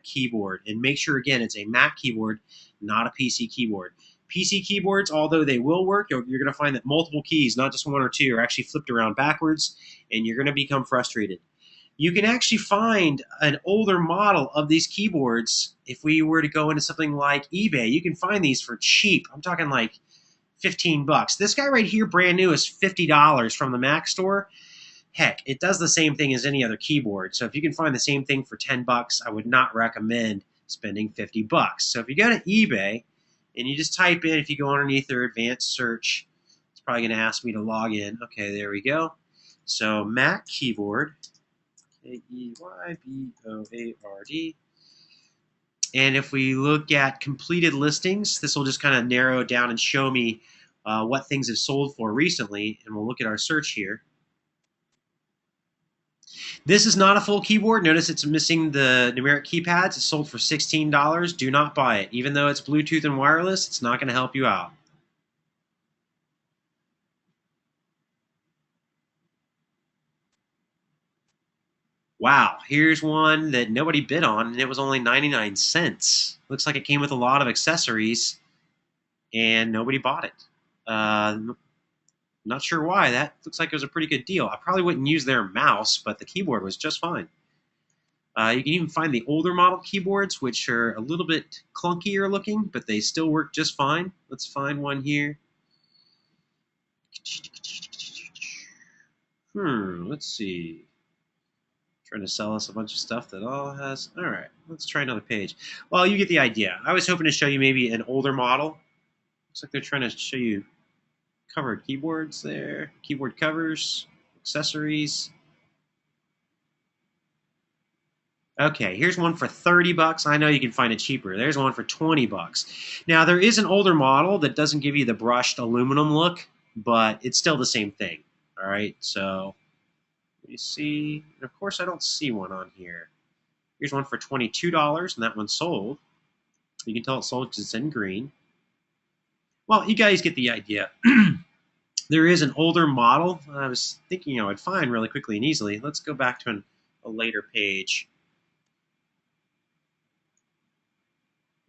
keyboard. And make sure, again, it's a Mac keyboard, not a PC keyboard. PC keyboards, although they will work, you're going to find that multiple keys, not just one or two, are actually flipped around backwards, and you're going to become frustrated. You can actually find an older model of these keyboards. If we were to go into something like eBay, you can find these for cheap. I'm talking like 15 bucks. This guy right here, brand new, is $50 from the Mac store. Heck, it does the same thing as any other keyboard. So if you can find the same thing for 10 bucks, I would not recommend spending 50 bucks. So if you go to eBay and you just type in, if you go underneath their advanced search, it's probably going to ask me to log in. Okay, there we go. So Mac keyboard. Keyboard. And if we look at completed listings, this will just kind of narrow down and show me what things have sold for recently. And we'll look at our search here. This is not a full keyboard. Notice it's missing the numeric keypads. It's sold for $16. Do not buy it. Even though it's Bluetooth and wireless, it's not going to help you out. Wow, here's one that nobody bid on, and it was only 99 cents. Looks like it came with a lot of accessories, and nobody bought it. Not sure why. That looks like it was a pretty good deal. I probably wouldn't use their mouse, but the keyboard was just fine. You can even find the older model keyboards, which are a little bit clunkier looking, but they still work just fine. Let's find one here. Let's see. Trying to sell us a bunch of stuff that all has. All right, let's try another page. Well, you get the idea. I was hoping to show you maybe an older model. Looks like they're trying to show you covered keyboards there, keyboard covers, accessories. Okay, here's one for 30 bucks. I know you can find it cheaper. There's one for 20 bucks. Now, there is an older model that doesn't give you the brushed aluminum look, but it's still the same thing. All right, so let me see. And of course, I don't see one on here. Here's one for $22, and that one sold. You can tell it sold because it's in green. Well, you guys get the idea. There is an older model I was thinking I would find really quickly and easily. Let's go back to a later page.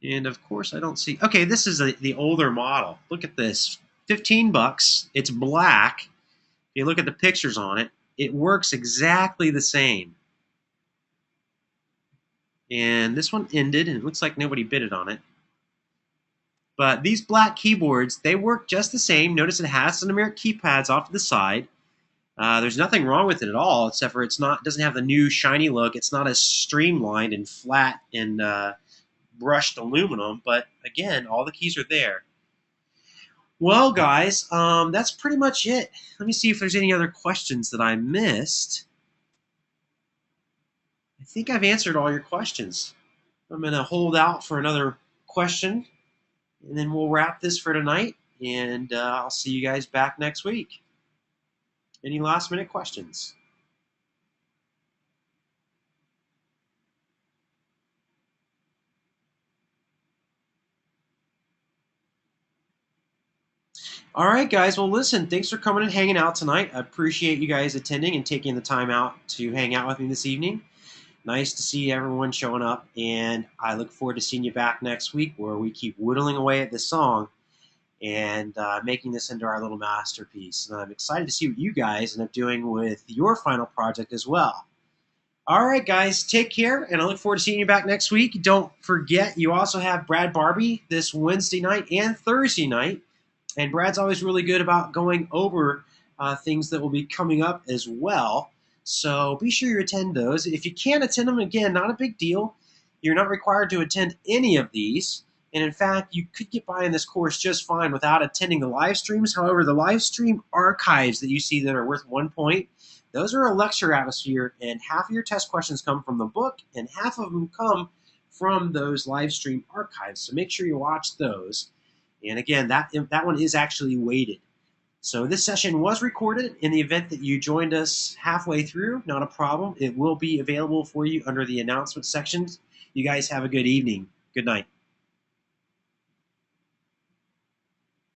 And of course, I don't see. Okay, this is the older model. Look at this, $15. It's black. If you look at the pictures on it, it works exactly the same. And this one ended, and it looks like nobody bidded on it. But these black keyboards, they work just the same. Notice it has the numeric keypads off to the side. There's nothing wrong with it at all, except for it doesn't have the new shiny look. It's not as streamlined and flat and brushed aluminum. But again, all the keys are there. Well, guys, that's pretty much it. Let me see if there's any other questions that I missed. I think I've answered all your questions. I'm going to hold out for another question, and then we'll wrap this for tonight, and I'll see you guys back next week. Any last-minute questions? All right, guys. Well, listen, thanks for coming and hanging out tonight. I appreciate you guys attending and taking the time out to hang out with me this evening. Nice to see everyone showing up, and I look forward to seeing you back next week where we keep whittling away at this song and making this into our little masterpiece. And I'm excited to see what you guys end up doing with your final project as well. All right, guys, take care, and I look forward to seeing you back next week. Don't forget, you also have Brad Barbie this Wednesday night and Thursday night. And Brad's always really good about going over things that will be coming up as well. So be sure you attend those. If you can't attend them, again, not a big deal. You're not required to attend any of these. And in fact, you could get by in this course just fine without attending the live streams. However, the live stream archives that you see that are worth 1 point, those are a lecture atmosphere, and half of your test questions come from the book, and half of them come from those live stream archives. So make sure you watch those. And again, that one is actually weighted. So this session was recorded. In the event that you joined us halfway through, not a problem. It will be available for you under the announcement sections. You guys have a good evening. Good night.